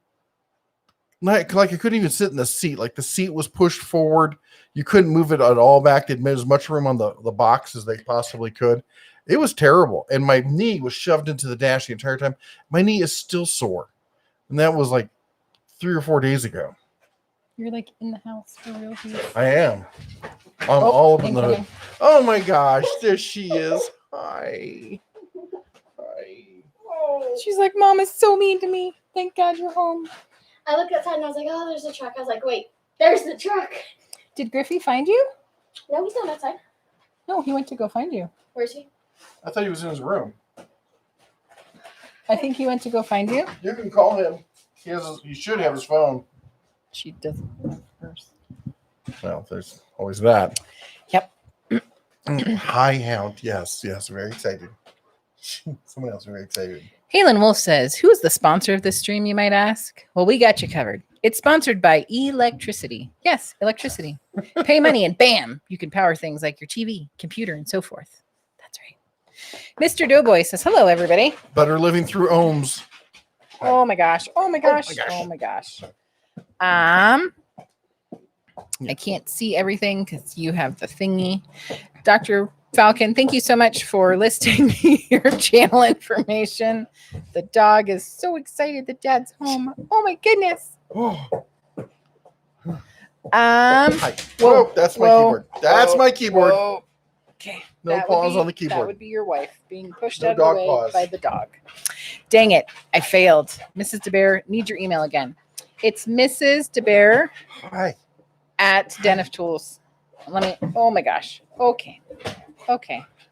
I couldn't even sit in the seat. Like the seat was pushed forward. You couldn't move it at all back. They'd made as much room on the box as they possibly could. It was terrible. And my knee was shoved into the dash the entire time. My knee is still sore. And that was like 3 or 4 days ago. You're like in the house for real. I am. I'm all up in the hood. Oh my gosh, there she is. Hi. Oh. She's like, Mom is so mean to me. Thank God you're home. I looked outside and I was like, oh, there's a truck. I was like, wait, there's the truck. Did Griffey find you? No, he's not outside. No, he went to go find you. Where's he? I thought he was in his room. I think he went to go find you. You can call him. He should have his phone. She doesn't have hers. Well, there's always that. Yep. Hi, Hound. Yes, very excited. Someone else very excited. Halen Wolf says, who is the sponsor of this stream, you might ask? Well, we got you covered. It's sponsored by electricity. Yes, electricity. Pay money and bam, you can power things like your TV, computer, and so forth. That's right. Mr. Doughboy says, hello, everybody. Better living through ohms. Oh my gosh. Oh my gosh. Oh my gosh. I can't see everything because you have the thingy. Dr. Falcon, thank you so much for listing your channel information. The dog is so excited that Dad's home. Oh my goodness. Oh. Hi. Whoa, that's my keyboard. That's my keyboard. Whoa. Okay. No paws on the keyboard. That would be your wife being pushed No out of the dog way paws. by the dog. Dang it. I failed. Mrs. DaBear, need your email again. It's Mrs. DaBear Hi. at Den of Tools. Oh my gosh. Okay.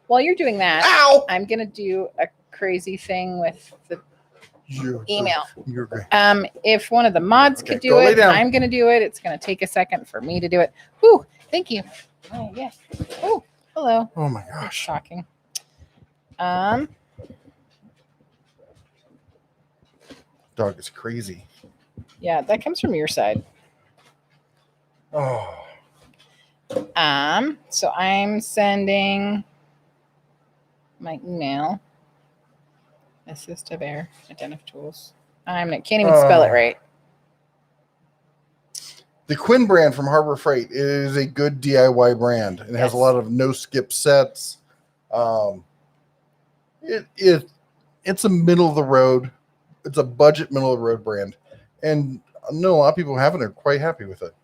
While you're doing that, Ow! I'm going to do a crazy thing with the email. You're great. If one of the mods could do go lay it, down. I'm going to do it. It's going to take a second for me to do it. Whew, thank you. Oh, yes. Oh, hello. Oh my That's gosh. shocking. Dog is crazy. Yeah, that comes from your side. Oh. So I'm sending my email. Mrs. DaBear at Den of Tools. Can't even spell it right. The Quinn brand from Harbor Freight is a good DIY brand. It has a lot of no skip sets. It's a middle of the road. It's a budget middle of the road brand, and I know a lot of people who haven't are quite happy with it.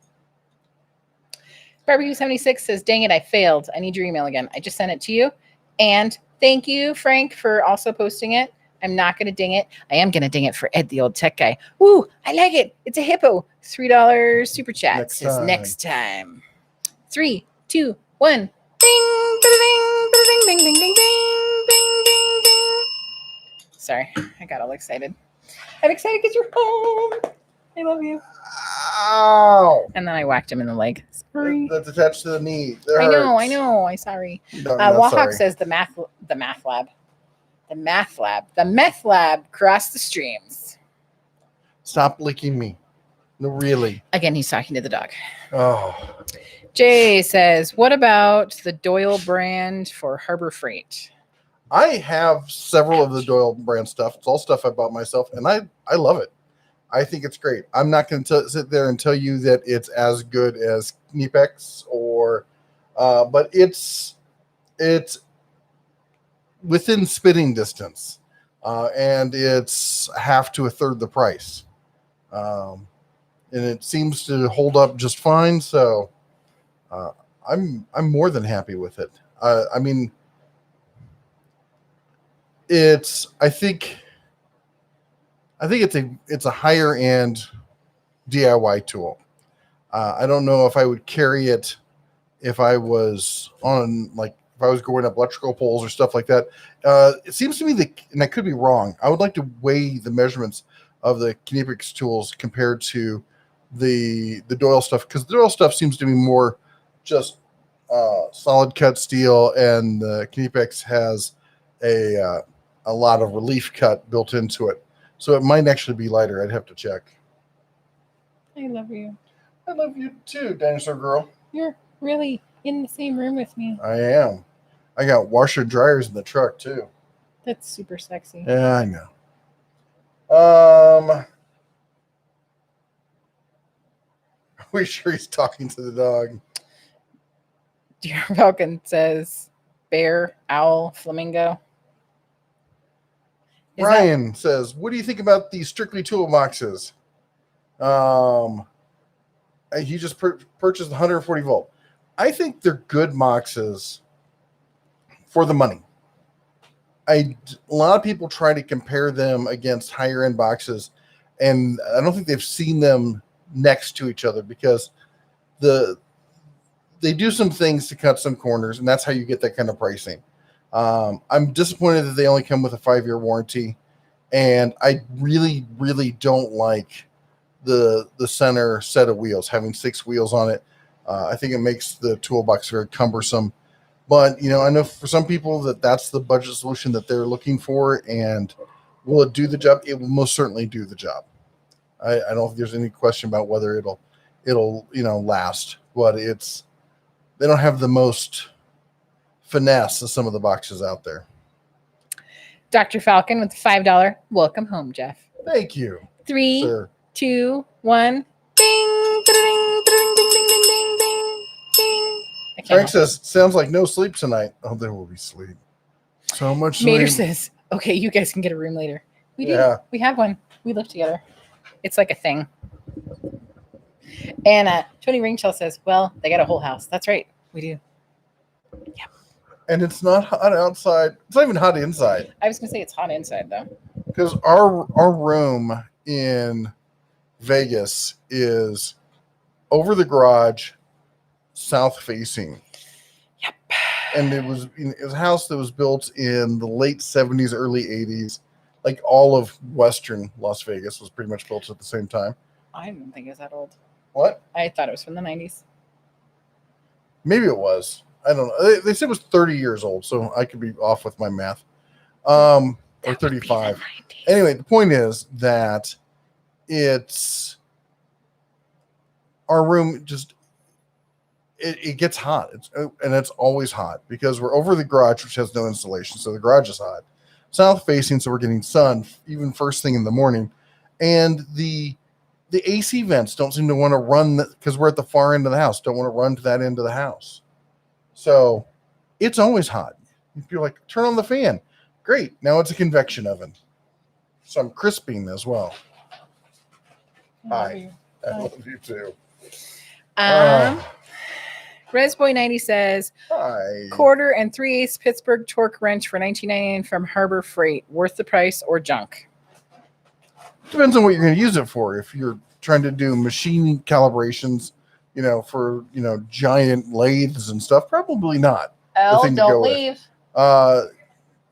Barbecue 76 says, dang it, I failed. I need your email again. I just sent it to you. And thank you, Frank, for also posting it. I'm not going to ding it. I am going to ding it for Ed, the old tech guy. Woo, I like it. It's a hippo. $3 super chat says next time. 3, 2, 1. Ding, ding, ding, ding, ding, ding, ding, ding, ding, ding. Sorry, I got all excited. I'm excited because you're home. I love you. Ow! And then I whacked him in the leg. Sorry. That's attached to the knee. I know. I'm sorry. No, Wahawk says the math lab crossed the streams. Stop licking me. No, really. Again, he's talking to the dog. Oh. Jay says, what about the Doyle brand for Harbor Freight? I have several of the Doyle brand stuff. It's all stuff I bought myself, and I love it. I think it's great. I'm not going to sit there and tell you that it's as good as Knipex but it's within spitting distance, and it's half to a third the price, and it seems to hold up just fine. So I'm more than happy with it. I mean, I think it's a higher end DIY tool. I don't know if I would carry it if I was going up electrical poles or stuff like that. It seems to me and I could be wrong, I would like to weigh the measurements of the Knipex tools compared to the Doyle stuff, because the Doyle stuff seems to be more just solid cut steel, and the Knipex has a lot of relief cut built into it. So it might actually be lighter. I'd have to check. I love you. I love you too, dinosaur girl. You're really in the same room with me. I am. I got washer dryers in the truck too. That's super sexy. Yeah, I know. Are we sure he's talking to the dog? Dear Falcon says bear, owl, flamingo. Is Brian says, "What do you think about these strictly toolboxes?" He just purchased 140 volt. I think they're good boxes for the money. A lot of people try to compare them against higher end boxes, and I don't think they've seen them next to each other because they do some things to cut some corners, and that's how you get that kind of pricing. I'm disappointed that they only come with a 5-year warranty, and I really, really don't like the center set of wheels, having 6 wheels on it. I think it makes the toolbox very cumbersome. But, I know for some people that's the budget solution that they're looking for, and will it do the job? It will most certainly do the job. I don't think there's any question about whether it'll last, but they don't have the most finesse of some of the boxes out there. Dr. Falcon with the $5. Welcome home, Jeff. Thank you. 3, Sir. 2, 1. Ding, ding, ding, ding, ding, ding, ding, ding, ding. I can't Frank help says, sounds like no sleep tonight. Oh, there will be sleep. So much it. Mater sleep. says, okay, you guys can get a room later. We do. Yeah. We have one. We live together. It's like a thing. And Tony Ringshell says, well, they got a whole house. That's right. We do. And it's not hot outside. It's not even hot inside. I was going to say it's hot inside, though. Because our room in Vegas is over the garage, south facing. Yep. And it was a house that was built in the late 70s, early 80s. Like all of Western Las Vegas was pretty much built at the same time. I didn't think it was that old. What? I thought it was from the 90s. Maybe it was. I don't know. They said it was 30 years old, so I could be off with my math. Or 35. Anyway, the point is that our room just it gets hot. It's always hot because we're over the garage, which has no insulation, so the garage is hot. South facing, so we're getting sun even first thing in the morning, and the AC vents don't seem to want to run because we're at the far end of the house. Don't want to run to that end of the house, so it's always hot. If you're like, turn on the fan, great. Now it's a convection oven, so I'm crisping as well. Hi, I love you too. Resboy90 says, Hi. 1/4 and 3/8 Pittsburgh torque wrench for $19.99 from Harbor Freight. Worth the price or junk? Depends on what you're going to use it for. If you're trying to do machine calibrations, for giant lathes and stuff, probably not. Elle, thing to go don't with. leave.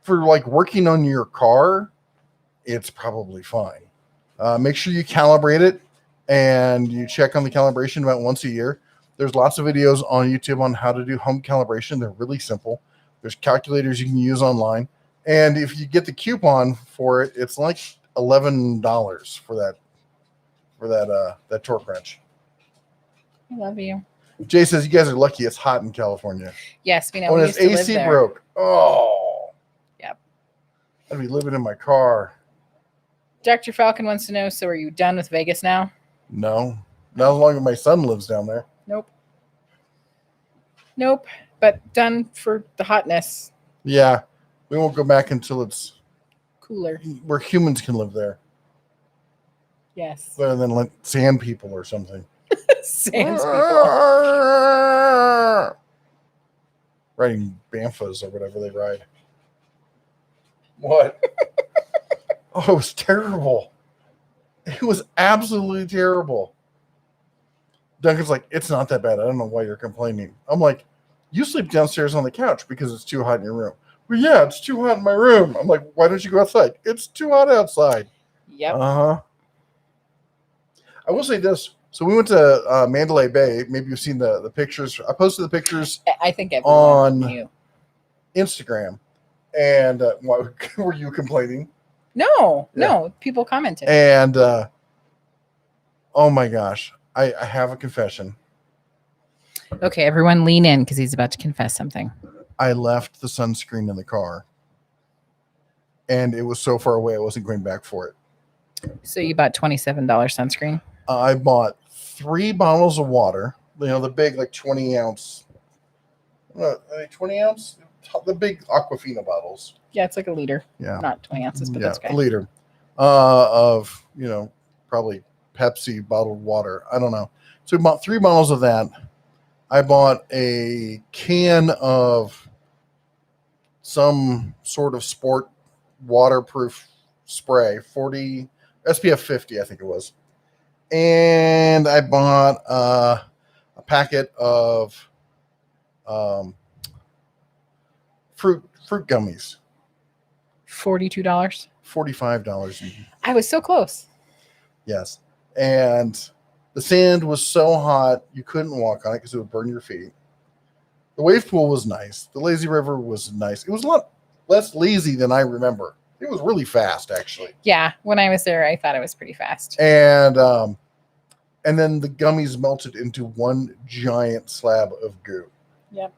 For like working on your car, it's probably fine. Make sure you calibrate it and you check on the calibration about once a year. There's lots of videos on YouTube on how to do home calibration. They're really simple. There's calculators you can use online. And if you get the coupon for it, it's like $11 for that torque wrench. I love you. Jay says, you guys are lucky it's hot in California. Yes, we know. When We his used to live AC there. broke. Oh. Yep. I'd be living in my car. Dr. Falcon wants to know, so are you done with Vegas now? No. Not as long as my son lives down there. Nope. But done for the hotness. Yeah. We won't go back until it's Cooler. where humans can live there. Yes. Rather than like sand people or something. Sans people. Riding Banfas or whatever they ride. What? Oh, it was terrible. It was absolutely terrible. Duncan's like, it's not that bad. I don't know why you're complaining. I'm like, you sleep downstairs on the couch because it's too hot in your room. Well, yeah, it's too hot in my room. I'm like, why don't you go outside? It's too hot outside. Yep. Uh-huh. I will say this. So we went to Mandalay Bay. Maybe you've seen the pictures. I posted the pictures I think everyone on knew. Instagram. And why were you complaining? No, Yeah. no, people commented. And oh my gosh, I have a confession. Okay, everyone lean in because he's about to confess something. I left the sunscreen in the car, and it was so far away I wasn't going back for it. So you bought $27 sunscreen? I bought 3 bottles of water. You know, the big, like 20 ounce. 20 ounce? The big Aquafina bottles. Yeah, it's like a liter. Yeah. Not 20 ounces, but Yeah, that's okay. a liter of, probably Pepsi bottled water. I don't know. So we bought 3 bottles of that. I bought a can of some sort of sport waterproof spray, 40 SPF 50, I think it was. And I bought a packet of fruit gummies. $42. $45. I was so close. Yes. And the sand was so hot you couldn't walk on it because it would burn your feet. The wave pool was nice. The lazy river was nice. It was a lot less lazy than I remember. It was really fast, actually. Yeah, when I was there, I thought it was pretty fast. And then the gummies melted into one giant slab of goo. Yep.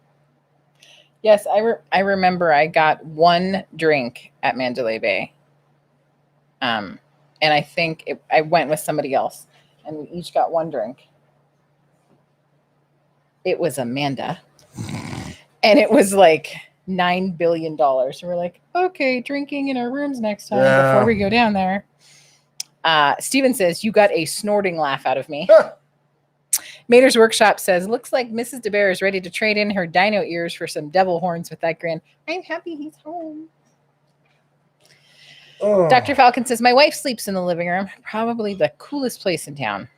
Yes, I remember I got one drink at Mandalay Bay. And I think I went with somebody else, and we each got one drink. It was Amanda. And it was like $9 billion. And we're like, okay, drinking in our rooms next time before we go down there. Steven says, you got a snorting laugh out of me. Mater's Workshop says, looks like Mrs. DaBear is ready to trade in her dino ears for some devil horns with that grin. I'm happy he's home. Oh. Dr. Falcon says, my wife sleeps in the living room. Probably the coolest place in town.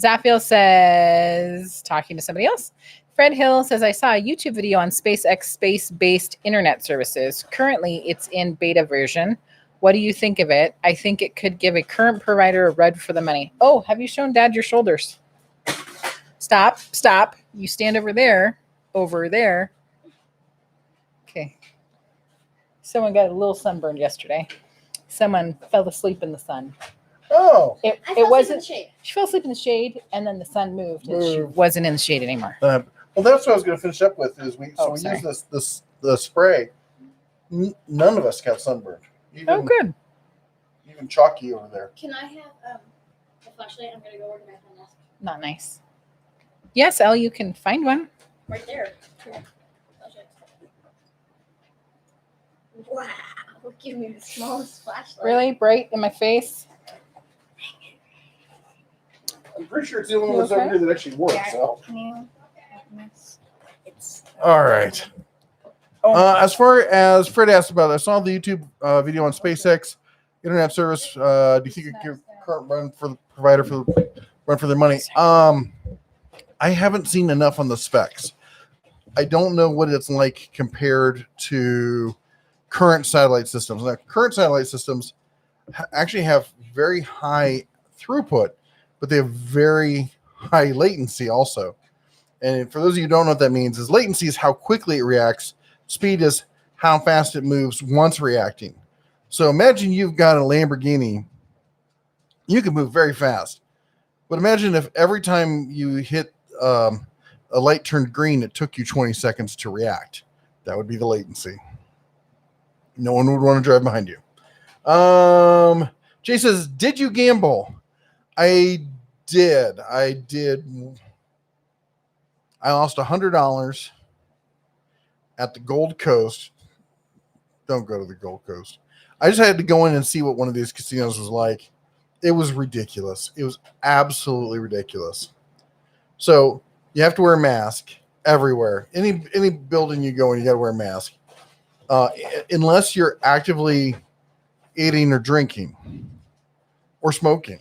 Zaffiel says, talking to somebody else. Fred Hill says, I saw a YouTube video on SpaceX space-based internet services. Currently, it's in beta version. What do you think of it? I think it could give a current provider a run for the money. Oh, have you shown Dad your shoulders? Stop. You stand over there. Okay. Someone got a little sunburned yesterday. Someone fell asleep in the sun. Oh. It wasn't. She fell asleep in the shade, and then the sun moved, and she wasn't in the shade anymore. Well, that's what I was going to finish up with. Is we sorry. use the spray. None of us got sunburned. Even, Good. Even Chalky over there. Can I have a flashlight? I'm gonna go organize my desk. Not nice. Yes, Elle, you can find one. Right there. Here. Flashlight. Wow. Give me the smallest flashlight. Really bright in my face. I'm pretty sure it's the only one that's over here that actually works. Yeah. So. Can you open this? It's All right. As far as Fred asked about, I saw the YouTube video on SpaceX internet service. Do you think it could current run for the provider for run for their money? I haven't seen enough on the specs. I don't know what it's like compared to current satellite systems. Now, current satellite systems actually have very high throughput, but they have very high latency also. And for those of you who don't know what that means, is latency is how quickly it reacts. Speed is how fast it moves once reacting. So imagine you've got a Lamborghini. You can move very fast. But imagine if every time you hit a light turned green, it took you 20 seconds to react. That would be the latency. No one would want to drive behind you. Jay says, did you gamble? I did. I lost $100 at the Gold Coast. Don't go to the Gold Coast. I just had to go in and see what one of these casinos was like. It was ridiculous. It was absolutely ridiculous. So you have to wear a mask everywhere. Any building you go in, you got to wear a mask. Unless you're actively eating or drinking or smoking.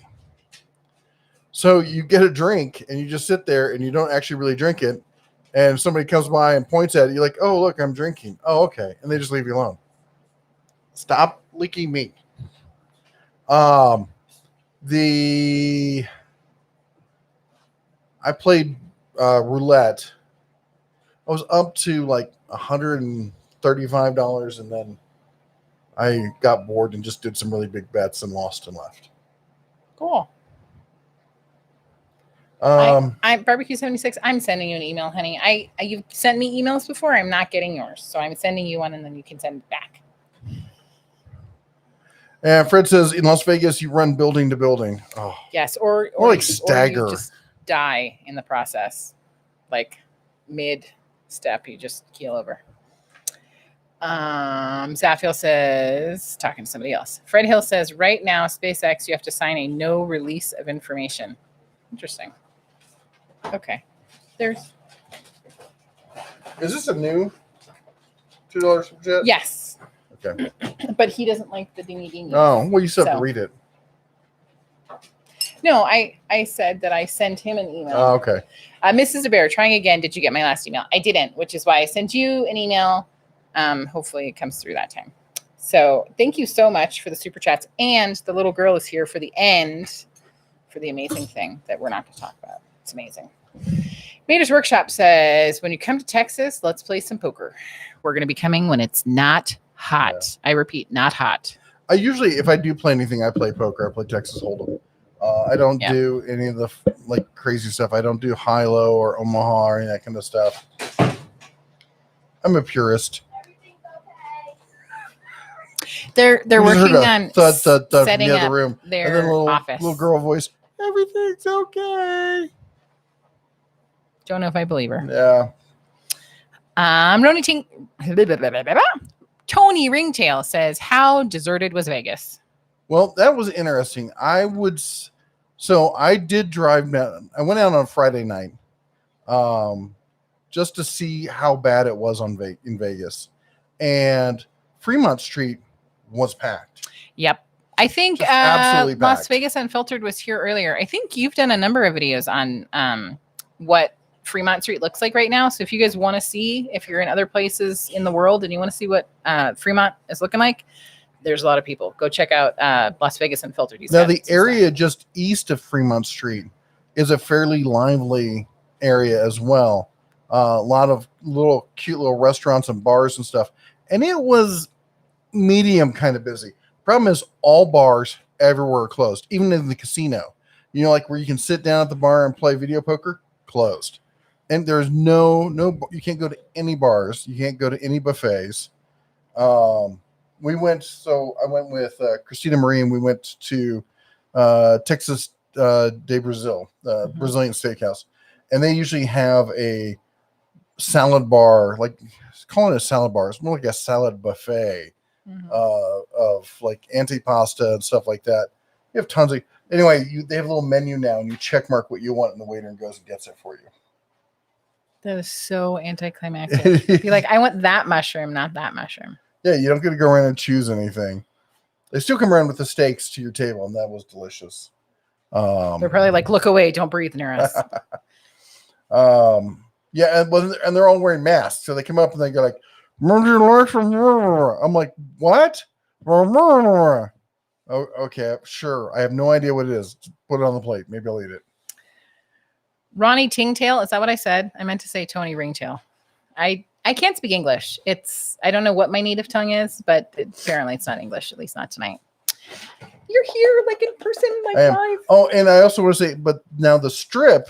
So you get a drink and you just sit there and you don't actually really drink it. And somebody comes by and points at it. You're like, oh, look, I'm drinking. Oh, okay. And they just leave you alone. Stop licking me. I played roulette. I was up to like $135, and then I got bored and just did some really big bets and lost and left. Cool. I'm barbecue 76. I'm sending you an email, honey. You've sent me emails before. I'm not getting yours, so I'm sending you one, and then you can send it back. And Fred says in Las Vegas you run building to building. Oh, Yes, or like you stagger. just die in the process, like mid step, you just keel over. Zaffiel says, talking to somebody else. Fred Hill says, right now, SpaceX, you have to sign a no release of information. Interesting. Okay. Is this a new $2 super chat? yes. Okay. But he doesn't like the dingy dingy. Oh, well, you still have So- to read it. No, I said that I sent him an email. Oh, okay. Mrs. DaBear, trying again. Did you get my last email? I didn't, which is why I sent you an email. Hopefully it comes through that time. So thank you so much for the super chats. And the little girl is here for the end for the amazing thing that we're not going to talk about. It's amazing. Mater's Workshop says, when you come to Texas, let's play some poker. We're going to be coming when it's not hot. I repeat, not hot. I usually, if I do play anything, I play poker. I play Texas Hold'em. I don't do any of the like crazy stuff. I don't do high-low or Omaha or any of that kind of stuff. I'm a purist. They're You just working heard a on thud, thud, thud from setting the other up room. And then their a office. little girl voice. Everything's okay. Don't know if I believe her. Yeah. Tony Ringtail says, how deserted was Vegas? Well, that was interesting. So I did drive down. I went out on Friday night, just to see how bad it was in Vegas, and Fremont Street was packed. Yep. I think Just absolutely Las packed. Vegas Unfiltered was here earlier. I think you've done a number of videos on what Fremont Street looks like right now. So if you guys want to see, if you're in other places in the world and you want to see what Fremont is looking like, there's a lot of people. Go check out Las Vegas Unfiltered. Now, the area just east of Fremont Street is a fairly lively area as well. A lot of cute little restaurants and bars and stuff. And it was medium kind of busy. Problem is, all bars everywhere are closed, even in the casino. You know, like where you can sit down at the bar and play video poker, closed. And there's no, you can't go to any bars. You can't go to any buffets. I went with Christina Marie, and we went to Texas de Brazil, Brazilian steakhouse. And they usually have a salad bar, like calling it a salad bar. It's more like a salad buffet of like antipasta and stuff like that. You have tons of, anyway, they have a little menu now, and you check mark what you want, and the waiter goes and gets it for you. That is so anticlimactic. Be like, I want that mushroom, not that mushroom. Yeah, you don't get to go around and choose anything. They still come around with the steaks to your table, and that was delicious. They're probably like, look away, don't breathe near us. Yeah, and they're all wearing masks, so they come up and they go like, I'm like, what? Oh, okay, sure. I have no idea what it is. Put it on the plate. Maybe I'll eat it. Ronnie Tingtail, is that what I said? I meant to say Tony Ringtail. I can't speak English. I don't know what my native tongue is, but apparently it's not English, at least not tonight. You're here like in person, like live. Oh, and I also want to say, but now the strip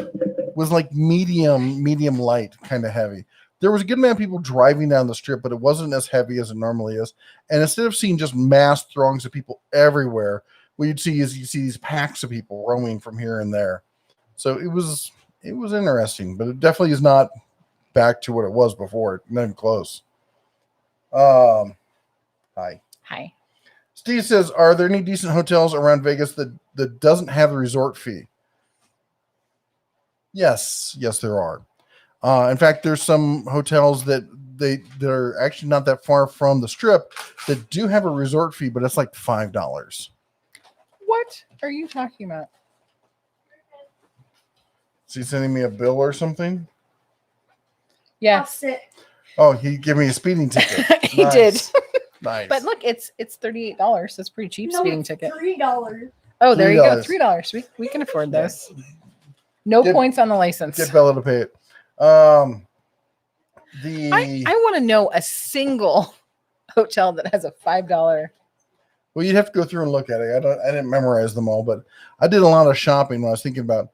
was like medium light, kind of heavy. There was a good amount of people driving down the strip, but it wasn't as heavy as it normally is. And instead of seeing just mass throngs of people everywhere, what you'd see is you see these packs of people roaming from here and there. So it was interesting, but it definitely is not back to what it was before. Not even close. Hi. Hi. Steve says, are there any decent hotels around Vegas that doesn't have a resort fee? Yes, there are. In fact, there's some hotels that they're actually not that far from the strip that do have a resort fee, but it's like $5. What are you talking about? Is he sending me a bill or something? Yes. Oh, he gave me a speeding ticket. He did. Nice. But look, it's $38. That's pretty cheap speeding ticket. $3. Oh, there you go. $3. $3. We can afford those. No Get- points on the license. Get Bella to pay it. I want to know a single hotel that has a $5. Well, you'd have to go through and look at it. I didn't memorize them all, but I did a lot of shopping when I was thinking about,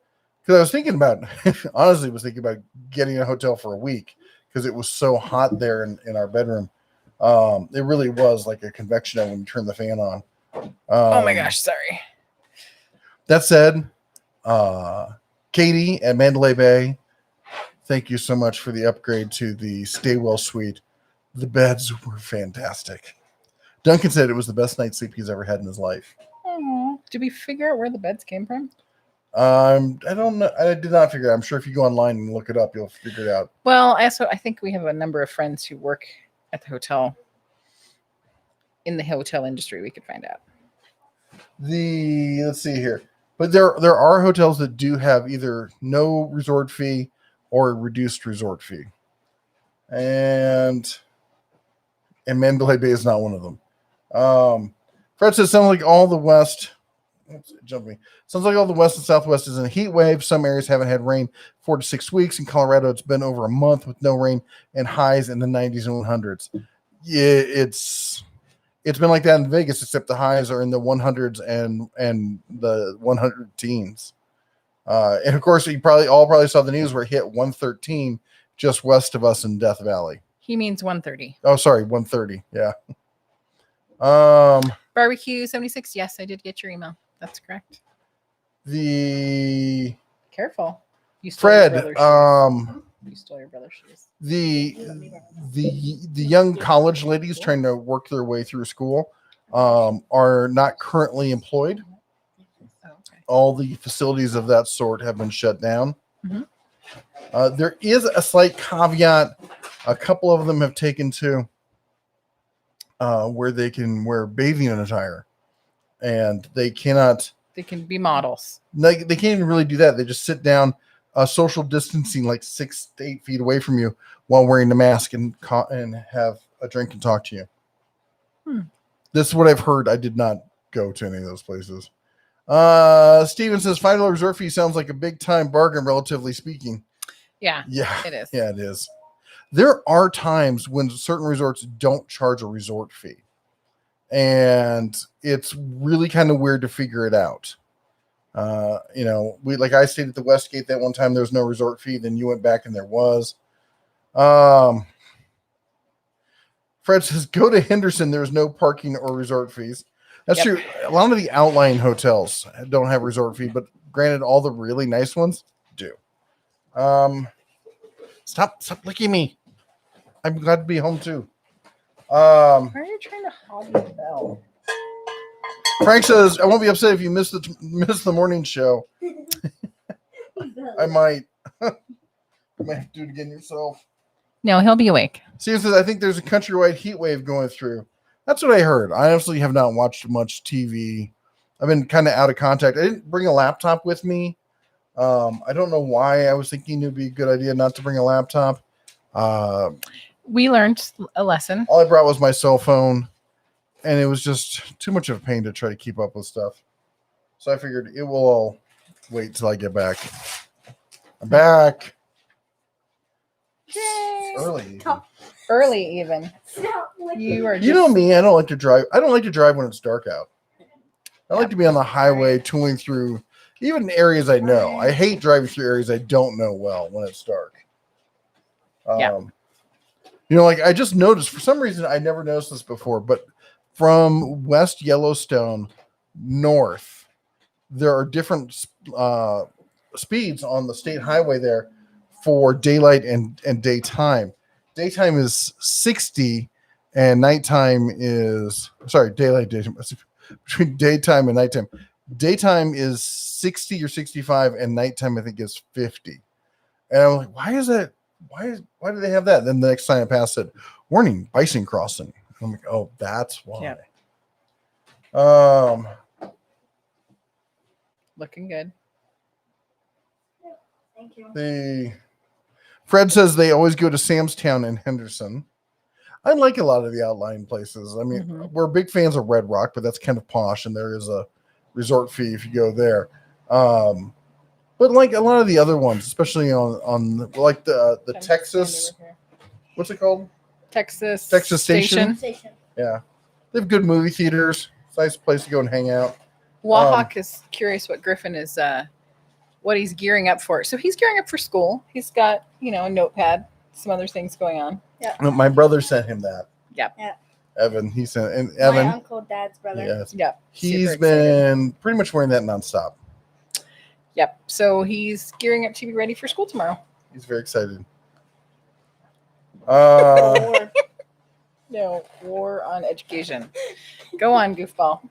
honestly, was thinking about getting a hotel for a week because it was so hot there in our bedroom. It really was like a convection oven when you turn the fan on. Oh my gosh, sorry. That said, Katie at Mandalay Bay, thank you so much for the upgrade to the Staywell suite. The beds were fantastic. Duncan said it was the best night's sleep he's ever had in his life. Oh, did we figure out where the beds came from? I don't know. I did not figure it out. I'm sure if you go online and look it up, you'll figure it out. Well, I think we have a number of friends who work at the hotel, in the hotel industry. We could find out. Let's see here. But there are hotels that do have either no resort fee or a reduced resort fee. And Mandalay Bay is not one of them. Fred says, sounds like all the West. Sounds like all the West and Southwest is in a heat wave. Some areas haven't had rain 4 to 6 weeks. In Colorado, it's been over a month with no rain and highs in the 90s and 100s. Yeah, it's been like that in Vegas, except the highs are in the 100s and the 100 teens. And of course, you probably saw the news where it hit 113 just west of us in Death Valley. He means 130. Oh, sorry, 130. Yeah. Barbecue 76. Yes, I did get your email. That's correct. Careful. You stole your Fred, brother's shoes. You stole your brother's shoes. the young college ladies trying to work their way through school are not currently employed. Oh, okay. All the facilities of that sort have been shut down. Mhm. There is a slight caveat. A couple of them have taken to where they can wear bathing attire, and they cannot. They can be models. They can't even really do that. They just sit down, social distancing like 6 to 8 feet away from you while wearing the mask and have a drink and talk to you. This is what I've heard. I did not go to any of those places. Steven says $5 resort fee sounds like a big time bargain, relatively speaking. Yeah, Yeah, it is. Yeah, it is. There are times when certain resorts don't charge a resort fee, and it's really kind of weird to figure it out. I stayed at the Westgate that one time. There was no resort fee. Then you went back and there was. Fred says, go to Henderson. There's no parking or resort fees. That's true. A lot of the outlying hotels don't have resort fee, but granted, all the really nice ones do. Stop licking me. I'm glad to be home too. Why are you trying to hog the bell? Frank says, I won't be upset if you miss the morning show. I might. You might have to do it again yourself. No, he'll be awake. Steve says, I think there's a countrywide heat wave going through. That's what I heard. I honestly have not watched much TV. I've been kind of out of contact. I didn't bring a laptop with me. I don't know why I was thinking it would be a good idea not to bring a laptop. We learned a lesson. All I brought was my cell phone, and it was just too much of a pain to try to keep up with stuff. So I figured it will all wait till I get back. I'm back. Yay. Early. Early even. You know me, I don't like to drive. I don't like to drive when it's dark out. I like to be on the highway tooling through even areas I know. I hate driving through areas I don't know well when it's dark. I just noticed, for some reason, I never noticed this before, but from West Yellowstone north, there are different speeds on the state highway there for daylight and daytime. Daytime is 60 and nighttime is, daytime, between daytime and nighttime. Daytime is 60 or 65 and nighttime, I think, is 50. And I'm like, why is that? Why do they have that? Then the next time I passed it, warning, bison crossing. I'm like, oh, that's why. Yeah. Looking good. Thank you. Fred says they always go to Sam's Town in Henderson. I like a lot of the outlying places. I mean, we're big fans of Red Rock, but that's kind of posh, and there is a resort fee if you go there. But like a lot of the other ones, especially on like the Texas, what's it called? Texas Station. Station. Yeah, they have good movie theaters. It's a nice place to go and hang out. Wahawk is curious what Griffin is, what he's gearing up for. So he's gearing up for school. He's got, a notepad, some other things going on. My brother sent him that. Yep. Yeah. Evan, he sent, and Evan, My uncle, dad's brother. yes, Yep. he's Super excited. been pretty much wearing that nonstop. Yep. So he's gearing up to be ready for school tomorrow. He's very excited. War. No, war on education. Go on, goofball.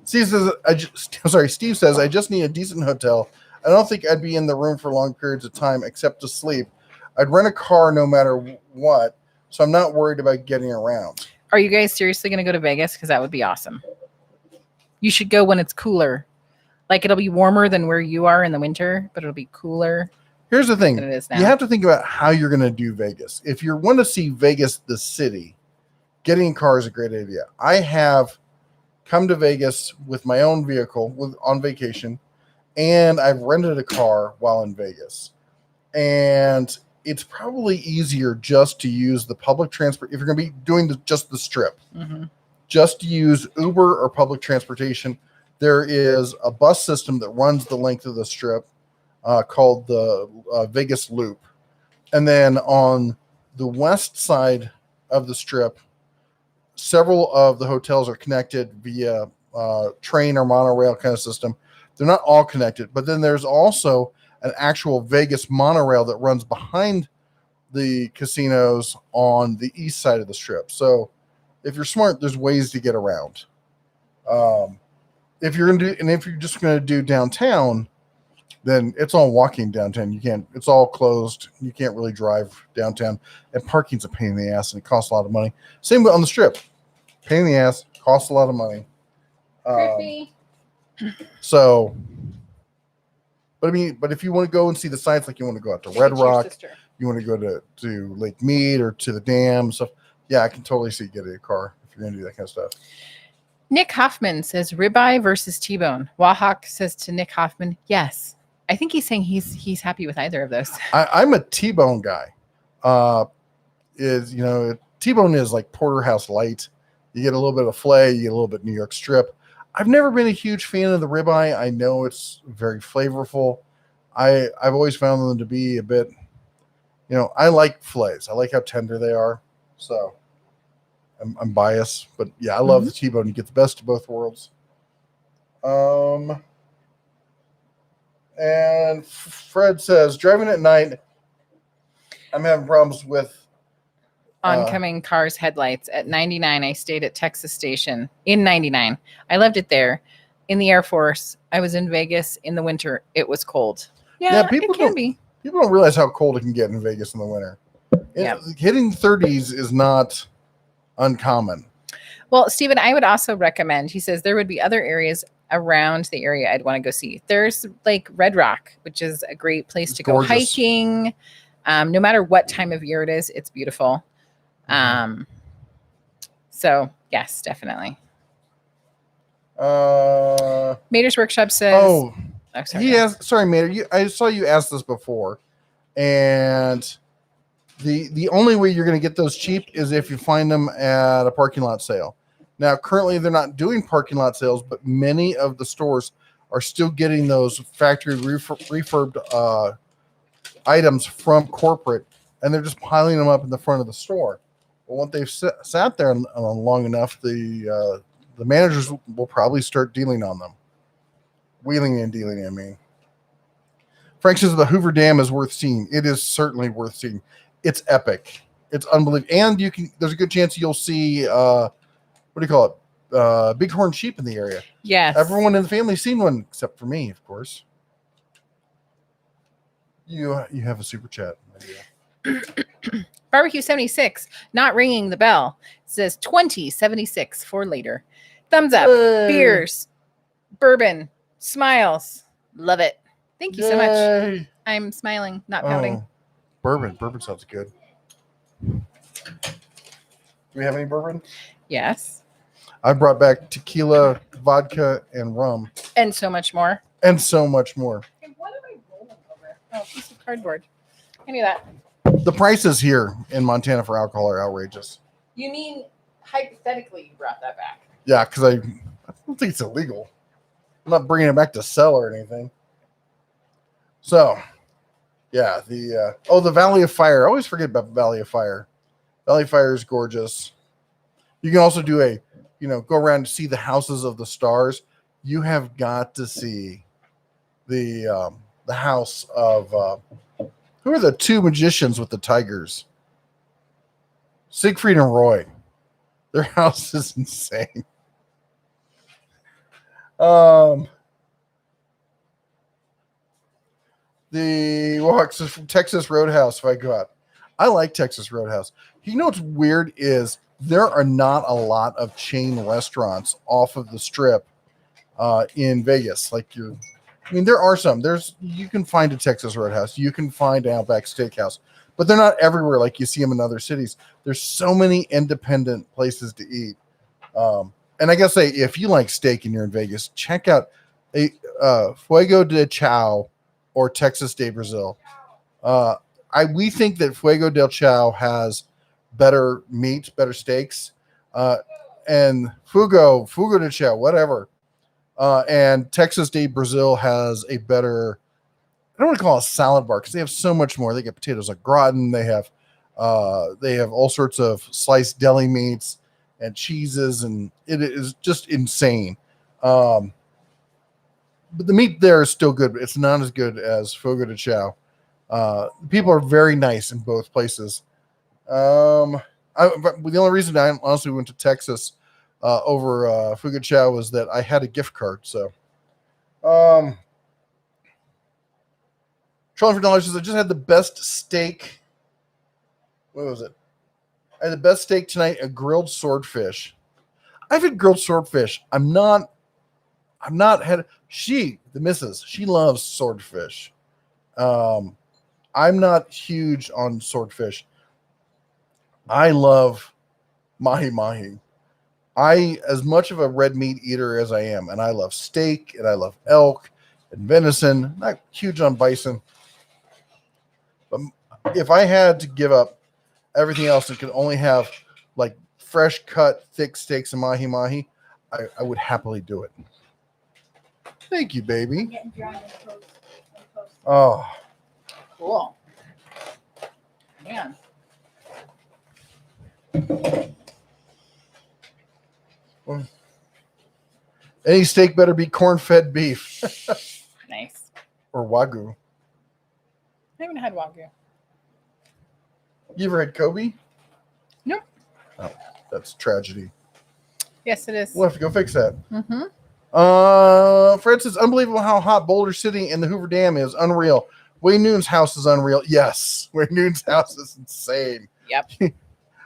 Steve says, I just need a decent hotel. I don't think I'd be in the room for long periods of time except to sleep. I'd rent a car no matter what, so I'm not worried about getting around. Are you guys seriously going to go to Vegas? Because that would be awesome. You should go when it's cooler. Like, it'll be warmer than where you are in the winter, but it'll be cooler Here's the thing. than it is now. You have to think about how you're going to do Vegas. If you want to see Vegas, the city, getting a car is a great idea. I have come to Vegas with my own vehicle on vacation, and I've rented a car while in Vegas. And it's probably easier just to use the public transport if you're going to be doing just the strip. Mm-hmm. Just to use Uber or public transportation. There is a bus system that runs the length of the strip called the Vegas Loop. And then on the west side of the strip, several of the hotels are connected via train or monorail kind of system. They're not all connected, but then there's also an actual Vegas monorail that runs behind the casinos on the east side of the strip. So if you're smart, there's ways to get around. If you're just going to do downtown, then it's all walking downtown. It's all closed. You can't really drive downtown, and parking's a pain in the ass and it costs a lot of money. Same on the strip, pain in the ass, costs a lot of money. So, but if you want to go and see the sites, like you want to go out to Red Rock, you want to go to Lake Mead or to the dam stuff. Yeah, I can totally see getting a car if you're going to do that kind of stuff. Nick Hoffman says ribeye versus T-bone. Wahawk says to Nick Hoffman, yes. I think he's saying he's happy with either of those. I'm a T-bone guy. T-bone is like porterhouse light. You get a little bit of filet, you get a little bit New York strip. I've never been a huge fan of the ribeye. I know it's very flavorful. I've always found them to be a bit, I like fillets. I like how tender they are. So I'm biased, but yeah, I love the T-bone. You get the best of both worlds. And Fred says, driving at night, I'm having problems with oncoming cars' headlights. At 99, I stayed at Texas Station in 99. I loved it there. In the Air Force, I was in Vegas in the winter. It was cold. Yeah, people it can be. People don't realize how cold it can get in Vegas in the winter. Hitting 30s is not uncommon. Well, Stephen, I would also recommend, he says there would be other areas around the area I'd want to go see. There's like Red Rock, which is a great place to go hiking. No matter what time of year it is, it's beautiful. So yes, definitely. Mater's Workshop says, sorry, Mater. I saw you ask this before, and the only way you're going to get those cheap is if you find them at a parking lot sale. Now, currently, they're not doing parking lot sales, but many of the stores are still getting those factory refurbed items from corporate, and they're just piling them up in the front of the store. But once they've sat there long enough, the managers will probably start dealing on them. Wheeling and dealing, I mean. Frank says the Hoover Dam is worth seeing. It is certainly worth seeing. It's epic. It's unbelievable. And there's a good chance you'll see what do you call it? Bighorn sheep in the area. Yes. Everyone in the family's seen one, except for me, of course. You have a super chat. Barbecue 76, not ringing the bell. It says 2076 for later. Thumbs up. Beers, bourbon, smiles. Love it. Thank you so much. I'm smiling, not pouting. Bourbon sounds good. Do we have any bourbon? Yes. I brought back tequila, vodka, and rum. And so much more. And so much more. Oh, piece of cardboard. I knew that. The prices here in Montana for alcohol are outrageous. You mean hypothetically you brought that back? Yeah, because I don't think it's illegal. I'm not bringing it back to sell or anything. So, yeah, the Valley of Fire. I always forget about the Valley of Fire. Valley of Fire is gorgeous. You can also do go around to see the houses of the stars. You have got to see the house of who are the two magicians with the tigers? Siegfried and Roy. Their house is insane. The walks from Texas Roadhouse. If I go out, I like Texas Roadhouse. You know what's weird is there are not a lot of chain restaurants off of the strip in Vegas. There are some. You can find a Texas Roadhouse. You can find Outback Steakhouse, but they're not everywhere like you see them in other cities. There's so many independent places to eat. And I gotta say, if you like steak and you're in Vegas, check out Fuego de Chao or Texas de Brazil. We think that Fuego del Chao has better meat, better steaks, and Fuego de Chao, whatever. And Texas de Brazil has a better, I don't want to call it a salad bar because they have so much more. They get potatoes au gratin. They have all sorts of sliced deli meats and cheeses, and it is just insane. But the meat there is still good, but it's not as good as Fuego de Chao. People are very nice in both places. But the only reason I honestly went to Texas over Fuego de Chao was that I had a gift card. So, Trolling for dollars says I just had the best steak. What was it? I had the best steak tonight, a grilled swordfish. I've had grilled swordfish. The missus, she loves swordfish. I'm not huge on swordfish. I love mahi-mahi. As much of a red meat eater as I am, and I love steak, and I love elk and venison. Not huge on bison. But if I had to give up everything else and could only have like fresh cut, thick steaks and mahi-mahi, I would happily do it. Thank you, baby. Oh. Cool. Man. Well, any steak better be corn-fed beef. Nice. Or Wagyu. I haven't had Wagyu. You ever had Kobe? Nope. Oh, that's tragedy. Yes, it is. We'll have to go fix that. Mm-hmm. Francis, unbelievable how hot Boulder City and the Hoover Dam is. Unreal. Wayne Noon's house is unreal. Yes, Wayne Noon's house is insane. Yep.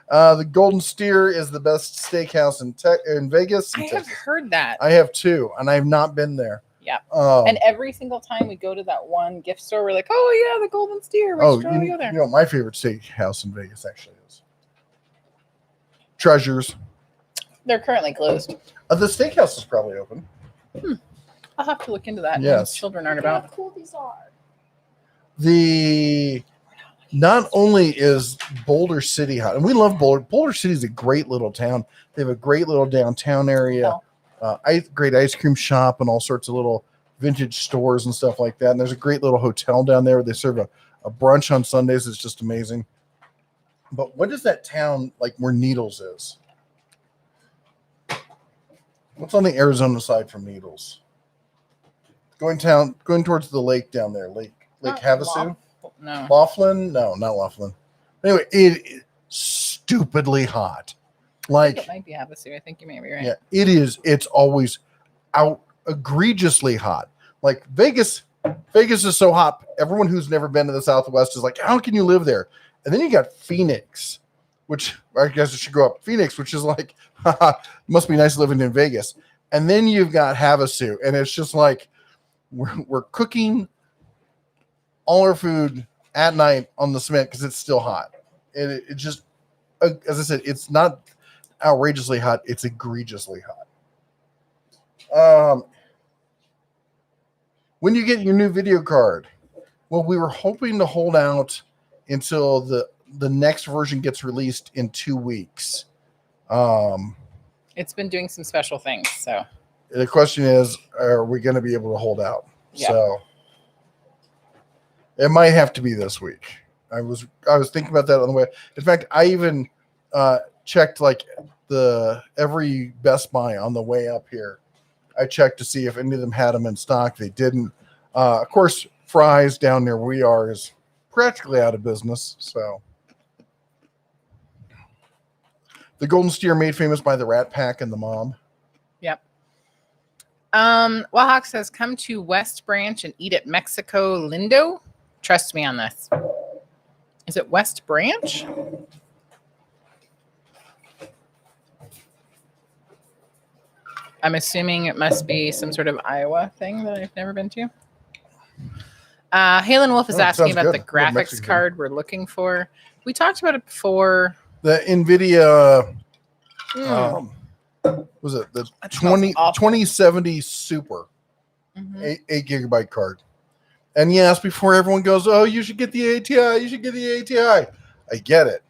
The Golden Steer is the best steakhouse in Vegas. I have heard that. I have too, and I have not been there. Yeah. And every single time we go to that one gift store, we're like, oh, yeah, the Golden Steer. We're trying to go there. You know, my favorite steakhouse in Vegas actually is Treasures. They're currently closed. The steakhouse is probably open. I'll have to look into that. Yes. Children aren't about. How cool these are. Not only is Boulder City hot, and we love Boulder. Boulder City is a great little town. They have a great little downtown area. Great ice cream shop and all sorts of little vintage stores and stuff like that. And there's a great little hotel down there where they serve a brunch on Sundays. It's just amazing. But what is that town like where Needles is? What's on the Arizona side from Needles? Going towards the lake down there, Lake Havasu? No. Laughlin? No, not Laughlin. Anyway, it is stupidly hot. Like, it might be Havasu. I think you may be right. Yeah, it is. It's always egregiously hot. Like Vegas is so hot. Everyone who's never been to the Southwest is like, how can you live there? And then you got Phoenix, which I guess it should go up. Phoenix, which is like, must be nice living in Vegas. And then you've got Havasu, and it's just like we're cooking all our food at night on the cement because it's still hot. And it just, as I said, it's not outrageously hot, it's egregiously hot. When you get your new video card, Well, we were hoping to hold out until the next version gets released in 2 weeks. It's been doing some special things, so The question is, are we going to be able to hold out? Yeah. So it might have to be this week. I was thinking about that on the way. In fact, I even checked like every Best Buy on the way up here. I checked to see if any of them had them in stock. They didn't. Of course, Fry's down near where we are is practically out of business. So the Golden Steer made famous by the Rat Pack and the Mob. yep. Wahawk says, come to West Branch and eat at Mexico Lindo. Trust me on this. Is it West Branch? I'm assuming it must be some sort of Iowa thing that I've never been to. Halen Wolf is asking sounds about good. the graphics Mexican. card we're looking for. We talked about it before. The NVIDIA, Mm. was it the That smells awful. 2070 Super Mhm. 8 gigabyte card? And yes, before everyone goes, oh, you should get the ATI. You should get the ATI. I get it.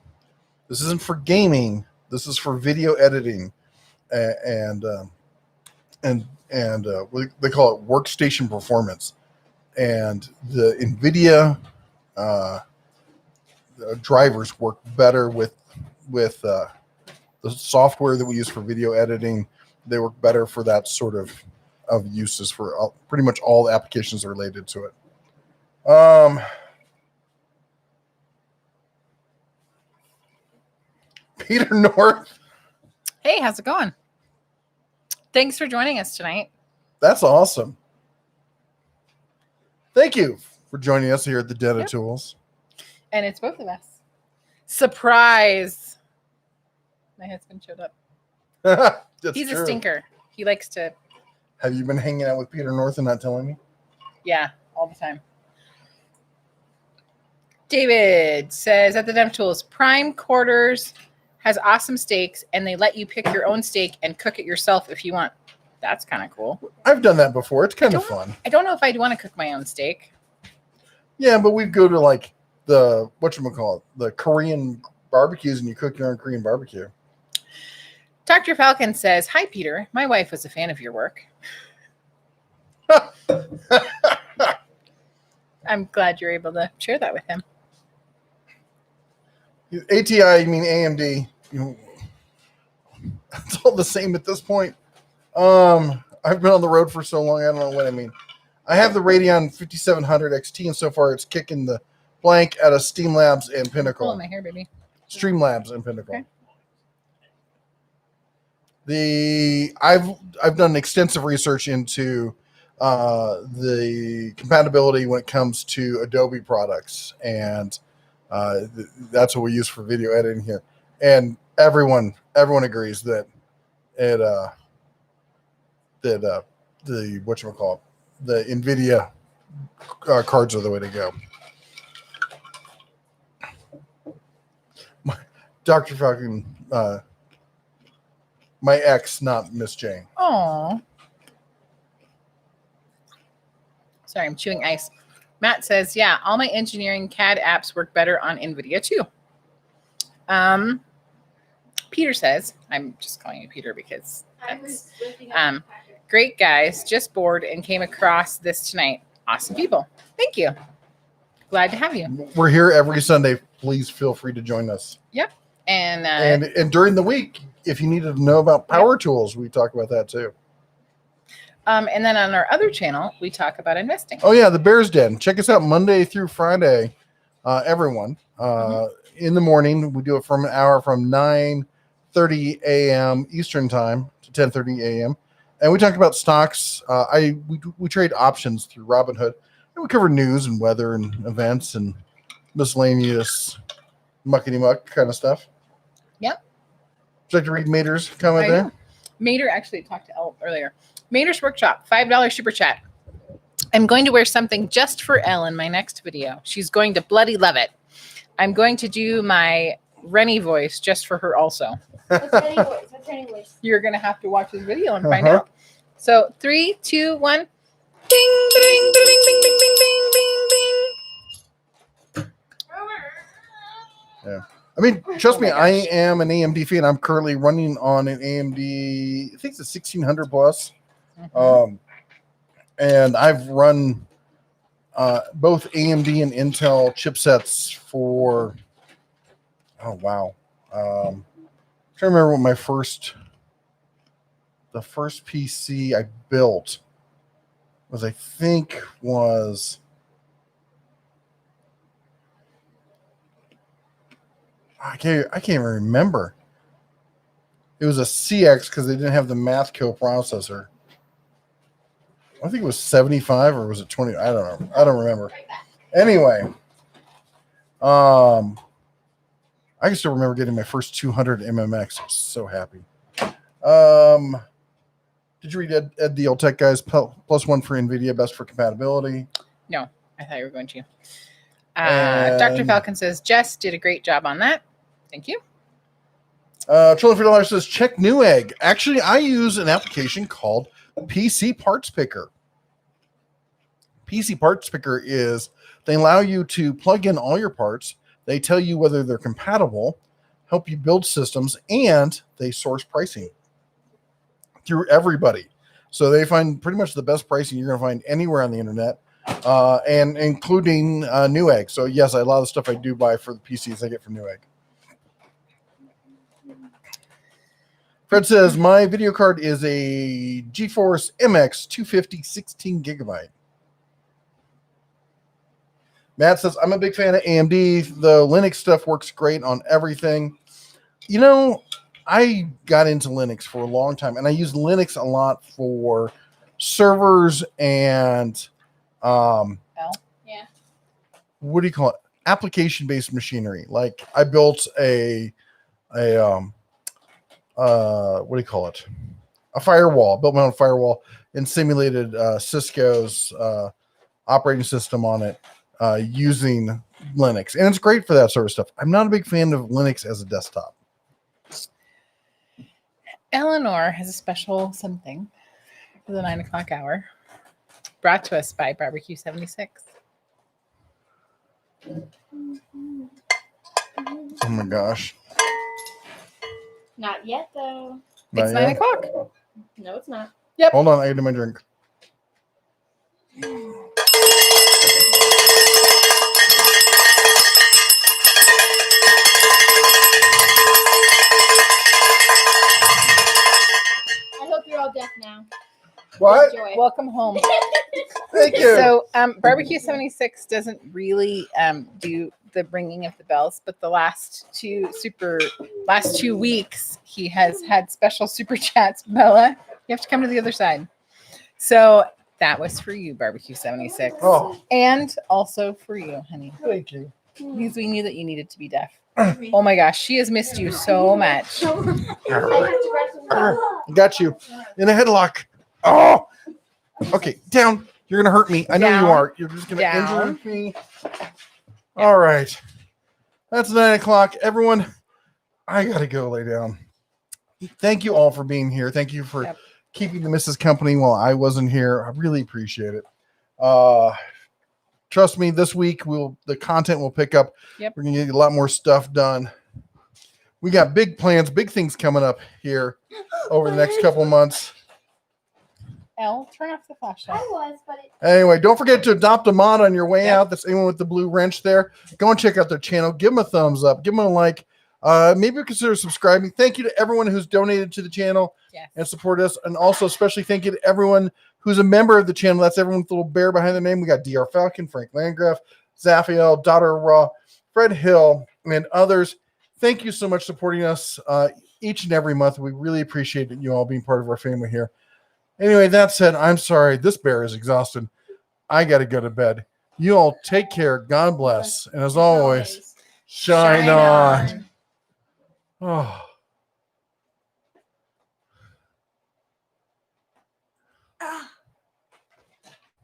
This isn't for gaming. This is for video editing, and what they call it workstation performance. And the NVIDIA drivers work better with the software that we use for video editing. They work better for that sort of uses for pretty much all the applications related to it. Peter North, Hey, how's it going? Thanks for joining us tonight. that's awesome. Thank you for joining us here at the Den of Yep. Tools. And it's both of us. Surprise. My husband showed up. That's He's true. a stinker. He likes to, Have you been hanging out with Peter North and not telling me? yeah, all the time. David says at the Dev Tools, Prime Quarters has awesome steaks and they let you pick your own steak and cook it yourself if you want. That's kind of cool. I've done that before. It's kind of don't- fun. I don't know if I'd want to cook my own steak. Yeah, but we go to like the whatchamacallit, the Korean barbecues, and you cook your own Korean barbecue. Dr. Falcon says, hi, Peter. My wife was a fan of your work. I'm glad you're able to share that with him. ATI, you mean AMD? You know, it's all the same at this point. I've been on the road for so long, I don't know what I mean. I have the Radeon 5700 XT, and so far it's kicking the blank out of Steam Labs and Pinnacle. Pulling my hair, baby. Streamlabs and Pinnacle. Okay. I've done extensive research into the compatibility when it comes to Adobe products, and that's what we use for video editing here. And everyone agrees that the whatchamacallit, the NVIDIA cards are the way to go. Dr. Falcon, my ex, not Miss Jane. Oh. Sorry, I'm chewing ice. Matt says, yeah, all my engineering CAD apps work better on NVIDIA too. Peter says, I'm just calling you Peter because that's great guys, just bored and came across this tonight. Awesome people. Thank you. Glad to have you. We're here every Sunday. Please feel free to join us. Yep. And And during the week, if you needed to know about power tools, we talk about that too. and then on our other channel, we talk about investing. Oh yeah, the Bear's Den. Check us out Monday through Friday, everyone. In the morning, we do it from an hour from 9:30 a.m. Eastern time to 10:30 a.m. And we talk about stocks. We trade options through Robinhood, and we cover news and weather and events and miscellaneous muckety muck kind of stuff. Yep. Would you like to read Mater's comment I there? do. Mater actually talked to Elle earlier. Mater's Workshop, $5 super chat. I'm going to wear something just for Elle in my next video. She's going to bloody love it. I'm going to do my Rennie voice just for her also. What's any voice? You're going to have to watch this video and find out. So 3, 2, 1. Bing, bing, bing, bing, bing, bing, bing, bing, bing. I mean, trust Oh me, my I gosh. am an AMD fan. I'm currently running on an AMD, I think it's a 1600 plus. Mhm. And I've run both AMD and Intel chipsets for, oh, wow. Trying to remember what the first PC I built was, I think, I can't even remember. It was a CX because they didn't have the math coprocessor. I think it was 75 or was it 20? I don't know. I don't remember. Anyway, I can still remember getting my first 200 MMX. I was so happy. Did you read Ed the Old Tech Guys? +1 for NVIDIA, best for compatibility. No, I thought you were going to. Dr. And- Falcon says, Jess did a great job on that. Thank you. $12 says, check Newegg. Actually, I use an application called PC Parts Picker. PC Parts Picker they allow you to plug in all your parts. They tell you whether they're compatible, help you build systems, and they source pricing through everybody. So they find pretty much the best pricing you're going to find anywhere on the internet, and including Newegg. So yes, a lot of the stuff I do buy for the PCs I get from Newegg. Fred says, my video card is a GeForce MX 250 16 gigabyte. Matt says, I'm a big fan of AMD. The Linux stuff works great on everything. You know, I got into Linux for a long time, and I use Linux a lot for servers and Yeah. what do you call it? Application-based machinery. Like I built a what do you call it? A firewall. Built my own firewall and simulated Cisco's operating system on it using Linux, and it's great for that sort of stuff. I'm not a big fan of Linux as a desktop. Eleanor has a special something for the 9 o'clock hour, brought to us by Barbecue 76. Oh my gosh. Not yet, though. It's 9 o'clock. No, it's not. Hold on, I gotta do my drink. I hope you're all deaf now. What? Enjoy. Welcome home. Thank you. So, Barbecue 76 doesn't really do the ringing of the bells, but the last 2 weeks he has had special super chats. Bella, you have to come to the other side. So that was for you, Barbecue 76. Oh, And also for you, honey, thank you. because we knew that you needed to be deaf. Oh my gosh, she has missed you so much. Got you in a headlock. Oh, okay, down. You're gonna hurt me. I know you Down. are. You're just gonna Down. injure me. All right, that's 9 o'clock. Everyone, I gotta go lay down. Thank you all for being here. Thank you for Yep. keeping the missus company while I wasn't here. I really appreciate it. Trust me, this week the content will pick up. Yep. We're gonna get a lot more stuff done. We got big plans, big things coming up here over the next couple months. Elle, turn off the flashlight. was, but it. Anyway, don't forget to adopt a mod on your way Yep. out. That's anyone with the blue wrench there. Go and check out their channel. Give them a thumbs up. Give them a like. Maybe consider subscribing. Thank you to everyone who's donated to the channel Yes. and support us. And also, especially thank you to everyone who's a member of the channel. That's everyone with the little bear behind their name. We got DR Falcon, Frank Landgraf, Zaphiel, Daughter Raw, Fred Hill, and others. Thank you so much for supporting us each and every month. We really appreciate you all being part of our family here. Anyway, that said, I'm sorry. This bear is exhausted. I got to go to bed. You all take care. God bless. And as always, shine on. Oh.